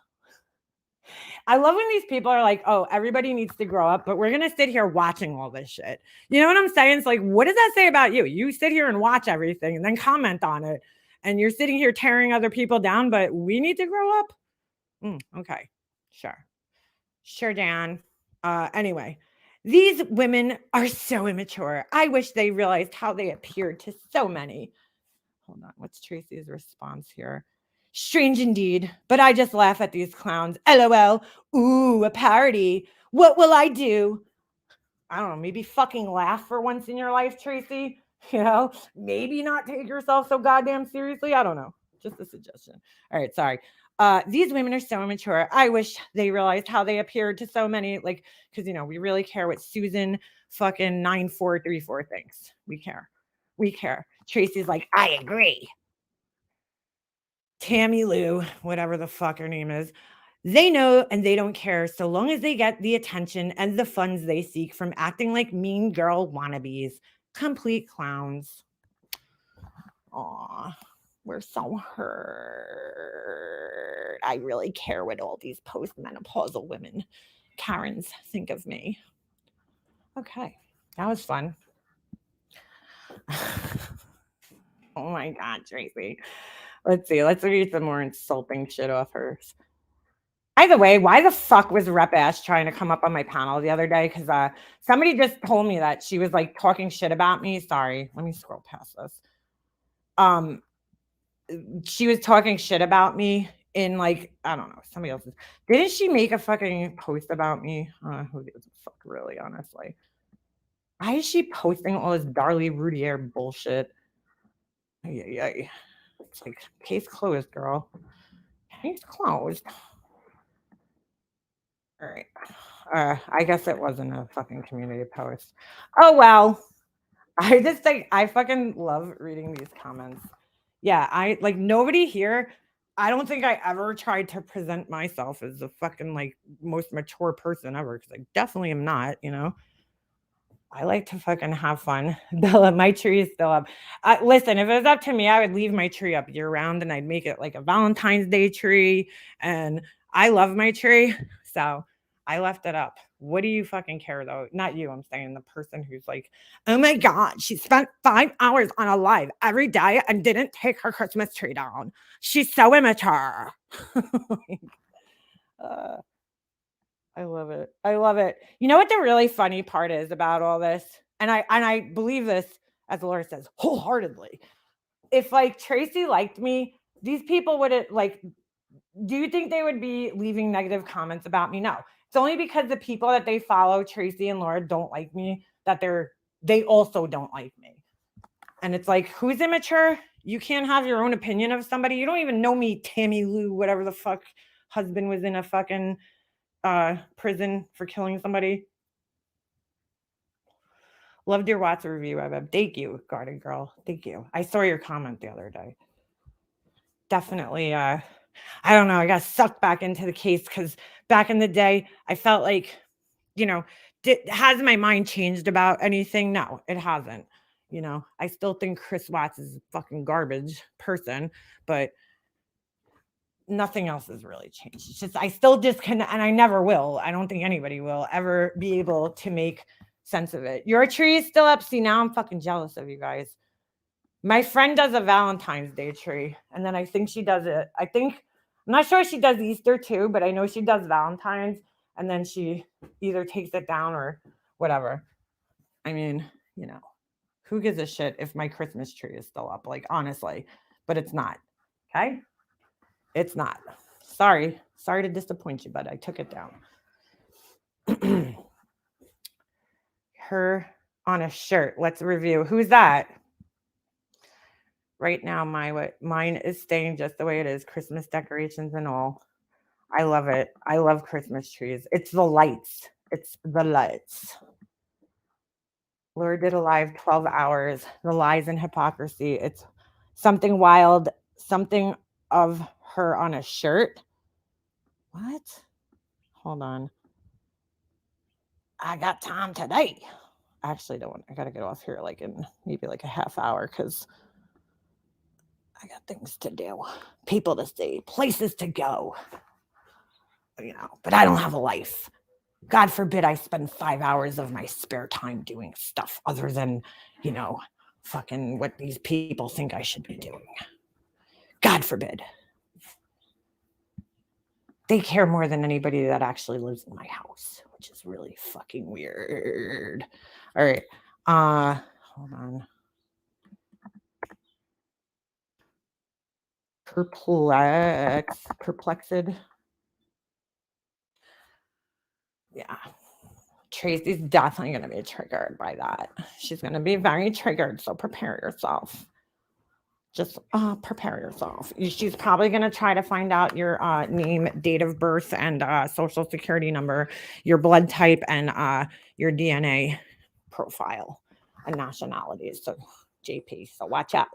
I love when these people are like, oh, everybody needs to grow up, but we're going to sit here watching all this shit. You know what I'm saying? It's like, what does that say about you? You sit here and watch everything and then comment on it. And you're sitting here tearing other people down, but we need to grow up? Okay. Sure, Dan. Anyway, these women are so immature. I wish they realized how they appeared to so many. Hold on. What's Tracy's response here? Strange indeed, but I just laugh at these clowns. LOL. Ooh, a parody. What will I do? I don't know. Maybe fucking laugh for once in your life, Tracy. You know, maybe not take yourself so goddamn seriously. I don't know. Just a suggestion. All right. Sorry. These women are so immature. I wish they realized how they appeared to so many, like, because, you know, we really care what Susan fucking 9434 thinks. We care. Tracy's like, I agree. Tammy Lou, whatever the fuck her name is, they know and they don't care so long as they get the attention and the funds they seek from acting like mean girl wannabes. Complete clowns. Aw, we're so hurt. I really care what all these postmenopausal women, Karens, think of me. Okay, that was fun. Oh my God, Tracy. Let's see. Let's read some more insulting shit off hers. By the way, why the fuck was Rep Ash trying to come up on my panel the other day? Because somebody just told me that she was like talking shit about me. Sorry, let me scroll past this. She was talking shit about me in like, I don't know, somebody else's. Didn't she make a fucking post about me? Who gives a fuck, really, honestly? Why is she posting all this Darlie Roudier bullshit? Yeah. It's like, case closed, girl. Case closed. All right. I guess it wasn't a fucking community post. Oh, well. I just think I fucking love reading these comments. Yeah, I like nobody here. I don't think I ever tried to present myself as the fucking like most mature person ever because I definitely am not, you know. I like to fucking have fun. Bella, my tree is still up. Listen, if it was up to me, I would leave my tree up year round and I'd make it like a Valentine's Day tree. And I love my tree. So I left it up. What do you fucking care though? Not you, I'm saying the person who's like, oh my God, she spent 5 hours on a live every day and didn't take her Christmas tree down. She's so immature. I love it. You know what the really funny part is about all this? And I believe this, as Laura says, wholeheartedly. if like Tracy liked me, these people would like, do you think they would be leaving negative comments about me? No. It's only because the people that they follow, Tracy and Laura, don't like me, that they also don't like me. And it's like, who's immature? You can't have your own opinion of somebody. You don't even know me, Tammy Lou, whatever the fuck husband was in a fucking prison for killing somebody. Loved your Watts review, Web. Thank you, Garden Girl. Thank you. I saw your comment the other day. Definitely, I don't know. I got sucked back into the case because back in the day, I felt like, you know, has my mind changed about anything? No, it hasn't. You know, I still think Chris Watts is a fucking garbage person, but nothing else has really changed. It's just, I still disconnect, and I never will. I don't think anybody will ever be able to make sense of it. Your tree is still up. See, now I'm fucking jealous of you guys. My friend does a Valentine's Day tree, and then I think she does it. I'm not sure she does Easter too, but I know she does Valentine's, and then she either takes it down or whatever. I mean, you know, who gives a shit if my Christmas tree is still up? Like, honestly, but it's not. Okay? It's not. Sorry to disappoint you, but I took it down. Her on a shirt. Let's review. Who's that? Right now, mine is staying just the way it is. Christmas decorations and all. I love it. I love Christmas trees. It's the lights. It's the lights. Laura did a live 12 hours. The lies and hypocrisy. It's something wild. Something of her on a shirt. What? Hold on. I got time today. I actually don't. I got to get off here like in maybe like a half hour because I got things to do, people to see, places to go, you know, but I don't have a life. God forbid I spend 5 hours of my spare time doing stuff other than, you know, fucking what these people think I should be doing. God forbid. They care more than anybody that actually lives in my house, which is really fucking weird. All right. Hold on. Perplexed. Yeah. Tracy's definitely going to be triggered by that. She's going to be very triggered. So prepare yourself. Just prepare yourself. She's probably going to try to find out your name, date of birth, and social security number, your blood type, and your DNA profile and nationality. So JP. So watch out.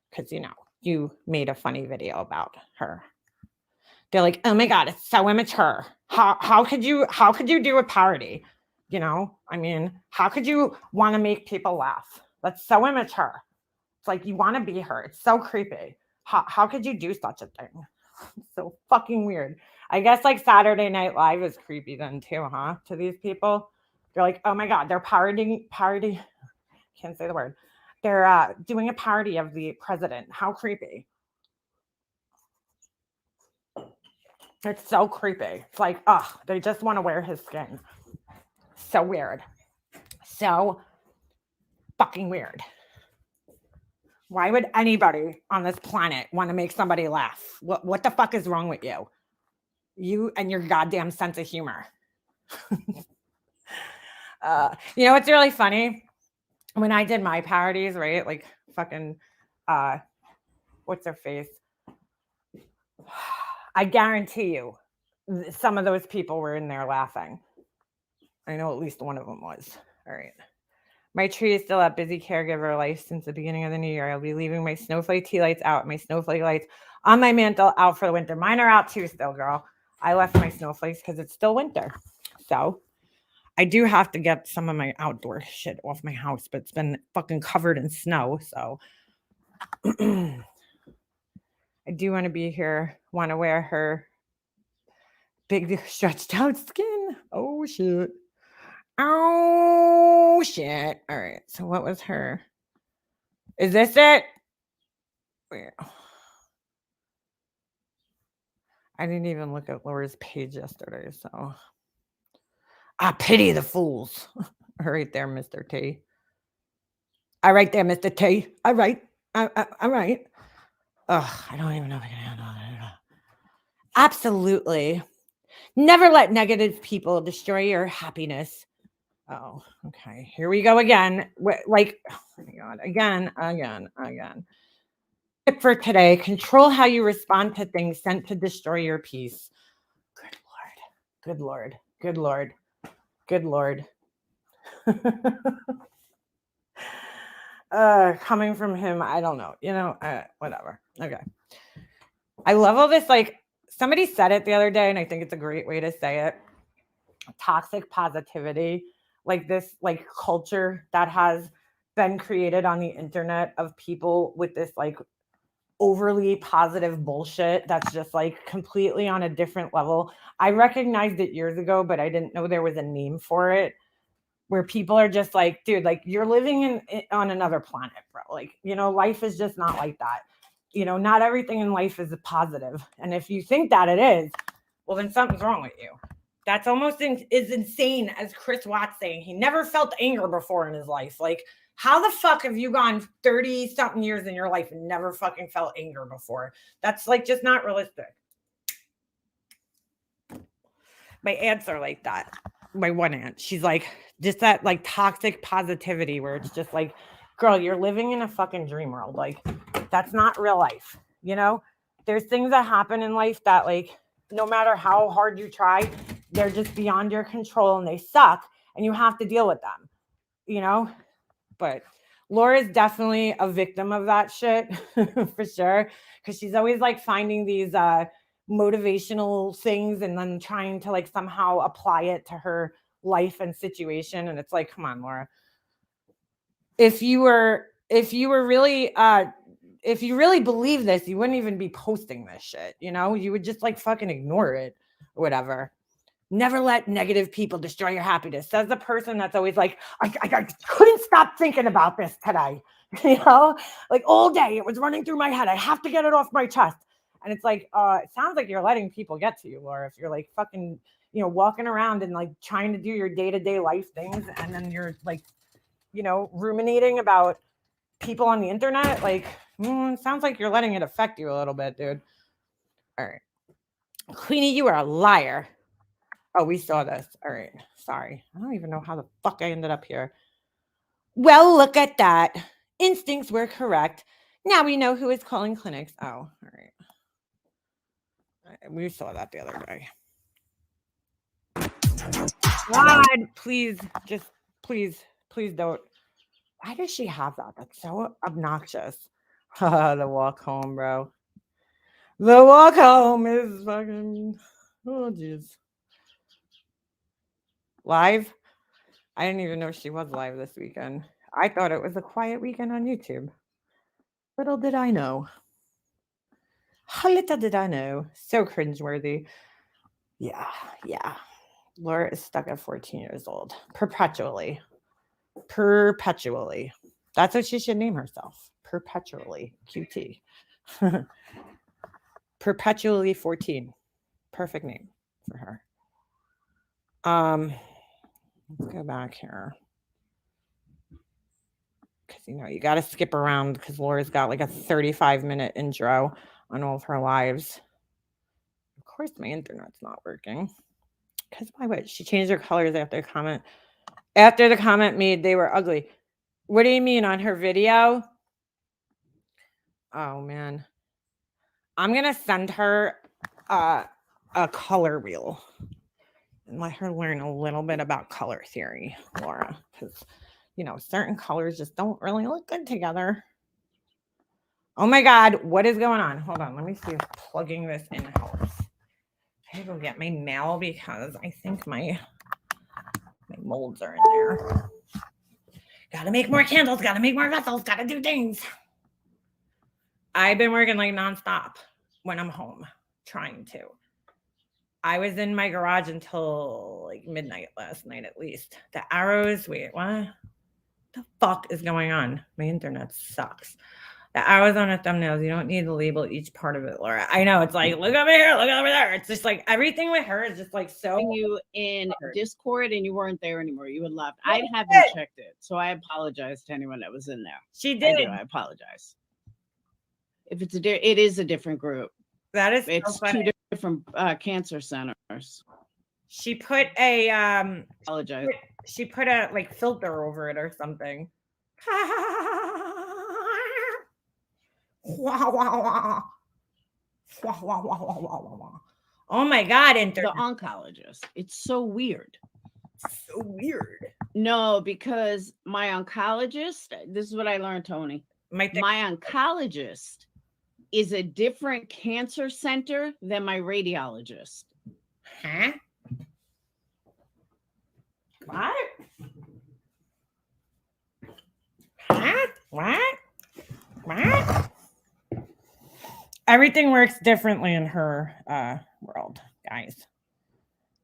Because, you know, you made a funny video about her. They're like, oh my God, it's so immature. How could you do a parody? You know, I mean, how could you want to make people laugh? That's so immature. It's like you want to be her. It's so creepy. How could you do such a thing? It's so fucking weird. I guess like Saturday Night Live is creepy then too, huh? To these people. They're like, oh my God, they're parody. Can't say the word. They're doing a parody of the president. How creepy. It's so creepy. It's like, they just want to wear his skin. So weird. So fucking weird. Why would anybody on this planet want to make somebody laugh? What the fuck is wrong with you? You and your goddamn sense of humor. You know, it's really funny. When I did my parodies, right? Like fucking, what's her face? I guarantee you, some of those people were in there laughing. I know at least one of them was. All right. My tree is still up. Busy caregiver life since the beginning of the new year. I'll be leaving my snowflake tea lights out. My snowflake lights on my mantle out for the winter. Mine are out too still, girl. I left my snowflakes because it's still winter. So I do have to get some of my outdoor shit off my house, but it's been fucking covered in snow. So I do want to be here. Want to wear her big stretched out skin. Oh, shit. Oh, shit. All right. So what was her? Is this it? Where? I didn't even look at Laura's page yesterday. So I pity the fools. All right there, Mr. T. All right there, Mr. T. All right. All right. Ugh, I don't even know if I can handle it. Absolutely. Never let negative people destroy your happiness. Oh, okay. Here we go again. Like, oh my God, again. Tip for today: control how you respond to things sent to destroy your peace. Good Lord. Good Lord. Good Lord. Good Lord. Coming from him, I don't know. Whatever. Okay. I love all this. Like, somebody said it the other day, and I think it's a great way to say it. Toxic positivity, like this, like culture that has been created on the internet of people with this like overly positive bullshit that's just like completely on a different level. I recognized it years ago, but I didn't know there was a name for it, where people are just like, dude, like you're living on another planet, bro. Like, life is just not like that. Not everything in life is a positive. And if you think that it is, well, then something's wrong with you. That's almost as insane as Chris Watts saying he never felt anger before in his life. Like, how the fuck have you gone 30 something years in your life and never fucking felt anger before? That's like just not realistic. My aunts are like that. My one aunt, she's like just that like toxic positivity where it's just like, girl, you're living in a fucking dream world. Like, that's not real life. There's things that happen in life that like, no matter how hard you try, they're just beyond your control and they suck and you have to deal with them, but Laura's definitely a victim of that shit for sure. Cause she's always like finding these, motivational things and then trying to like somehow apply it to her life and situation. And it's like, come on, Laura, if you really believe this, you wouldn't even be posting this shit. You would just like fucking ignore it or whatever. Never let negative people destroy your happiness, says the person that's always like, I couldn't stop thinking about this today. Like all day it was running through my head. I have to get it off my chest. And it's like, it sounds like you're letting people get to you, Laura. If you're like fucking, walking around and like trying to do your day-to-day life things. And then you're like, ruminating about people on the internet. Like, sounds like you're letting it affect you a little bit, dude. All right. Queenie, you are a liar. Oh, we saw this. All right. Sorry. I don't even know how the fuck I ended up here. Well, look at that. Instincts were correct. Now we know who is calling clinics. Oh, all right. We saw that the other day. God, please don't. Why does she have that? That's so obnoxious. The walk home, bro. The walk home is fucking, oh, jeez. Live? I didn't even know she was live this weekend. I thought it was a quiet weekend on YouTube. Little did I know. Little did I know. So cringeworthy. Yeah. Laura is stuck at 14 years old. Perpetually. That's what she should name herself. Perpetually. QT. Perpetually 14. Perfect name for her. Let's go back here. Because, you got to skip around because Laura's got like a 35-minute intro on all of her lives. Of course, my internet's not working. Because why would she changed her colors after the comment? After the comment made they were ugly. What do you mean on her video? Oh, man. I'm going to send her a color wheel and let her learn a little bit about color theory, Laura. Because, certain colors just don't really look good together. Oh, my God. What is going on? Hold on. Let me see if plugging this in helps. I have to go get my mail because I think my molds are in there. Gotta make more candles, gotta make more vessels, gotta do things. I've been working like nonstop when I'm home, trying to. I was in my garage until like midnight last night at least. The arrows, wait, what the fuck is going on? My internet sucks. The arrows on the thumbnails, you don't need to label each part of it, Laura. I know, it's like, look over here, look over there. It's just like everything with her is just like so. You in Discord and you weren't there anymore. You had left. I haven't checked it. So I apologize to anyone that was in there. She did. I apologize. If it's it is a different group. That is so It's funny. two different cancer centers. She put a Apologize. she put a like filter over it or something. Oh my god, The oncologist. It's so weird. So weird. No, because my oncologist, this is what I learned, Tony. My oncologist is a different cancer center than my radiologist. Huh? What? Huh? What? Everything works differently in her world, guys.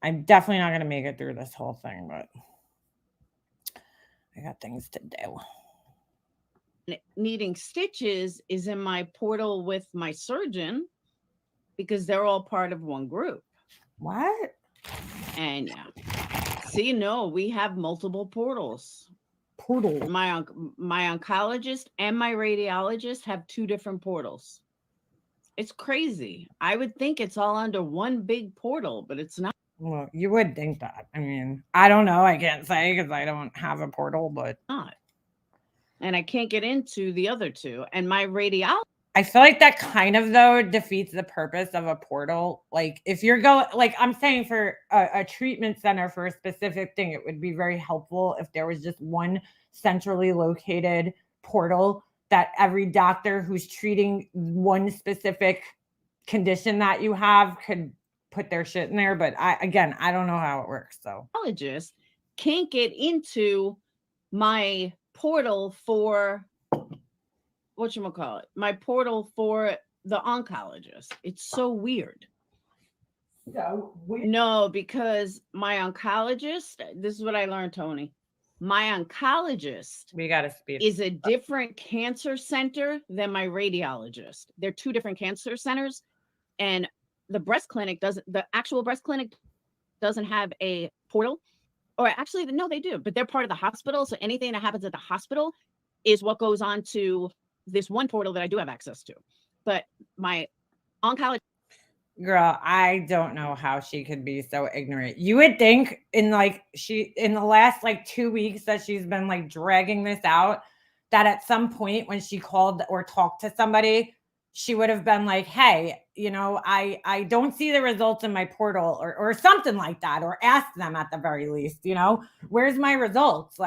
I'm definitely not going to make it through this whole thing, but I got things to do. Needing stitches is in my portal with my surgeon because they're all part of one group. What? And yeah. See, no, we have multiple portals. My oncologist and my radiologist have two different portals. It's crazy. I would think it's all under one big portal, but it's not. Well, you would think that. I mean, I don't know. I can't say because I don't have a portal, but not. And I can't get into the other two. And my radiologist. I feel like that kind of though defeats the purpose of a portal. Like if you're going, like I'm saying for a treatment center for a specific thing, it would be very helpful if there was just one centrally located portal that every doctor who's treating one specific condition that you have could put their shit in there. But I don't know how it works. So oncologist can't get into my portal for my portal for the oncologist. It's so weird. No, because my oncologist, this is what I learned, Tony. My oncologist is a different cancer center than my radiologist. They're two different cancer centers. And the actual breast clinic doesn't have a portal. Or actually, no, they do, but they're part of the hospital. So anything that happens at the hospital is what goes on to this one portal that I do have access to. But my oncologist. Girl, I don't know how she could be so ignorant. You would think in the last 2 weeks that she's been dragging this out, that at some point when she called or talked to somebody, she would have been like, hey, I don't see the results in my portal or something like that, or ask them at the very least, where's my results?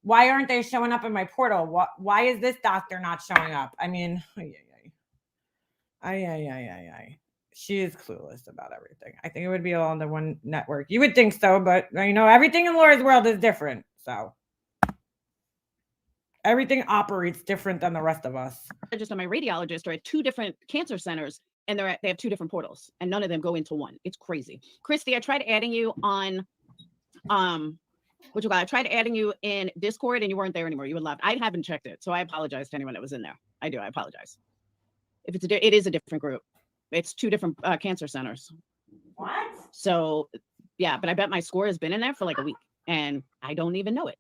Why aren't they showing up in my portal? Why is this doctor not showing up? I mean, she is clueless about everything. I think it would be all on the one network. You would think so, but everything in Laura's world is different. So everything operates different than the rest of us. Just on my radiologist are at two different cancer centers, and they have two different portals, and none of them go into one. It's crazy. Christy, I tried adding you on I tried adding you in Discord, and you weren't there anymore. You had left. I haven't checked it, so I apologize to anyone that was in there. I apologize. If it is a different group. It's two different cancer centers. What? So, yeah, but I bet my score has been in there for a week, and I don't even know it.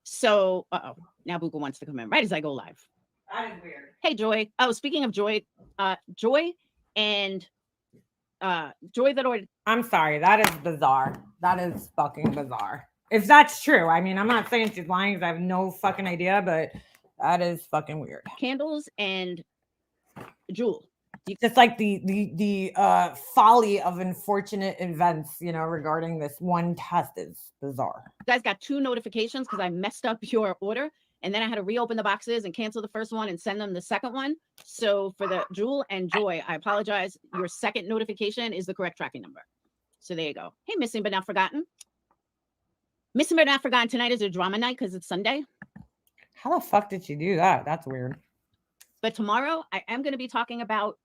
So, now Buka wants to come in right as I go live. That is weird. Hey, Joy. Oh, speaking of Joy, Joy and Joy that ordered. I'm sorry. That is bizarre. That is fucking bizarre. If that's true, I mean, I'm not saying she's lying because I have no fucking idea, but that is fucking weird. Candles and Jewel. Just the folly of unfortunate events, regarding this one test is bizarre. You guys got two notifications because I messed up your order, and then I had to reopen the boxes and cancel the first one and send them the second one. So for the Jewel and Joy, I apologize. Your second notification is the correct tracking number. So there you go. Hey, Missing But Not Forgotten. Missing But Not Forgotten tonight is a drama night because it's Sunday. How the fuck did she do that? That's weird. But tomorrow I am going to be talking about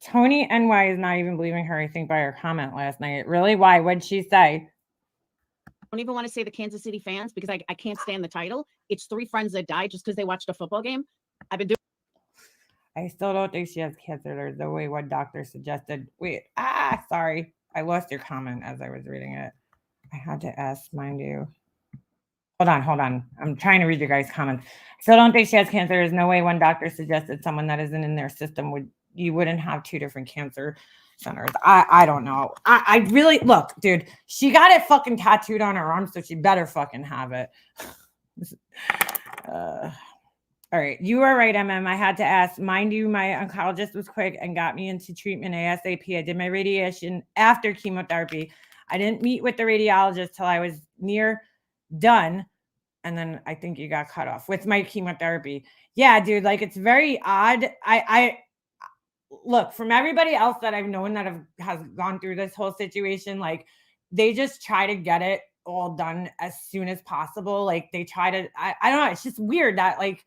Tony NY is not even believing her, I think, by her comment last night. Really? Why? What'd she say? I don't even want to say the Kansas City fans because I can't stand the title. It's three friends that died just because they watched a football game. I've been doing. I still don't think she has cancer. There's no way one doctor suggested. Wait. Sorry. I lost your comment as I was reading it. I had to ask, mind you. Hold on. I'm trying to read your guys' comments. So don't think she has cancer. There's no way one doctor suggested someone that isn't in their system you wouldn't have two different cancer centers. I don't know. I really look, dude. She got it fucking tattooed on her arm, so she better fucking have it. All right, you are right, MM. I had to ask. Mind you, my oncologist was quick and got me into treatment ASAP. I did my radiation after chemotherapy. I didn't meet with the radiologist till I was near done. And then I think you got cut off with my chemotherapy. Yeah, dude, like it's very odd. I look, from everybody else that I've known that has gone through this whole situation, like they just try to get it all done as soon as possible. Like they try to, I don't know. It's just weird that like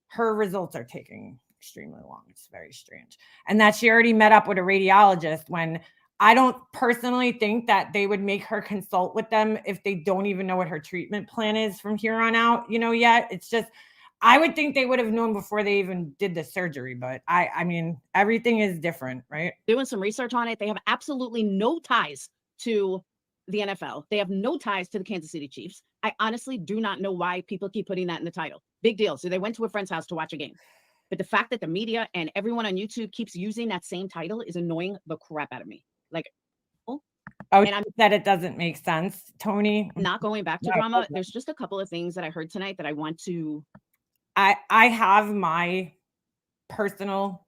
her results are taking extremely long. It's very strange. And that she already met up with a radiologist when I don't personally think that they would make her consult with them if they don't even know what her treatment plan is from here on out, yet. It's just, I would think they would have known before they even did the surgery, but I mean, everything is different, right? Doing some research on it. They have absolutely no ties to the NFL. They have no ties to the Kansas City Chiefs. I honestly do not know why people keep putting that in the title. Big deal. So they went to a friend's house to watch a game. But the fact that the media and everyone on YouTube keeps using that same title is annoying the crap out of me. Like, and I'm that it doesn't make sense, Tony. Not going back to drama. There's just a couple of things that I heard tonight that I want to. I have my personal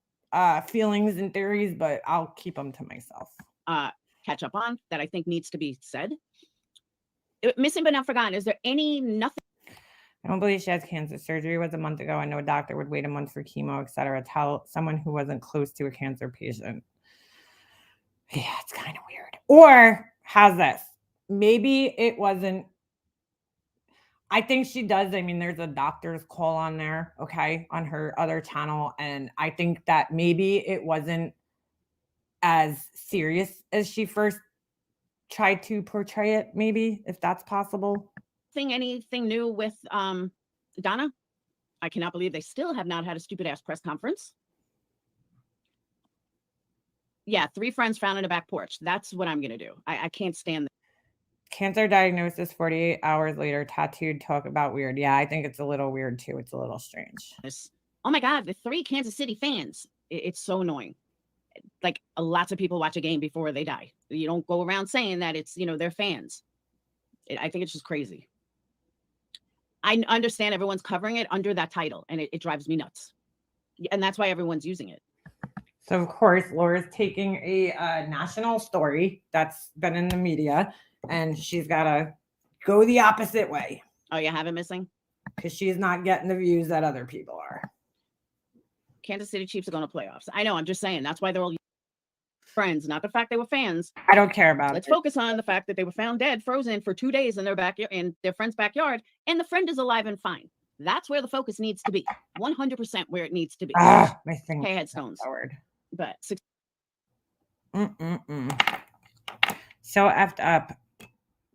feelings and theories, but I'll keep them to myself. Catch up on that I think needs to be said. Missing but not forgotten. Is there nothing? I don't believe she has cancer. Surgery was a month ago. I know a doctor would wait a month for chemo, etc. Tell someone who wasn't close to a cancer patient. Yeah, it's kind of weird. Or how's this? Maybe it wasn't. I think she does. I mean, there's a doctor's call on there, okay, on her other channel. And I think that maybe it wasn't as serious as she first tried to portray it, maybe, if that's possible. Anything new with Donna? I cannot believe they still have not had a stupid ass press conference. Yeah, 3 friends found in a back porch. That's what I'm gonna do. I can't stand that. Cancer diagnosis 48 hours later, tattooed, talk about weird. Yeah, I think it's a little weird too. It's a little strange. Oh my God, the 3 Kansas City fans. It's so annoying. Like lots of people watch a game before they die. You don't go around saying that it's, they're fans. I think it's just crazy. I understand everyone's covering it under that title, and it drives me nuts. And that's why everyone's using it. So, of course, Laura's taking a national story that's been in the media, and she's got to go the opposite way. Oh, you have it missing? Because she's not getting the views that other people are. Kansas City Chiefs are going to playoffs. I know. I'm just saying. That's why they're all friends, not the fact they were fans. I don't care about Let's focus on the fact that they were found dead, frozen for 2 days in their backyard, in their friend's backyard, and the friend is alive and fine. That's where the focus needs to be. 100% where it needs to be. My thing. Hey, headstones. But so effed up.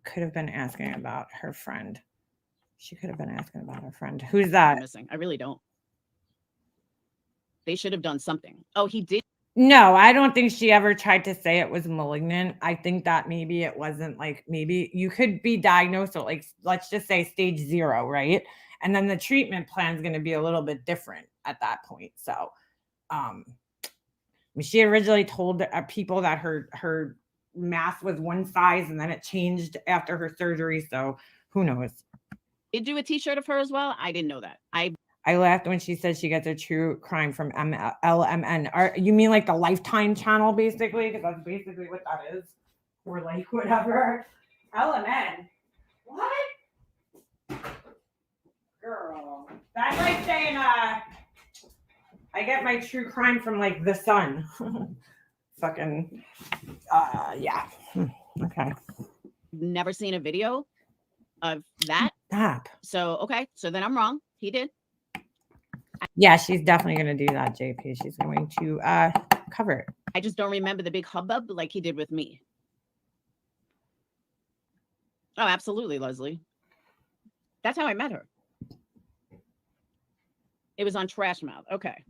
Could have been asking about her friend. She could have been asking about her friend. Who's that? Missing. I really don't. They should have done something. Oh, he did. No, I don't think she ever tried to say it was malignant. I think that maybe it wasn't like, maybe you could be diagnosed with like, let's just say stage 0, right? And then the treatment plan is going to be a little bit different at that point. So, she originally told people that her mass was one size and then it changed after her surgery. So who knows? Did do a t-shirt of her as well? I didn't know that. I laughed when she said she gets a true crime from LMN. You mean like the Lifetime channel, basically? Because that's basically what that is. Or like whatever. LMN? What? Girl. That's like saying, I get my true crime from like The Sun. Fucking, yeah. Okay. Never seen a video of that. Stop. So, okay. So then I'm wrong. He did. Yeah, she's definitely going to do that, JP. She's going to cover it. I just don't remember the big hubbub like he did with me. Oh, absolutely, Leslie. That's how I met her. It was on Trash Mouth. Okay.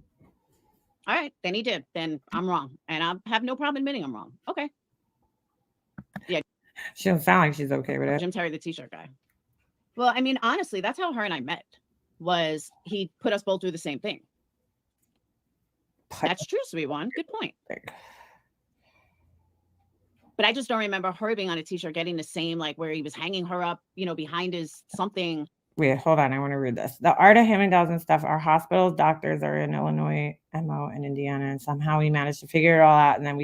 All right. Then he did. Then I'm wrong. And I have no problem admitting I'm wrong. Okay. Yeah. She don't sound like she's okay with it. Jim Terry, the t-shirt guy. Well, I mean, honestly, that's how her and I met. Was he put us both through the same thing? That's true, sweet one. Good point. But I just don't remember her being on a t-shirt getting the same, like where he was hanging her up, you know, behind his something. Wait, hold on. I want to read this. The art of hand-me-downs and stuff. Our hospitals, doctors are in Illinois, MO, and Indiana, and somehow we managed to figure it all out. And then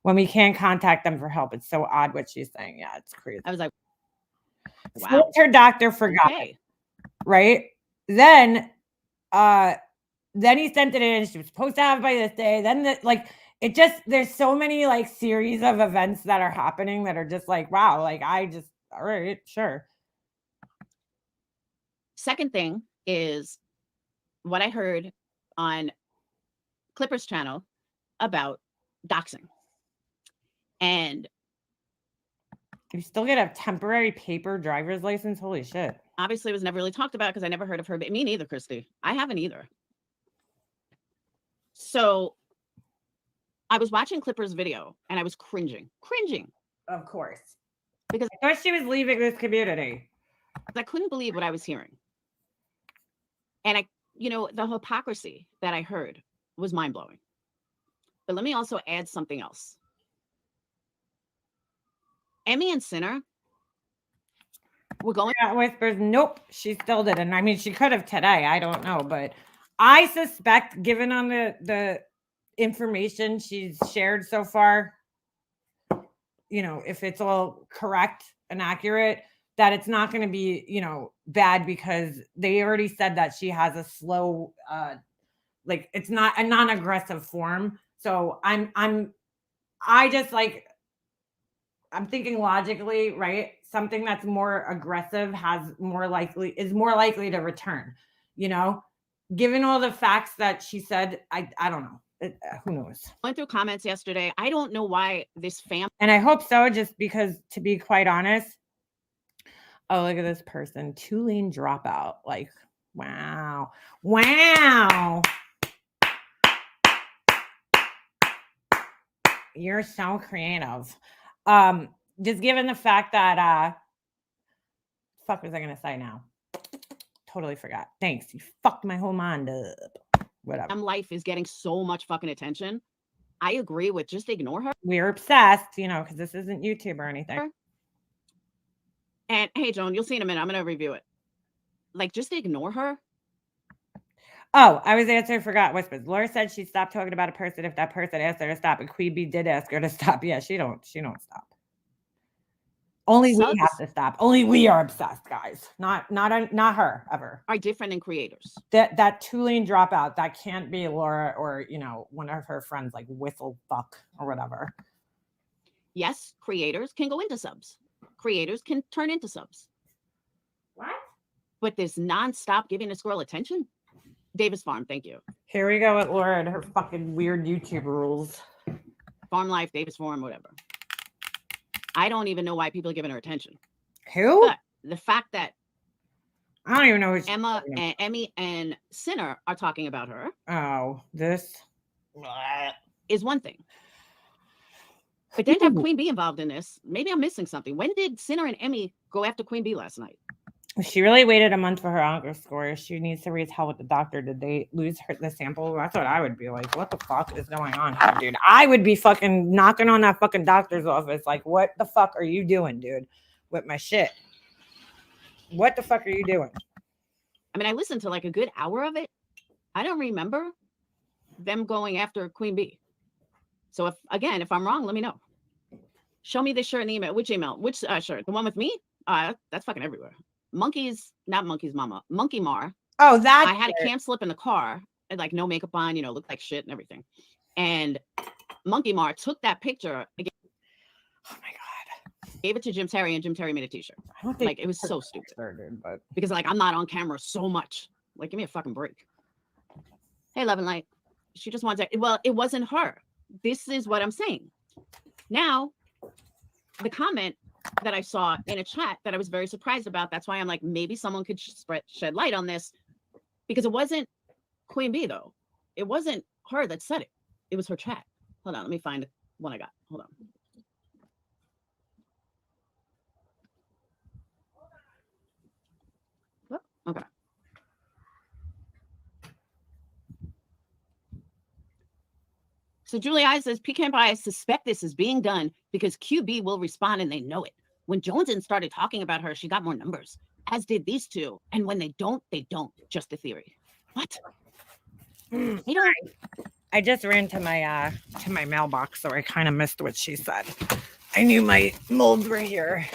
when we can't contact them for help, it's so odd what she's saying. Yeah, it's crazy. I was like, wow. So her doctor forgot, right? Then he sent it in. She was supposed to have it by this day. Then it just, there's so many like series of events that are happening that are just like, wow, like all right, sure. Second thing is what I heard on Clipper's channel about doxing. And you still get a temporary paper driver's license? Holy shit. Obviously it was never really talked about because I never heard of her, but me neither, Christy. I haven't either. So I was watching Clipper's video and I was cringing. Of course. Because I thought she was leaving this community. I couldn't believe what I was hearing. And the hypocrisy that I heard was mind-blowing. But let me also add something else. Emmy and Sinner were going. Yeah, whispers. Nope, she still didn't. I mean, she could have today. I don't know, but I suspect, given on the information she's shared so far, if it's all correct and accurate, that it's not going to be, bad, because they already said that she has a slow, it's not a non-aggressive form. So I'm thinking logically, right? Something that's more aggressive is more likely to return, given all the facts that she said. I don't know. Who knows? Went through comments yesterday. I don't know why this family. And I hope so, just because, to be quite honest, oh, look at this person. 2-lane dropout. Like, wow. You're so creative. Just given the fact that fuck was I gonna say now? Totally forgot. Thanks. You fucked my whole mind up. Whatever. Life is getting so much fucking attention. I agree with just ignore her. We're obsessed, because this isn't YouTube or anything. And hey, Joan, you'll see in a minute. I'm gonna review it. Just ignore her. Oh, I was answering. Forgot whispers. Laura said she stopped talking about a person if that person asked her to stop, and Queen Bee did ask her to stop. Yeah, she don't stop. Only we have to stop. Only we are obsessed, guys. Not her ever. Are different than creators. That 2-lane dropout, that can't be Laura or one of her friends like Whistle Fuck or whatever. Yes, creators can go into subs. Creators can turn into subs. What? But this nonstop giving a squirrel attention. Davis Farm, thank you. Here we go with Laura and her fucking weird YouTube rules. Farm Life, Davis Farm, whatever. I don't even know why people are giving her attention. Who? But the fact that I don't even know who Emma and Emmy and Sinner are talking about her. Oh, this is one thing. But then to have Queen Bee involved in this, maybe I'm missing something. When did Sinner and Emmy go after Queen Bee last night? She really waited a month for her onco score. She needs to retell with the doctor. Did they lose the sample? That's what I would be like. What the fuck is going on here, dude? I would be fucking knocking on that fucking doctor's office. Like, what the fuck are you doing, dude? With my shit. What the fuck are you doing? I mean, I listened to like a good hour of it. I don't remember them going after Queen Bee. So if I'm wrong, let me know. Show me this shirt in the email. Which email? Which shirt? The one with me? That's fucking everywhere. Not Monkey's mama. Monkey Mar. Oh, that I had a cam slip in the car and like no makeup on, looked like shit and everything. And Monkey Mar took that picture again. Oh my god. Gave it to Jim Terry and Jim Terry made a t-shirt. I don't think like it was so stupid. Started, but because I'm not on camera so much. Like, give me a fucking break. Hey, Love and Light. She just wants to, well, it wasn't her. This is what I'm saying. Now, the comment that I saw in a chat that I was very surprised about. That's why I'm like, maybe someone could shed light on this, because it wasn't Queen Bee though. It wasn't her that said it. It was her chat. Hold on, let me find one I got. Hold on. Okay. So Julie I says, Pecan Pie, I suspect this is being done because QB will respond and they know it. When Joneson started talking about her, she got more numbers, as did these two. And when they don't, they don't. Just a theory. What? They don't. I just ran to my mailbox, so I kind of missed what she said. I knew my molds were here.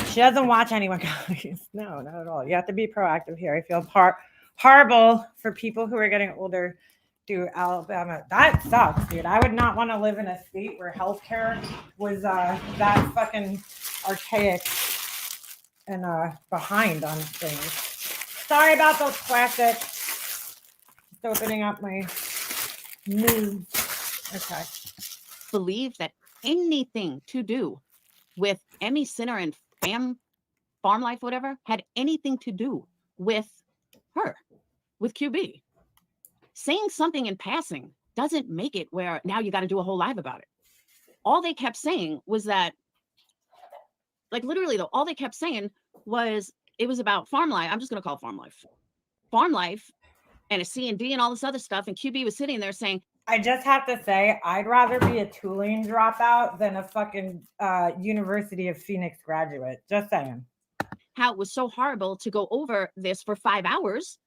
She doesn't watch anyone, guys. No, not at all. You have to be proactive here. I feel horrible for people who are getting older through Alabama. That sucks, dude. I would not want to live in a state where healthcare was that fucking archaic and behind on things. Sorry about those classics. Just opening up my news. Okay. Believe that anything to do with Emmy Sinner and farm life, whatever, had anything to do with her, with QB. Saying something in passing doesn't make it where now you got to do a whole live about it. All they kept saying was that, like literally though, all they kept saying was it was about farm life. I'm just going to call it farm life and a C&D and all this other stuff. And QB was sitting there saying, I just have to say, I'd rather be a Tulane dropout than a fucking University of Phoenix graduate. Just saying. How it was so horrible to go over this for 5 hours.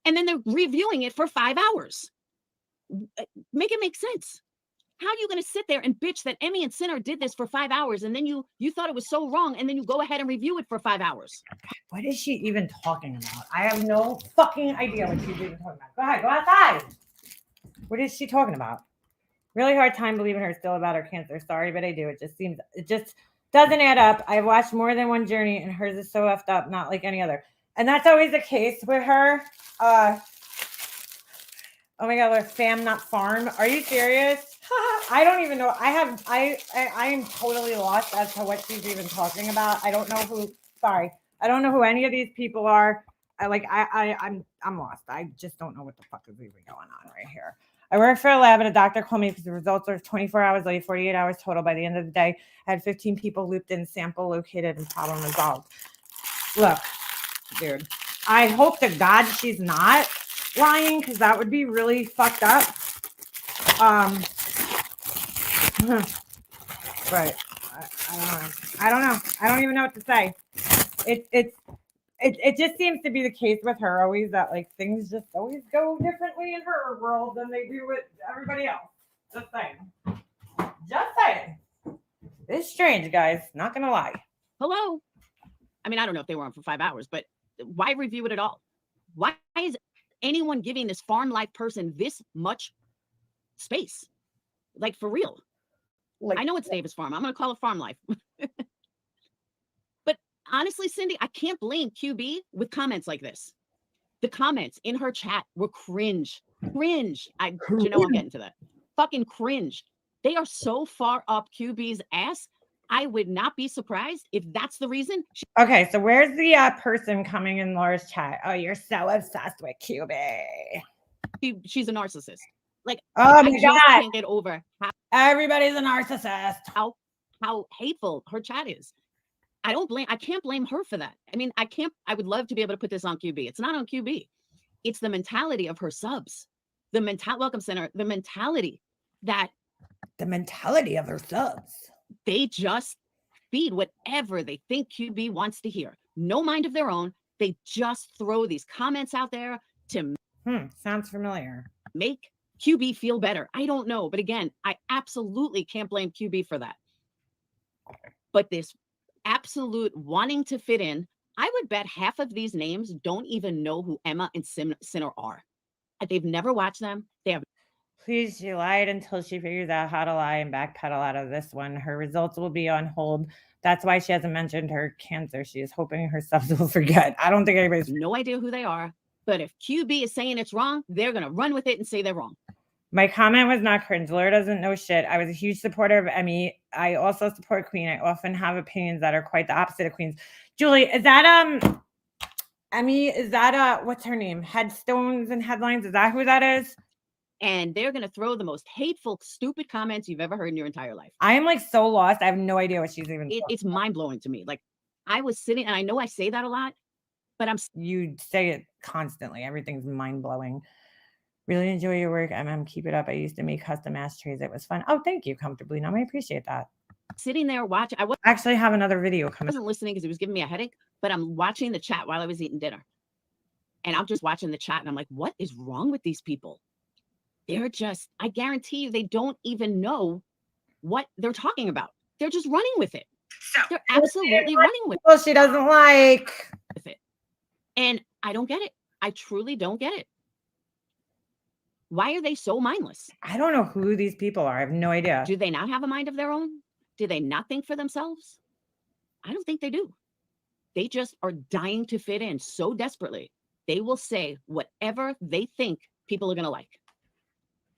And then they're reviewing it for 5 hours. Make it make sense. How are you going to sit there and bitch that Emmy and Sinner did this for 5 hours and then you thought it was so wrong and then you go ahead and review it for 5 hours? What is she even talking about? I have no fucking idea what she's even talking about. Go ahead, go outside. What is she talking about? Really hard time believing her still about her cancer. Sorry, but I do. It just doesn't add up. I've watched more than one journey and hers is so effed up, not like any other. And that's always the case with her. Oh my God, we're fam, not farm. Are you serious? I don't even know. I am totally lost as to what she's even talking about. I don't know who any of these people are. I'm lost. I just don't know what the fuck is even going on right here. I work for a lab and a doctor called me because the results are 24 hours late, 48 hours total. By the end of the day, I had 15 people looped in, sample located, and problem resolved. Look, dude, I hope to God she's not lying because that would be really fucked up. Right. I don't know. I don't even know what to say. It just seems to be the case with her always that like things just always go differently in her world than they do with everybody else. Just saying. Just saying. It's strange, guys. Not gonna lie. Hello. I mean, I don't know if they were on for 5 hours, but why review it at all? Why is anyone giving this farm life person this much space? Like for real. Like, I know it's Davis Farm. I'm going to call it farm life. But honestly, Cindy, I can't blame QB with comments like this. The comments in her chat were cringe. Cringe. I'm getting to that. Fucking cringe. They are so far up QB's ass. I would not be surprised if that's the reason. Okay, so where's the person coming in Laura's chat? Oh, you're so obsessed with QB. She's a narcissist. Like, oh my God. I can't get over how everybody's a narcissist. How hateful her chat is. I can't blame her for that. I mean, I would love to be able to put this on QB. It's not on QB. It's the mentality of her subs. Welcome Center. The mentality of her subs. They just feed whatever they think QB wants to hear. No mind of their own. They just throw these comments out there to sounds familiar. Make QB feel better. I don't know. But again, I absolutely can't blame QB for that. But this absolute wanting to fit in, I would bet half of these names don't even know who Emma and Sinner are. They've never watched them. They have. Please, she lied until she figures out how to lie and backpedal out of this one. Her results will be on hold. That's why she hasn't mentioned her cancer. She is hoping her subs will forget. I don't think anybody's no idea who they are. But if QB is saying it's wrong, they're going to run with it and say they're wrong. My comment was not cringe. Laura doesn't know shit. I was a huge supporter of Emmy. I also support Queen. I often have opinions that are quite the opposite of Queen's. Julie, is that Emmy? Is that what's her name? Headstones and Headlines? Is that who that is? And they're going to throw the most hateful, stupid comments you've ever heard in your entire life. I am like so lost. I have no idea what she's even. It's mind blowing to me. Like I was sitting, and I know I say that a lot, But you say it constantly. Everything's mind-blowing. Really enjoy your work, keep it up. I used to make custom ashtrays. It was fun. Oh, thank you, Comfortably Numb. I appreciate that. sitting there watching. I actually have another video coming. wasn't listening because it was giving me a headache, but I'm watching the chat while I was eating dinner. And I'm just watching the chat and I'm like, what is wrong with these people? They're just, I guarantee you, they don't even know what they're talking about. They're just running with it. They're absolutely running with Well, she doesn't like it. And I don't get it. I truly don't get it. Why are they so mindless? I don't know who these people are. I have no idea. Do they not have a mind of their own? Do they not think for themselves? I don't think they do. They just are dying to fit in so desperately. They will say whatever they think people are going to like.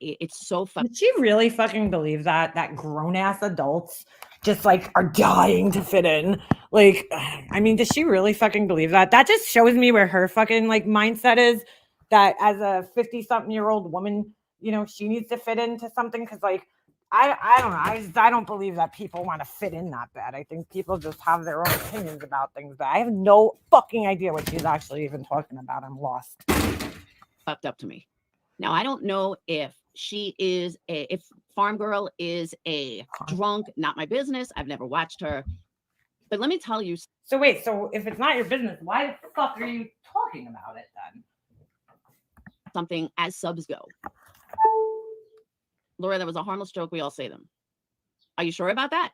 It's so funny. Did she really fucking believe that grown-ass adults just like are dying to fit in? Like, I mean, does she really fucking believe that? That just shows me where her fucking like mindset is, that as a 50-something-year-old woman, you know, she needs to fit into something. Because like, I don't know. I don't believe that people want to fit in that bad. I think people just have their own opinions about things. But I have no fucking idea what she's actually even talking about. I'm lost. Fucked up to me. Now, I don't know if she is if Farm Girl is a drunk, not my business. I've never watched her. But let me tell you. So wait, so if it's not your business, why the fuck are you talking about it then? Something as subs go. Laura, that was a harmless joke. We all say them. Are you sure about that?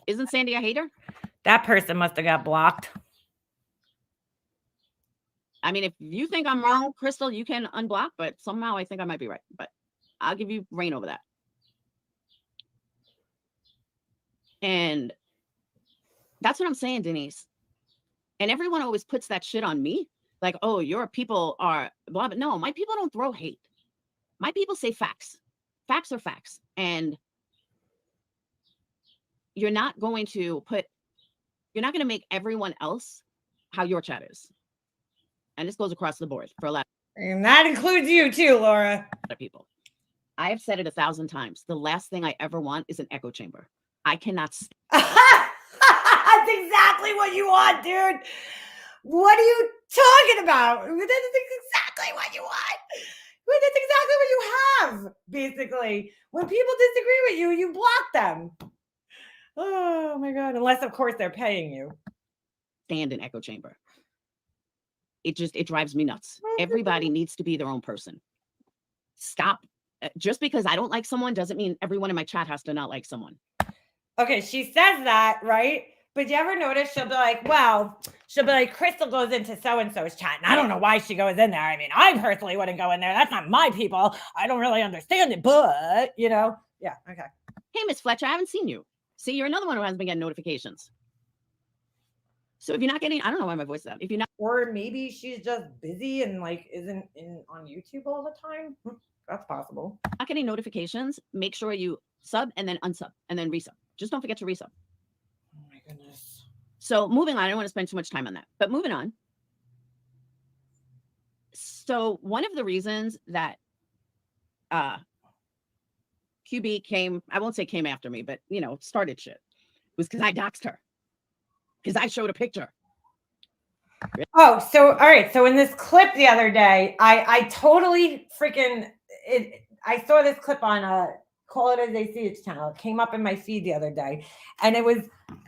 Isn't Sandy a hater? That person must have got blocked. I mean, if you think I'm wrong, Crystal, you can unblock, but somehow I think I might be right. But I'll give you reign over that. And that's what I'm saying, Denise. And everyone always puts that shit on me. Like, oh, your people are blah, blah. No, my people don't throw hate. My people say facts. Facts are facts. And you're not going to make everyone else how your chat is. And this goes across the board for a lot. And that includes you too, Laura. Of people. I have said it 1,000 times. The last thing I ever want is an echo chamber. I cannot. That's exactly what you want, dude. What are you talking about? That is exactly what you want. That's exactly what you have, basically. When people disagree with you, you block them. Oh my God. Unless, of course, they're paying you. Stand in echo chamber. It drives me nuts. Everybody needs to be their own person. Stop. Just because I don't like someone doesn't mean everyone in my chat has to not like someone. Okay, she says that, right? But you ever notice she'll be like, Crystal goes into so-and-so's chat, and I don't know why she goes in there. I mean, I personally wouldn't go in there. That's not my people. I don't really understand it, but, you know. Yeah, okay. Hey, Miss Fletcher, I haven't seen you. See, you're another one who hasn't been getting notifications. So if you're not getting, I don't know why my voice is out. If you're not. Or maybe she's just busy and like isn't on YouTube all the time. That's possible. Not getting notifications, make sure you sub and then unsub and then resub. Just don't forget to resub. Oh my goodness. So moving on, I don't want to spend too much time on that, but moving on. So one of the reasons that QB came, I won't say came after me, but you know, started shit, was because I doxed her. Because I showed a picture. Oh, so all right. So in this clip the other day, I totally freaking it. I saw this clip on Call It As They See It channel. It came up in my feed the other day, and it was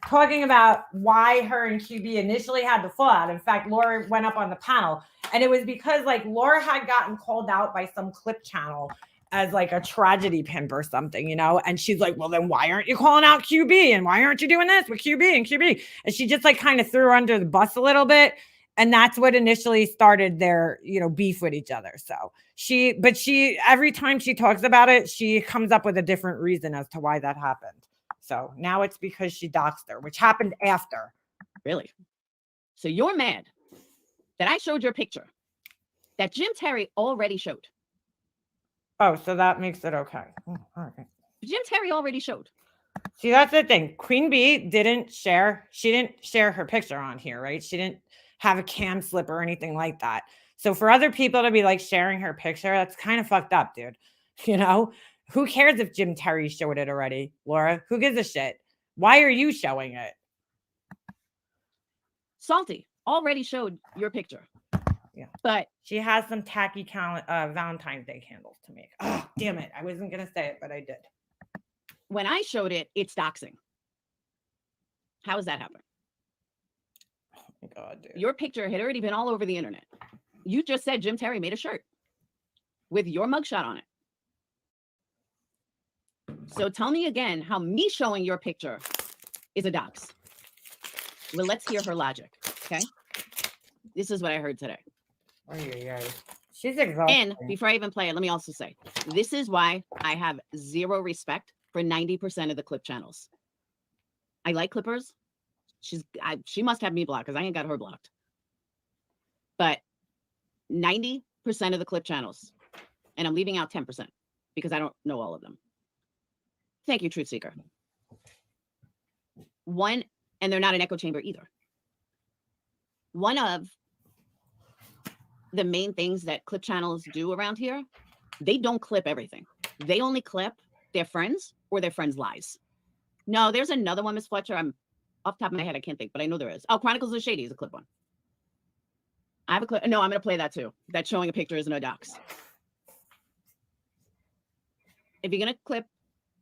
talking about why her and QB initially had the fallout. In fact, Laura went up on the panel, and it was because like Laura had gotten called out by some clip channel as like a tragedy pimp or something, you know? And she's like, well, then why aren't you calling out QB? And why aren't you doing this with QB and QB? And she just like kind of threw her under the bus a little bit. And that's what initially started their, you know, beef with each other. So she, every time she talks about it, she comes up with a different reason as to why that happened. So now it's because she doxed her, which happened after. Really? So you're mad that I showed your picture that Jim Terry already showed. Oh, so that makes it okay. All right. Jim Terry already showed. See, that's the thing. Queen Bee didn't share. She didn't share her picture on here, right? She didn't have a cam slip or anything like that. So for other people to be like sharing her picture, that's kind of fucked up, dude. You know, who cares if Jim Terry showed it already, Laura? Who gives a shit? Why are you showing it? Salty already showed your picture. Yeah. But she has some tacky Valentine's Day candles to make. Oh, damn it. I wasn't going to say it, but I did. When I showed it, it's doxing. How does that happen? Oh my God, dude. Your picture had already been all over the internet. You just said Jim Terry made a shirt with your mugshot on it. So tell me again how me showing your picture is a dox. Well, let's hear her logic. Okay. This is what I heard today. She's exhausted. And before I even play it, let me also say, this is why I have zero respect for 90% of the clip channels. I like clippers. She must have me blocked because I ain't got her blocked. But 90% of the clip channels, and I'm leaving out 10% because I don't know all of them. Thank you, Truth Seeker. One, and they're not an echo chamber either. One of the main things that clip channels do around here, they don't clip everything. They only clip their friends or their friends' lies. No, there's another one, Miss Fletcher. I'm off the top of my head, I can't think, but I know there is. Oh, Chronicles of Shady is a clip one. I have a clip. No, I'm going to play that too. That showing a picture is no dox. If you're going to clip,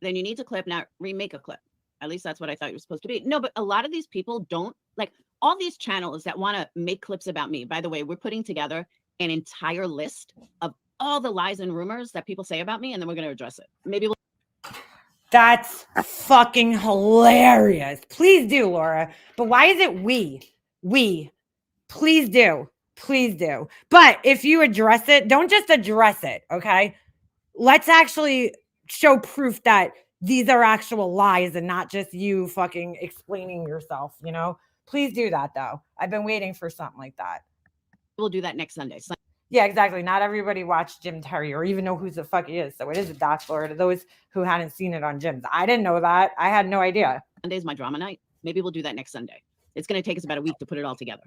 then you need to clip, not remake a clip. At least that's what I thought you were supposed to be. No, but a lot of these people don't, like all these channels that want to make clips about me. By the way, we're putting together an entire list of all the lies and rumors that people say about me, and then we're going to address it. Maybe we'll. That's fucking hilarious. Please do, Laura. But why is it we? We. Please do. Please do. But if you address it, don't just address it, okay? Let's actually show proof that these are actual lies and not just you fucking explaining yourself, you know? Please do that, though. I've been waiting for something like that. We'll do that next Sunday. Yeah, exactly. Not everybody watched Jim Terry or even know who the fuck he is. So it is a dox, Laura, to those who hadn't seen it on Jim's. I didn't know that. I had no idea. Sunday's my drama night. Maybe we'll do that next Sunday. It's going to take us about a week to put it all together.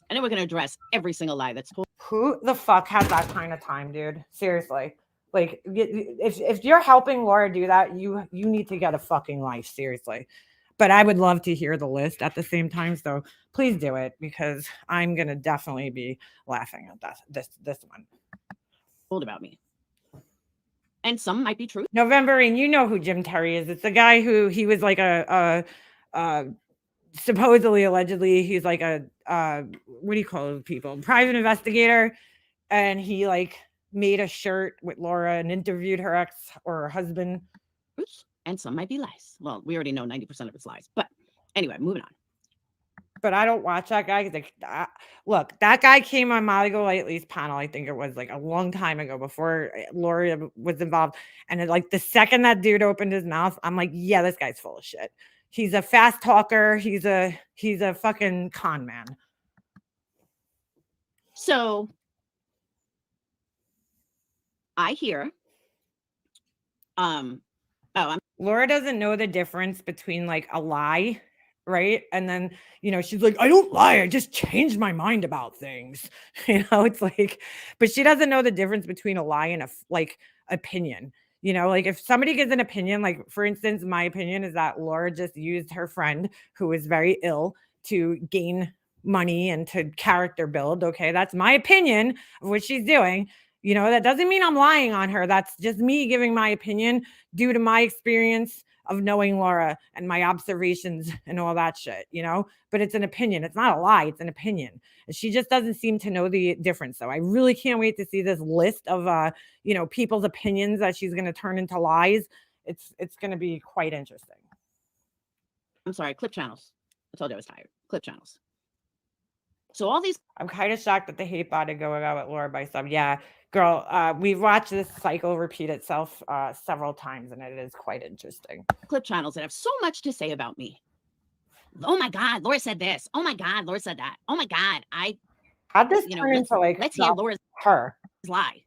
And then we're going to address every single lie that's told. Who the fuck has that kind of time, dude? Seriously. Like, if you're helping Laura do that, you need to get a fucking life, seriously. But I would love to hear the list at the same time. So please do it because I'm going to definitely be laughing at this one. Told about me. And some might be true. November, and you know who Jim Terry is. It's the guy who he was like supposedly, allegedly, he's like a what do you call those people? Private investigator. And he like made a shirt with Laura and interviewed her ex or her husband. Oops. And some might be lies. Well, we already know 90% of it's lies. But anyway, moving on. But I don't watch that guy. Like, look, that guy came on Molly Golightly's panel. I think it was like a long time ago before Laura was involved. And like the second that dude opened his mouth, I'm like, yeah, this guy's full of shit. He's a fast talker. He's a fucking con man. So I hear, Laura doesn't know the difference between like a lie, right? And then, you know, she's like, I don't lie. I just changed my mind about things. You know, it's like, but she doesn't know the difference between a lie and a like opinion. You know, like if somebody gives an opinion, like for instance, my opinion is that Laura just used her friend who is very ill to gain money and to character build. Okay. That's my opinion of what she's doing. You know, that doesn't mean I'm lying on her. That's just me giving my opinion due to my experience of knowing Laura and my observations and all that shit, you know, but it's an opinion. It's not a lie. It's an opinion. And she just doesn't seem to know the difference. So I really can't wait to see this list of, you know, people's opinions that she's going to turn into lies. It's going to be quite interesting. I'm sorry, clip channels. I told you I was tired. Clip channels. So all these. I'm kind of shocked that the hate bot to go out with Laura by some. Yeah, girl, we've watched this cycle repeat itself several times, and it is quite interesting. Clip channels that have so much to say about me. Oh my God, Laura said this. Oh my God, Laura said that. Oh my God, how'd this turn into like let's hear Laura's her lie.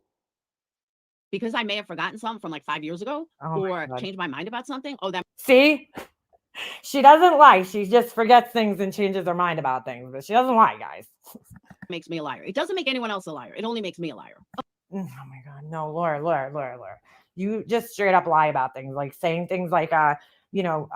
Because I may have forgotten something from like 5 years ago or changed my mind about something. Oh, that. See? She doesn't lie. She just forgets things and changes her mind about things, but she doesn't lie, guys. Makes me a liar. It doesn't make anyone else a liar. It only makes me a liar. Oh my God. No, Laura. You just straight up lie about things, like saying things like, you know,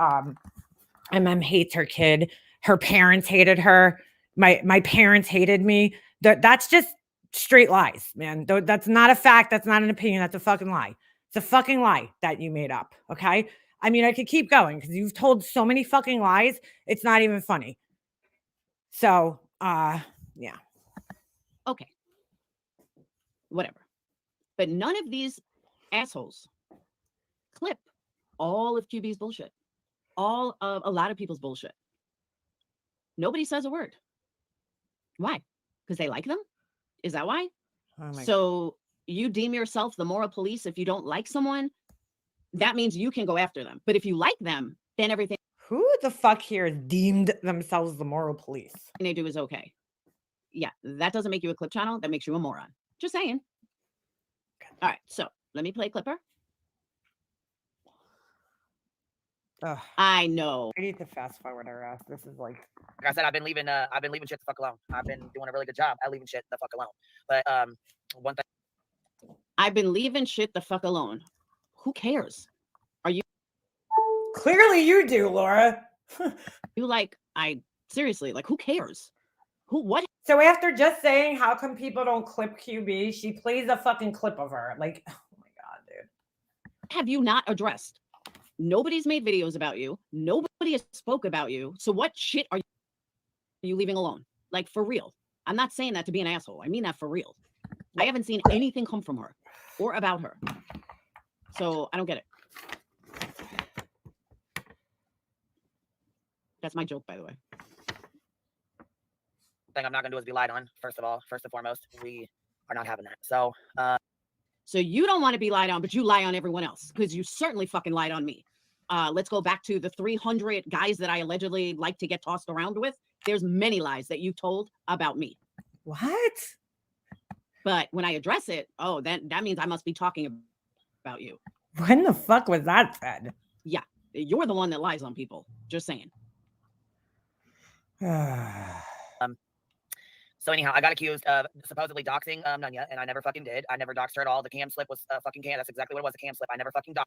MM hates her kid. Her parents hated her. my parents hated me. That's just straight lies, man. That's not a fact. That's not an opinion. That's a fucking lie. It's a fucking lie that you made up. Okay. I mean, I could keep going because you've told so many fucking lies. It's not even funny. So, yeah. Okay. Whatever. But none of these assholes clip all of QB's bullshit. All of a lot of people's bullshit. Nobody says a word. Why? Because they like them? Is that why? Oh my So you deem yourself the moral police if you don't like someone? That means you can go after them. But if you like them, then everything Who the fuck here deemed themselves the moral police? they do is okay. Yeah, that doesn't make you a clip channel. That makes you a moron. Just saying. All right, so let me play Clipper. Ugh. I know. I need to fast forward our ass. This is like I said, I've been leaving shit the fuck alone. I've been doing a really good job at leaving shit the fuck alone. But one thing, I've been leaving shit the fuck alone. Who cares? clearly you do, Laura. You like, seriously, like, who cares? What? So after just saying how come people don't clip QB, she plays a fucking clip of her. Like, oh my god, dude. Have you not addressed? Nobody's made videos about you. Nobody has spoke about you. So what shit are you leaving alone? Like, for real. I'm not saying that to be an asshole. I mean that for real. I haven't seen anything come from her or about her. So I don't get it. That's my joke, by the way. thing I'm not gonna do is be lied on. First and foremost, we are not having that. So So you don't want to be lied on, but you lie on everyone else because you certainly fucking lied on me. Let's go back to the 300 guys that I allegedly like to get tossed around with. There's many lies that you told about me. What? But when I address it, oh, that means I must be talking about you. When the fuck was that said? Yeah, you're the one that lies on people. Just saying. So anyhow, I got accused of supposedly doxing Nunya, and I never fucking did. I never doxed her at all. The cam slip was a fucking cam. That's exactly what it was, a cam slip. I never fucking doxed.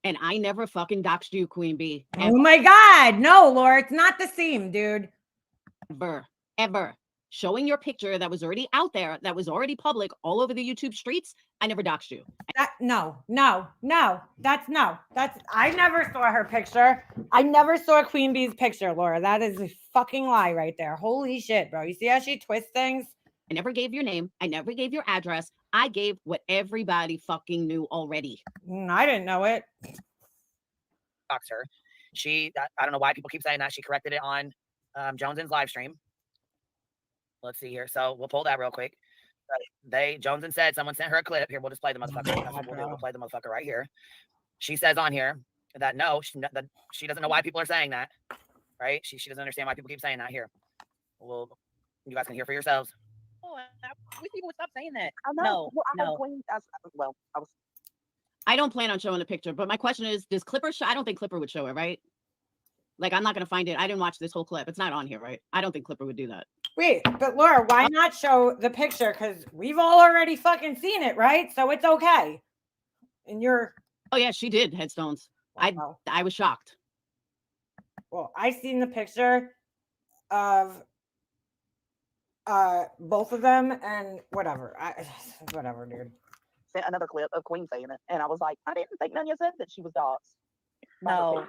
And I never fucking doxed you, Queen Bee. Oh my god, no, Laura, it's not the same, dude. Ever. Showing your picture that was already out there, that was already public all over the YouTube streets, I never doxed you. No. I never saw her picture. I never saw Queen Bee's picture, Laura. That is a fucking lie right there. Holy shit, bro. You see how she twists things? I never gave your name. I never gave your address. I gave what everybody fucking knew already. I didn't know it. Doxed her. I don't know why people keep saying that. She corrected it on Jones's live stream. Let's see here. So we'll pull that real quick. Jones said someone sent her a clip. Here, we'll just play the motherfucker. That's what we'll do. We'll play the motherfucker right here. She says on here that no, that she doesn't know why people are saying that. Right? She doesn't understand why people keep saying that. Here, you guys can hear for yourselves. Oh, I wish people would stop saying that. No. I don't plan on showing the picture, but my question is, does Clipper show? I don't think Clipper would show it, right? Like, I'm not going to find it. I didn't watch this whole clip. It's not on here, right? I don't think Clipper would do that. Wait, but Laura, why not show the picture? Because we've all already fucking seen it, right? So it's okay. And you're... Oh, yeah, she did headstones. Wow. I was shocked. Well, I seen the picture of both of them and whatever. Whatever, dude. Sent another clip of Queen saying it, and I was like, I didn't think Nunya said that she was dogs. No.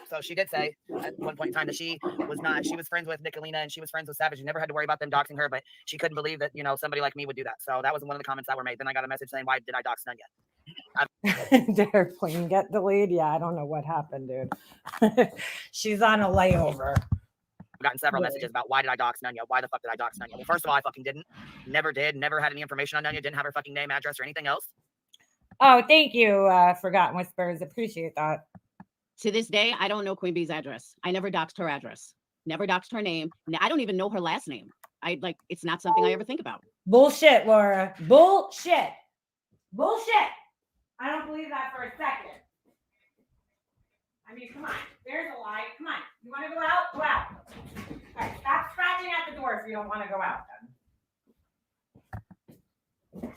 So she did say at one point in time that she was friends with Nicolina and she was friends with Savage. You never had to worry about them doxing her, but she couldn't believe that, somebody like me would do that. So that was one of the comments that were made. Then I got a message saying, why did I dox Nunya? Did her plane get delayed? Yeah, I don't know what happened, dude. She's on a layover. I've gotten several messages about why did I dox Nunya? Why the fuck did I dox Nunya? Well, first of all, I fucking didn't. Never did. Never had any information on Nunya. Didn't have her fucking name, address, or anything else. Oh, thank you, Forgotten Whispers. Appreciate that. To this day, I don't know Queen Bee's address. I never doxed her address. Never doxed her name. I don't even know her last name. It's not something I ever think about. Bullshit, Laura. Bullshit. I don't believe that for a second. I mean, come on. There's a lie. Come on. You want to go out? Go out. All right, stop scratching at the door if you don't want to go out then.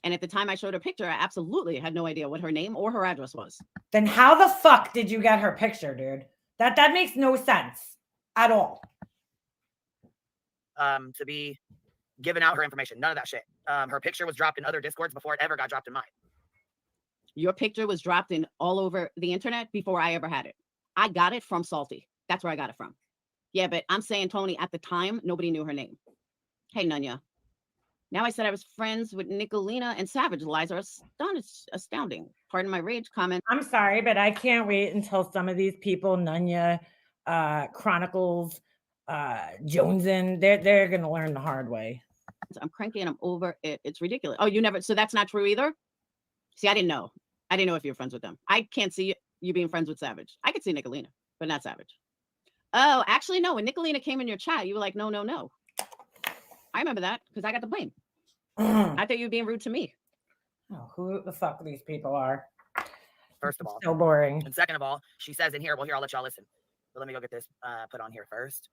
And at the time I showed her picture, I absolutely had no idea what her name or her address was. Then how the fuck did you get her picture, dude? That makes no sense at all. To be giving out her information. None of that shit. Her picture was dropped in other Discords before it ever got dropped in mine. Your picture was dropped in all over the internet before I ever had it. I got it from Salty. That's where I got it from. Yeah, but I'm saying, Tony, at the time, nobody knew her name. Hey, Nunya. Now I said I was friends with Nicolina and Savage. Lies are astounding. Pardon my rage comment. I'm sorry, but I can't wait until some of these people, Nunya, Chronicles, Jonesin, they're gonna learn the hard way. I'm cranky and I'm over it. It's ridiculous. Oh, you never, so that's not true either? See, I didn't know. I didn't know if you were friends with them. I can't see you being friends with Savage. I could see Nicolina, but not Savage. Oh, actually, no. When Nicolina came in your chat, you were like, no, no, no. I remember that because I got the blame. I thought you were being rude to me. Oh, who the fuck these people are? First of all. So boring. And second of all, she says in here, well, here, I'll let y'all listen. But let me go get this put on here first.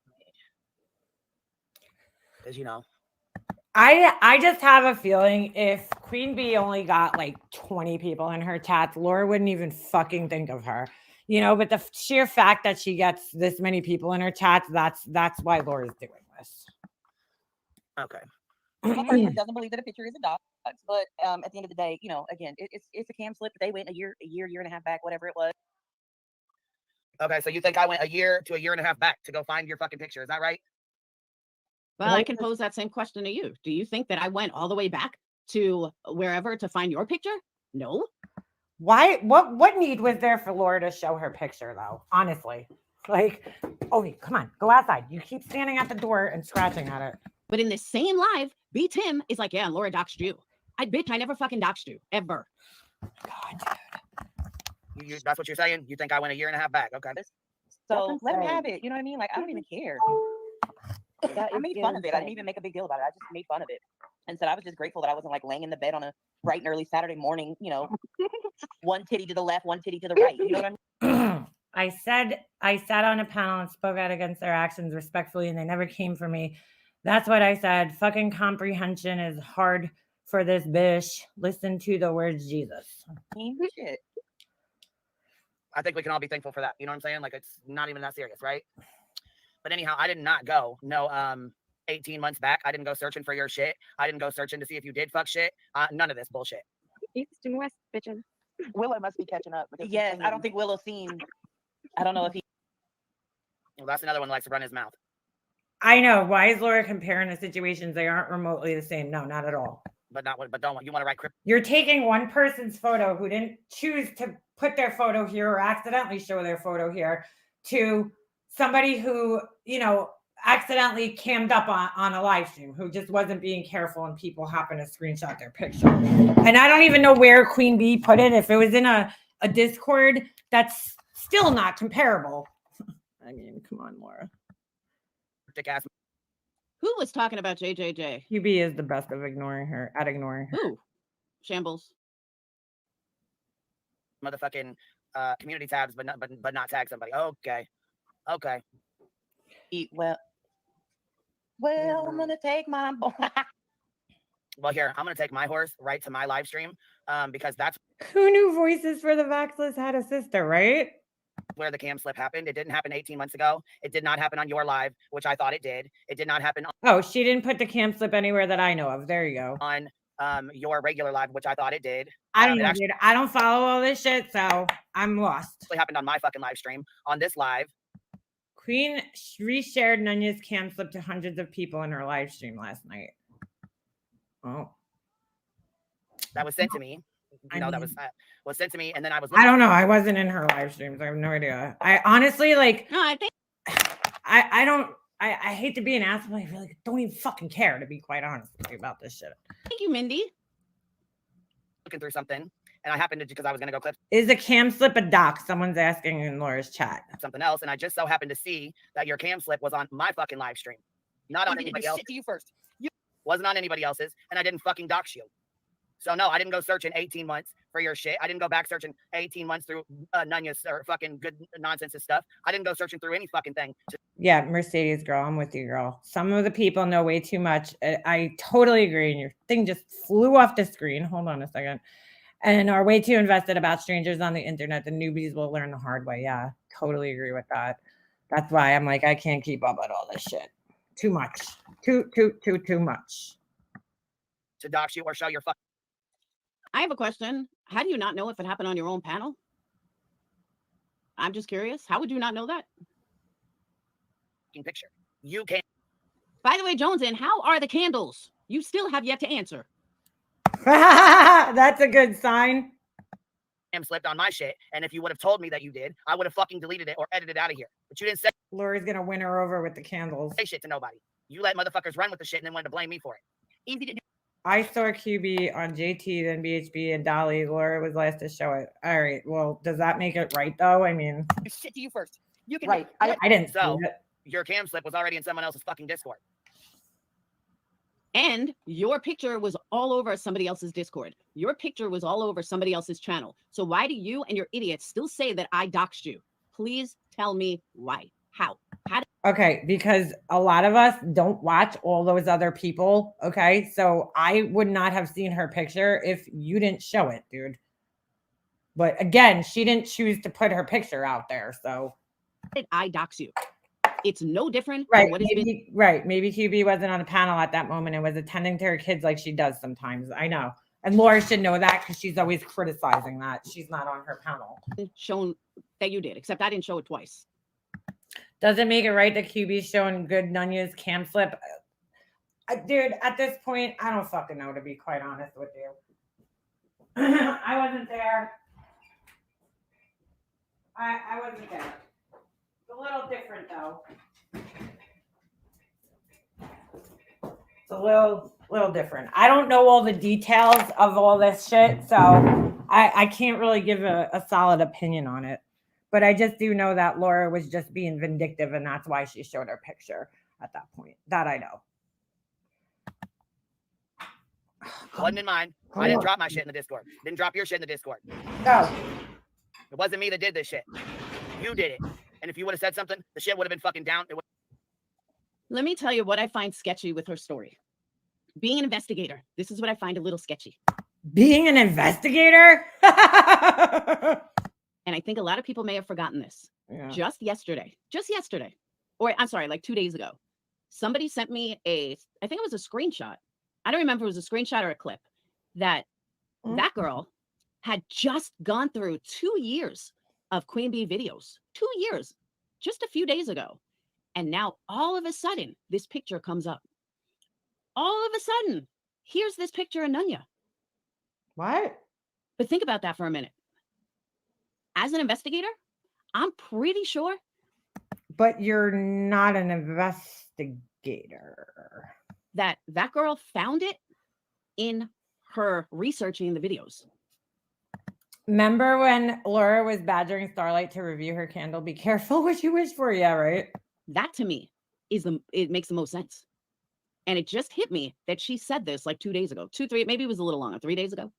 Because, you know. I just have a feeling if Queen Bee only got like 20 people in her chats, Laura wouldn't even fucking think of her. You know, but the sheer fact that she gets this many people in her chats, that's why Laura's doing this. Okay. Doesn't believe that a picture is a dox, but at the end of the day, you know, again, it's a cam slip. They went a year and a half back, whatever it was. Okay, so you think I went a year to a year and a half back to go find your fucking picture? Is that right? Well, I can pose that same question to you. Do you think that I went all the way back to wherever to find your picture? No. Why? What need was there for Laura to show her picture, though? Honestly, like, oh, come on, go outside. You keep standing at the door and scratching at it. But in this same live, B Tim is like, yeah, Laura doxed you. I never fucking doxed you ever. God, dude. That's what you're saying? You think I went a year and a half back? Okay. So let them have it. You know what I mean? Like, I don't even care. I made fun of it. I didn't even make a big deal about it. I just made fun of it and said I was just grateful that I wasn't like laying in the bed on a bright and early Saturday morning, you know, one titty to the left, one titty to the right. You know what I mean? I sat on a panel and spoke out against their actions respectfully, and they never came for me. That's what I said. Fucking comprehension is hard for this bitch. Listen to the words Jesus. Shit. I think we can all be thankful for that. You know what I'm saying? Like, it's not even that serious, right? But anyhow, I did not go 18 months back. I didn't go searching for your shit. I didn't go searching to see if you did fuck shit. None of this bullshit. East and West, bitches. Willow must be catching up. Yes, I don't think Willow's seen. I don't know if he. Well, that's another one that likes to run his mouth. I know. Why is Laura comparing the situations? They aren't remotely the same. No, not at all. But don't you want to write crypto? You're taking one person's photo who didn't choose to put their photo here or accidentally show their photo here to somebody who, you know, accidentally cammed up on a live stream, who just wasn't being careful, and people happen to screenshot their picture. And I don't even know where Queen Bee put it. If it was in a Discord, that's still not comparable. I mean, come on, Laura. Dick ass. Who was talking about JJJ? QB is the best of ignoring her. Who? Shambles. Motherfucking community tabs, but not tag somebody. Okay. Well, I'm gonna take my. Well, here, I'm gonna take my horse right to my live stream, because that's who knew Voices for the Vaxless had a sister, right? Where the cam slip happened. It didn't happen 18 months ago. It did not happen on your live, which I thought it did. It did not happen. Oh, she didn't put the cam slip anywhere that I know of. There you go. On your regular live, which I thought it did. I don't know, dude. I don't follow all this shit, so I'm lost. It happened on my fucking live stream. On this live, Queen reshared Nunya's cam slip to hundreds of people in her live stream last night. Oh, that was sent to me. That was sent to me, and then I don't know. I wasn't in her live streams. I have no idea. I honestly like. No, I think I don't. I hate to be an asshole. I really don't even fucking care, to be quite honest with you about this shit. Thank you, Mindy. Looking through something, and I happened to, because I was gonna go clip. Is a cam slip a doc? Someone's asking in Laura's chat. Something else, and I just so happened to see that your cam slip was on my fucking live stream, not on anybody else. You first. Wasn't on anybody else's, and I didn't fucking dox you. So no, I didn't go searching 18 months for your shit. I didn't go back searching 18 months through Nunya's or fucking good nonsense stuff. I didn't go searching through any fucking thing. Yeah, Mercedes girl, I'm with you, girl. Some of the people know way too much. I totally agree. And your thing just flew off the screen. Hold on a second. And are way too invested about strangers on the internet. The newbies will learn the hard way. Yeah, totally agree with that. That's why I'm like, I can't keep up with all this shit. Too much. Too much. To dox you or show your fucking I have a question. How do you not know if it happened on your own panel? I'm just curious. How would you not know that? picture. You can't. By the way, Jonesin, how are the candles? You still have yet to answer. That's a good sign. Slipped on my shit, and if you would have told me that you did, I would have fucking deleted it or edited it out of here. But you didn't say. Lori's gonna win her over with the candles. Say shit to nobody. You let motherfuckers run with the shit and then wanted to blame me for it. Easy to do. I saw QB on JT, then BHB, and Dolly. Laura was last to show it. All right. Well, does that make it right though? I mean, Shit to you first. You can Right. I didn't. So see it. your cam slip was already in someone else's fucking Discord. And your picture was all over somebody else's Discord. Your picture was all over somebody else's channel. So why do you and your idiots still say that I doxed you? Please tell me why. How? Okay, because a lot of us don't watch all those other people. Okay, so I would not have seen her picture if you didn't show it, dude. But again, she didn't choose to put her picture out there. So did I dox you? It's no different right, than what has been. Right. Maybe QB wasn't on a panel at that moment and was attending to her kids like she does sometimes. I know. And Laura should know that because she's always criticizing that she's not on her panel. Shown that you did, except I didn't show it twice. Does it make it right that QB's showing good Nunya's cam slip? Dude, at this point, I don't fucking know, to be quite honest with you. I wasn't there. I wasn't there. It's a little different, though. It's a little different. I don't know all the details of all this shit, so I can't really give a solid opinion on it. But I just do know that Laura was just being vindictive, and that's why she showed her picture at that point. That I know. Wasn't in mine. I didn't drop my shit in the Discord. Didn't drop your shit in the Discord. Oh. It wasn't me that did this shit. You did it. And if you would have said something, the shit would have been fucking down. Let me tell you what I find sketchy with her story. Being an investigator, this is what I find a little sketchy. Being an investigator? And I think a lot of people may have forgotten this. Yeah. Just yesterday, or I'm sorry, like 2 days ago, somebody sent me I think it was a screenshot. I don't remember if it was a screenshot or a clip that that girl had just gone through 2 years of Queen Bee videos, 2 years, just a few days ago. And now all of a sudden, this picture comes up. All of a sudden, here's this picture of Nunya. What? But think about that for a minute. As an investigator, I'm pretty sure. But you're not an investigator. That girl found it in her researching the videos. Remember when Laura was badgering Starlight to review her candle? Be careful what you wish for, yeah, right? That to me it makes the most sense. And it just hit me that she said this like 2 days ago, 2, 3, maybe it was a little longer, 3 days ago.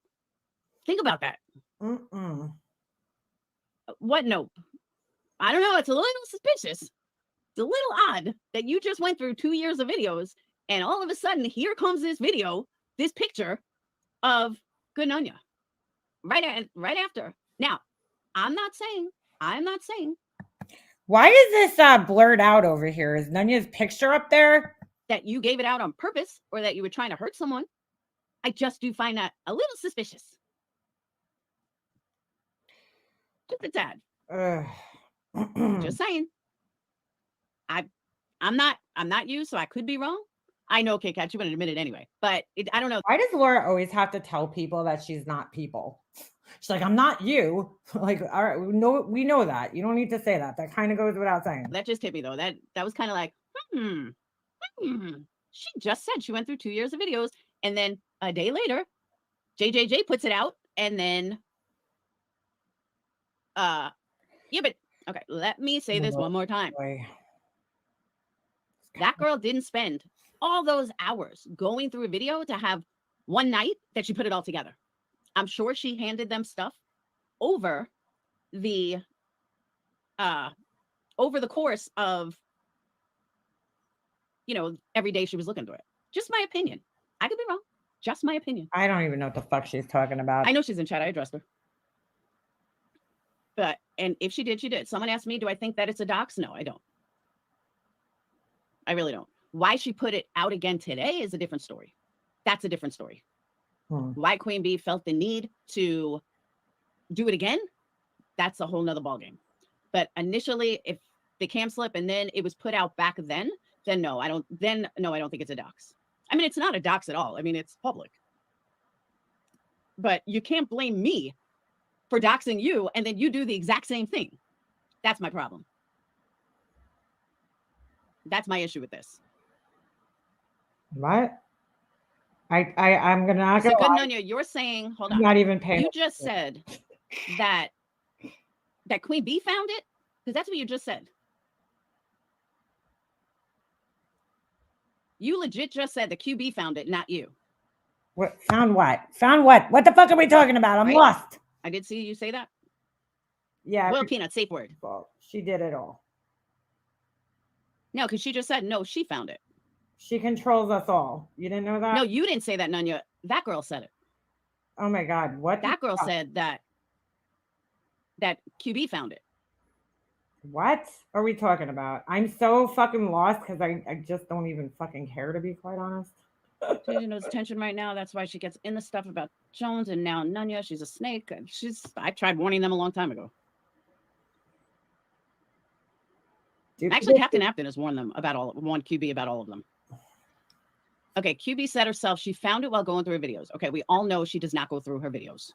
Think about that. What? No, I don't know. It's a little suspicious. It's a little odd that you just went through 2 years of videos and all of a sudden here comes this video, this picture of good Nunya right after. Now, I'm not saying. Why is this blurred out over here? Is Nunya's picture up there? That you gave it out on purpose or that you were trying to hurt someone. I just do find that a little suspicious. Just a tad. Just saying. I'm not you, so I could be wrong. I know, Kit Kat, you wouldn't admit it anyway, but I don't know. Why does Laura always have to tell people that she's not people? She's like, I'm not you. Like, all right, we know that. You don't need to say that. That kind of goes without saying. That just hit me though. That was kind of like, She just said she went through 2 years of videos, and then a day later, JJJ puts it out, and then, yeah, but okay, let me say this one more time. That girl didn't spend all those hours going through a video to have one night that she put it all together. I'm sure she handed them stuff over the course of, every day she was looking through it. Just my opinion. I could be wrong. Just my opinion. I don't even know what the fuck she's talking about. I know she's in chat. I addressed her. But And if she did, she did. Someone asked me, do I think that it's a dox? No, I don't. I really don't. Why she put it out again today is a different story. That's a different story. Why Queen Bee felt the need to do it again, that's a whole nother ballgame. But initially, if the cam slip and then it was put out back then no, I don't think it's a dox. I mean, it's not a dox at all. I mean, it's public. But you can't blame me for doxing you and then you do the exact same thing. That's my problem. That's my issue with this. What? I'm gonna so good, Nunya, you're saying, hold on. I'm not even paying. You just said that Queen Bee found it? Because that's what you just said. You legit just said the QB found it, not you. What found what? Found what? What the fuck are we talking about? I'm lost. I did see you say that. Yeah. Well, Peanut, safe word. Well, she did it all. No, because she just said no, she found it. She controls us all. You didn't know that? No, you didn't say that, Nunya. That girl said it. Oh my God. What? That girl said that QB found it. What are we talking about? I'm so fucking lost because I just don't even fucking care, to be quite honest. She knows tension right now. That's why she gets in the stuff about Jones and now Nunya. She's a snake. I tried warning them a long time ago. Dude, actually, Captain Apton has warned QB about all of them. Okay, QB said herself she found it while going through her videos. Okay, we all know she does not go through her videos.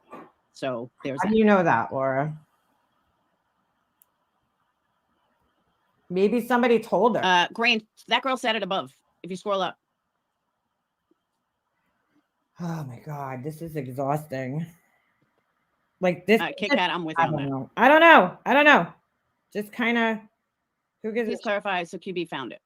So there's. How do you know that, Laura? Maybe somebody told her. Grain, that girl said it above. If you scroll up. Oh my God, this is exhausting. Like this. Kit Kat, I'm with you on that. I don't know. Just kind of. Who gives? Please clarify. So QB found it.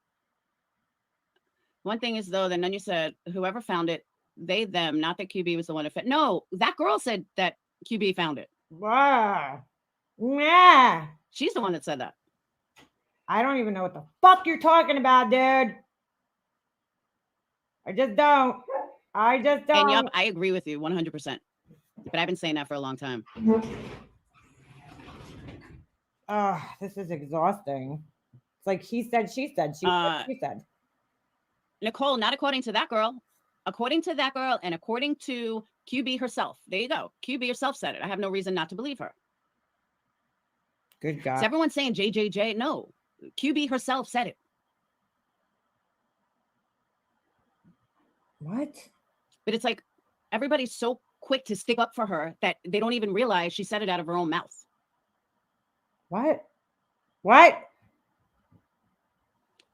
One thing is though, that Nunya said whoever found it, they them, not that QB was the one who found. No, that girl said that QB found it. Wow. Yeah. She's the one that said that. I don't even know what the fuck you're talking about, dude. I just don't. And yup, I agree with you 100%. But I've been saying that for a long time. This is exhausting. It's like he said, she said, she said. Nicole, not according to that girl. According to that girl and according to QB herself. There you go. QB herself said it. I have no reason not to believe her. Good God. Is everyone saying JJJ? No. QB herself said it. What? But it's like everybody's so quick to stick up for her that they don't even realize she said it out of her own mouth. What?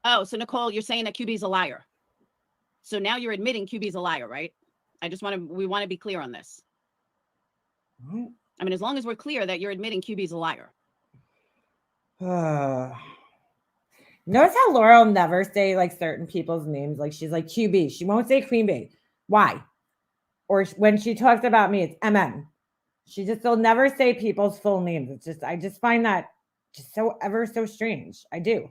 Oh, so Nicole, you're saying that QB's a liar. So now you're admitting QB's a liar, right? We want to be clear on this. What? I mean, as long as we're clear that you're admitting QB's a liar. Notice how Laura will never say like certain people's names. Like she's like QB. She won't say Queen Bee. Why? Or when she talks about me, it's MM. She just will never say people's full names. It's just, I just find that just so ever so strange. I do.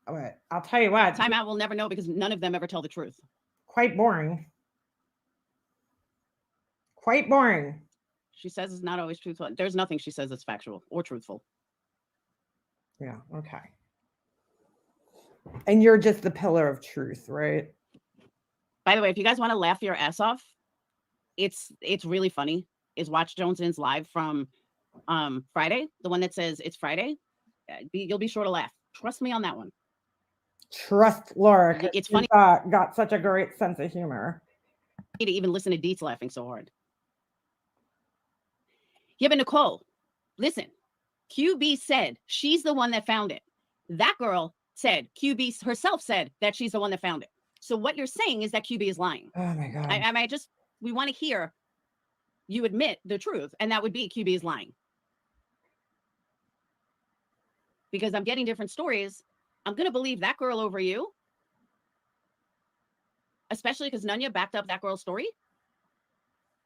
All right, I'll tell you what. Timeout will never know because none of them ever tell the truth. Quite boring. Quite boring. She says it's not always truthful. There's nothing she says that's factual or truthful. Yeah, okay. And you're just the pillar of truth, right? By the way, if you guys want to laugh your ass off, it's really funny. Is watch Jones's live from Friday, the one that says it's Friday. You'll be sure to laugh. Trust me on that one. Trust Laura. It's funny. Got such a great sense of humor. To even listen to Deets laughing so hard. Yeah, but Nicole, listen. QB said she's the one that found it. That girl said QB herself said that she's the one that found it. So what you're saying is that QB is lying. Oh my God. We want to hear you admit the truth, and that would be QB is lying. Because I'm getting different stories. I'm going to believe that girl over you. Especially because Nunya backed up that girl's story.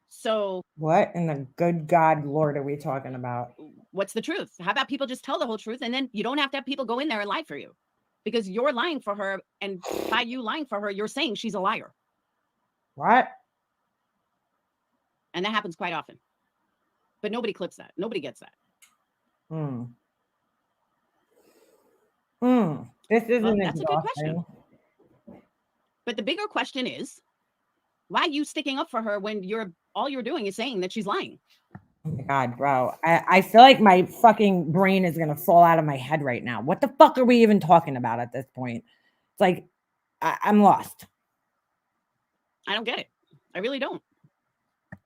So what in the good God Lord are we talking about? What's the truth? How about people just tell the whole truth and then you don't have to have people go in there and lie for you because you're lying for her. And by you lying for her, you're saying she's a liar. What? And that happens quite often. But nobody clips that. Nobody gets that. This isn't that's a good question. exhausting. But the bigger question is, why are you sticking up for her when all you're doing is saying that she's lying? Oh my God, bro. I feel like my fucking brain is going to fall out of my head right now. What the fuck are we even talking about at this point? It's like, I'm lost. I don't get it. I really don't.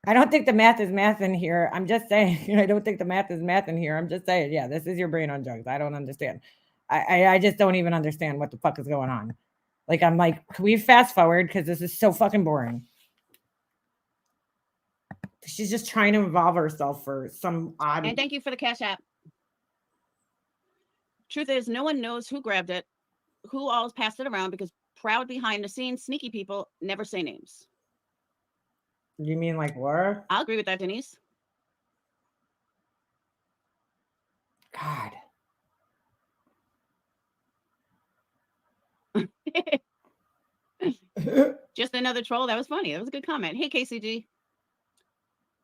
I don't think the math is math in here. I'm just saying, I don't think the math is math in here. I'm just saying, yeah, this is your brain on drugs. I don't understand. I just don't even understand what the fuck is going on. Like, I'm like, can we fast forward? Because this is so fucking boring. She's just trying to involve herself for some odd. And thank you for the Cash App. Truth is, no one knows who grabbed it, who all passed it around, because proud behind the scenes, sneaky people never say names. You mean like Laura? I'll agree with that, Denise. God. Just another troll. That was funny. That was a good comment. Hey, KCG.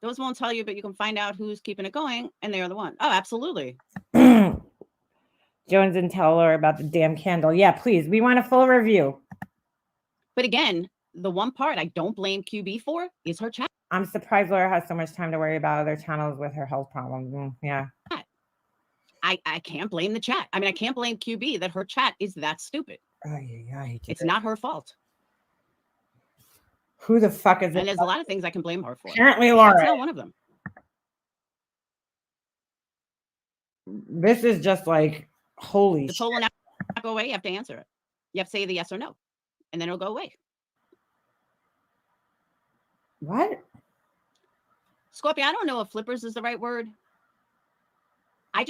Those won't tell you, but you can find out who's keeping it going, and they are the one. Oh, absolutely. Jones and tell her about the damn candle. Yeah, please. We want a full review. But again, the one part I don't blame QB for is her chat. I'm surprised Laura has so much time to worry about other channels with her health problems. Yeah. I can't blame the chat. I mean, I can't blame QB that her chat is that stupid. It's not her fault. Who the fuck is it? And there's a lot of things I can blame her for. Apparently, Laura. That's not one of them. This is just like, holy shit. The poll will not go away. You have to answer it. You have to say the yes or no, and then it'll go away. What? Scorpio, I don't know if flippers is the right word. I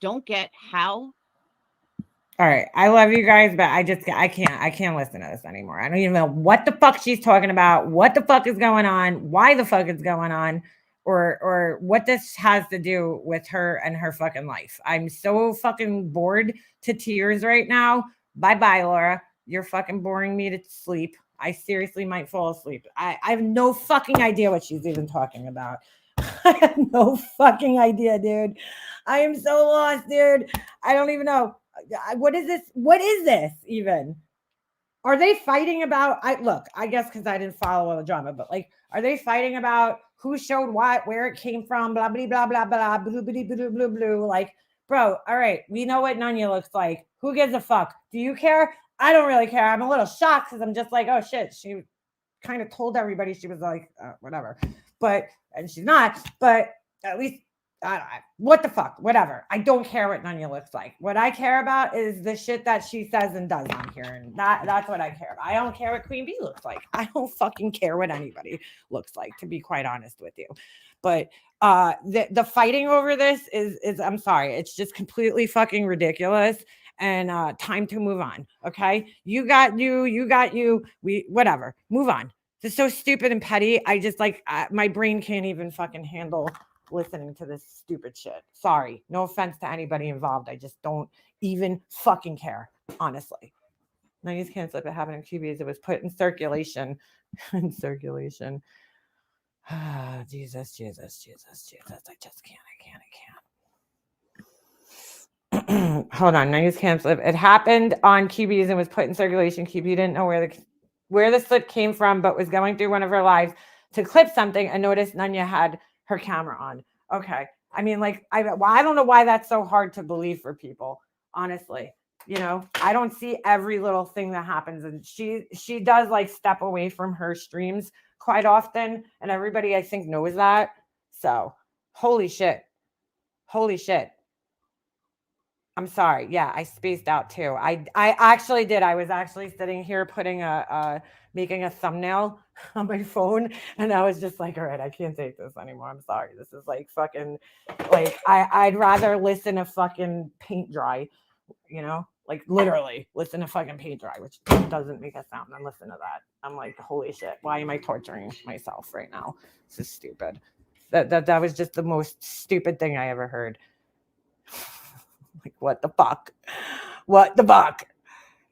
don't get how. All right. I love you guys, but I can't listen to this anymore. I don't even know what the fuck she's talking about, what the fuck is going on, why the fuck it's going on, or what this has to do with her and her fucking life. I'm so fucking bored to tears right now. Bye-bye, Laura. You're fucking boring me to sleep. I seriously might fall asleep. I have no fucking idea what she's even talking about. I have no fucking idea, dude. I am so lost, dude. I don't even know. What is this? What is this even? Are they fighting about? I guess because I didn't follow all the drama, but like, are they fighting about who showed what, where it came from, blah, blah, blah, blah, blah, blue, blue, blue, blue, blue. Like, bro, all right, we know what Nunya looks like. Who gives a fuck? Do you care? I don't really care. I'm a little shocked because I'm just like, oh shit, she kind of told everybody she was like, whatever. And she's not, but at least, what the fuck, whatever. I don't care what Nunya looks like. What I care about is the shit that she says and does on here. And that's what I care about. I don't care what Queen Bee looks like. I don't fucking care what anybody looks like, to be quite honest with you. But the fighting over this is I'm sorry, it's just completely fucking ridiculous. And time to move on. Okay. You got you. Whatever. Move on. This is so stupid and petty. I just my brain can't even fucking handle listening to this stupid shit. Sorry. No offense to anybody involved. I just don't even fucking care. Honestly. No, you can't slip it happened in QBs. It was put in circulation. In circulation. Jesus. I just can't. Hold on. Now you can't slip. It happened on QBs and was put in circulation. QB didn't know where the slip came from, but was going through one of her lives to clip something and noticed Nunya had her camera on. Okay. I mean, I don't know why that's so hard to believe for people. Honestly, I don't see every little thing that happens, and she does step away from her streams quite often, and everybody I think knows that. So, holy shit. I'm sorry. Yeah, I spaced out too. I actually did. I was actually sitting here putting making a thumbnail on my phone, and I was just like, all right, I can't take this anymore. I'm sorry. This is fucking I'd rather listen to fucking paint dry, literally listen to fucking paint dry, which doesn't make a sound, and listen to that. I'm like, holy shit, why am I torturing myself right now? This is stupid. That was just the most stupid thing I ever heard. What the fuck?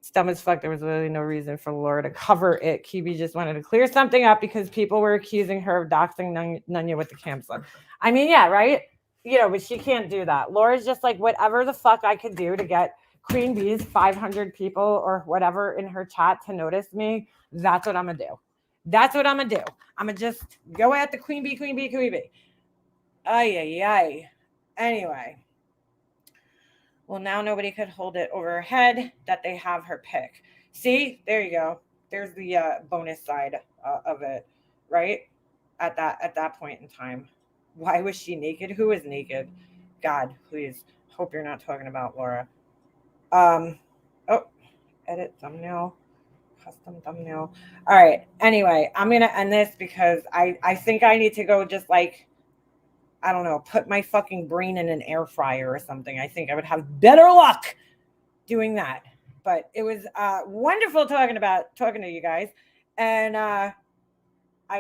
It's dumb as fuck. There was really no reason for Laura to cover it. Kibi just wanted to clear something up because people were accusing her of doxing Nunya with the campsite. I mean, yeah, right? But she can't do that. Laura's just like, whatever the fuck I could do to get Queen Bee's 500 people or whatever in her chat to notice me, that's what I'm going to do. That's what I'm going to do. I'm going to just go at the Queen Bee. Ay. Anyway. Well, now nobody could hold it over her head that they have her pick. See, there you go. There's the bonus side of it, right? At that point in time. Why was she naked? Who was naked? God, please. Hope you're not talking about Laura. Edit thumbnail. Custom thumbnail. All right. Anyway, I'm going to end this because I think I need to go just like, I don't know, put my fucking brain in an air fryer or something. I think I would have better luck doing that. But it was wonderful talking to you guys. And I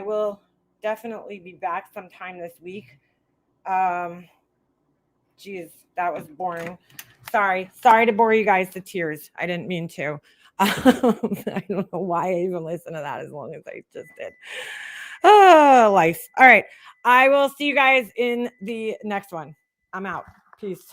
will definitely be back sometime this week. Geez, that was boring. Sorry to bore you guys to tears. I didn't mean to. I don't know why I even listened to that as long as I just did. Oh, life. All right. I will see you guys in the next one. I'm out. Peace.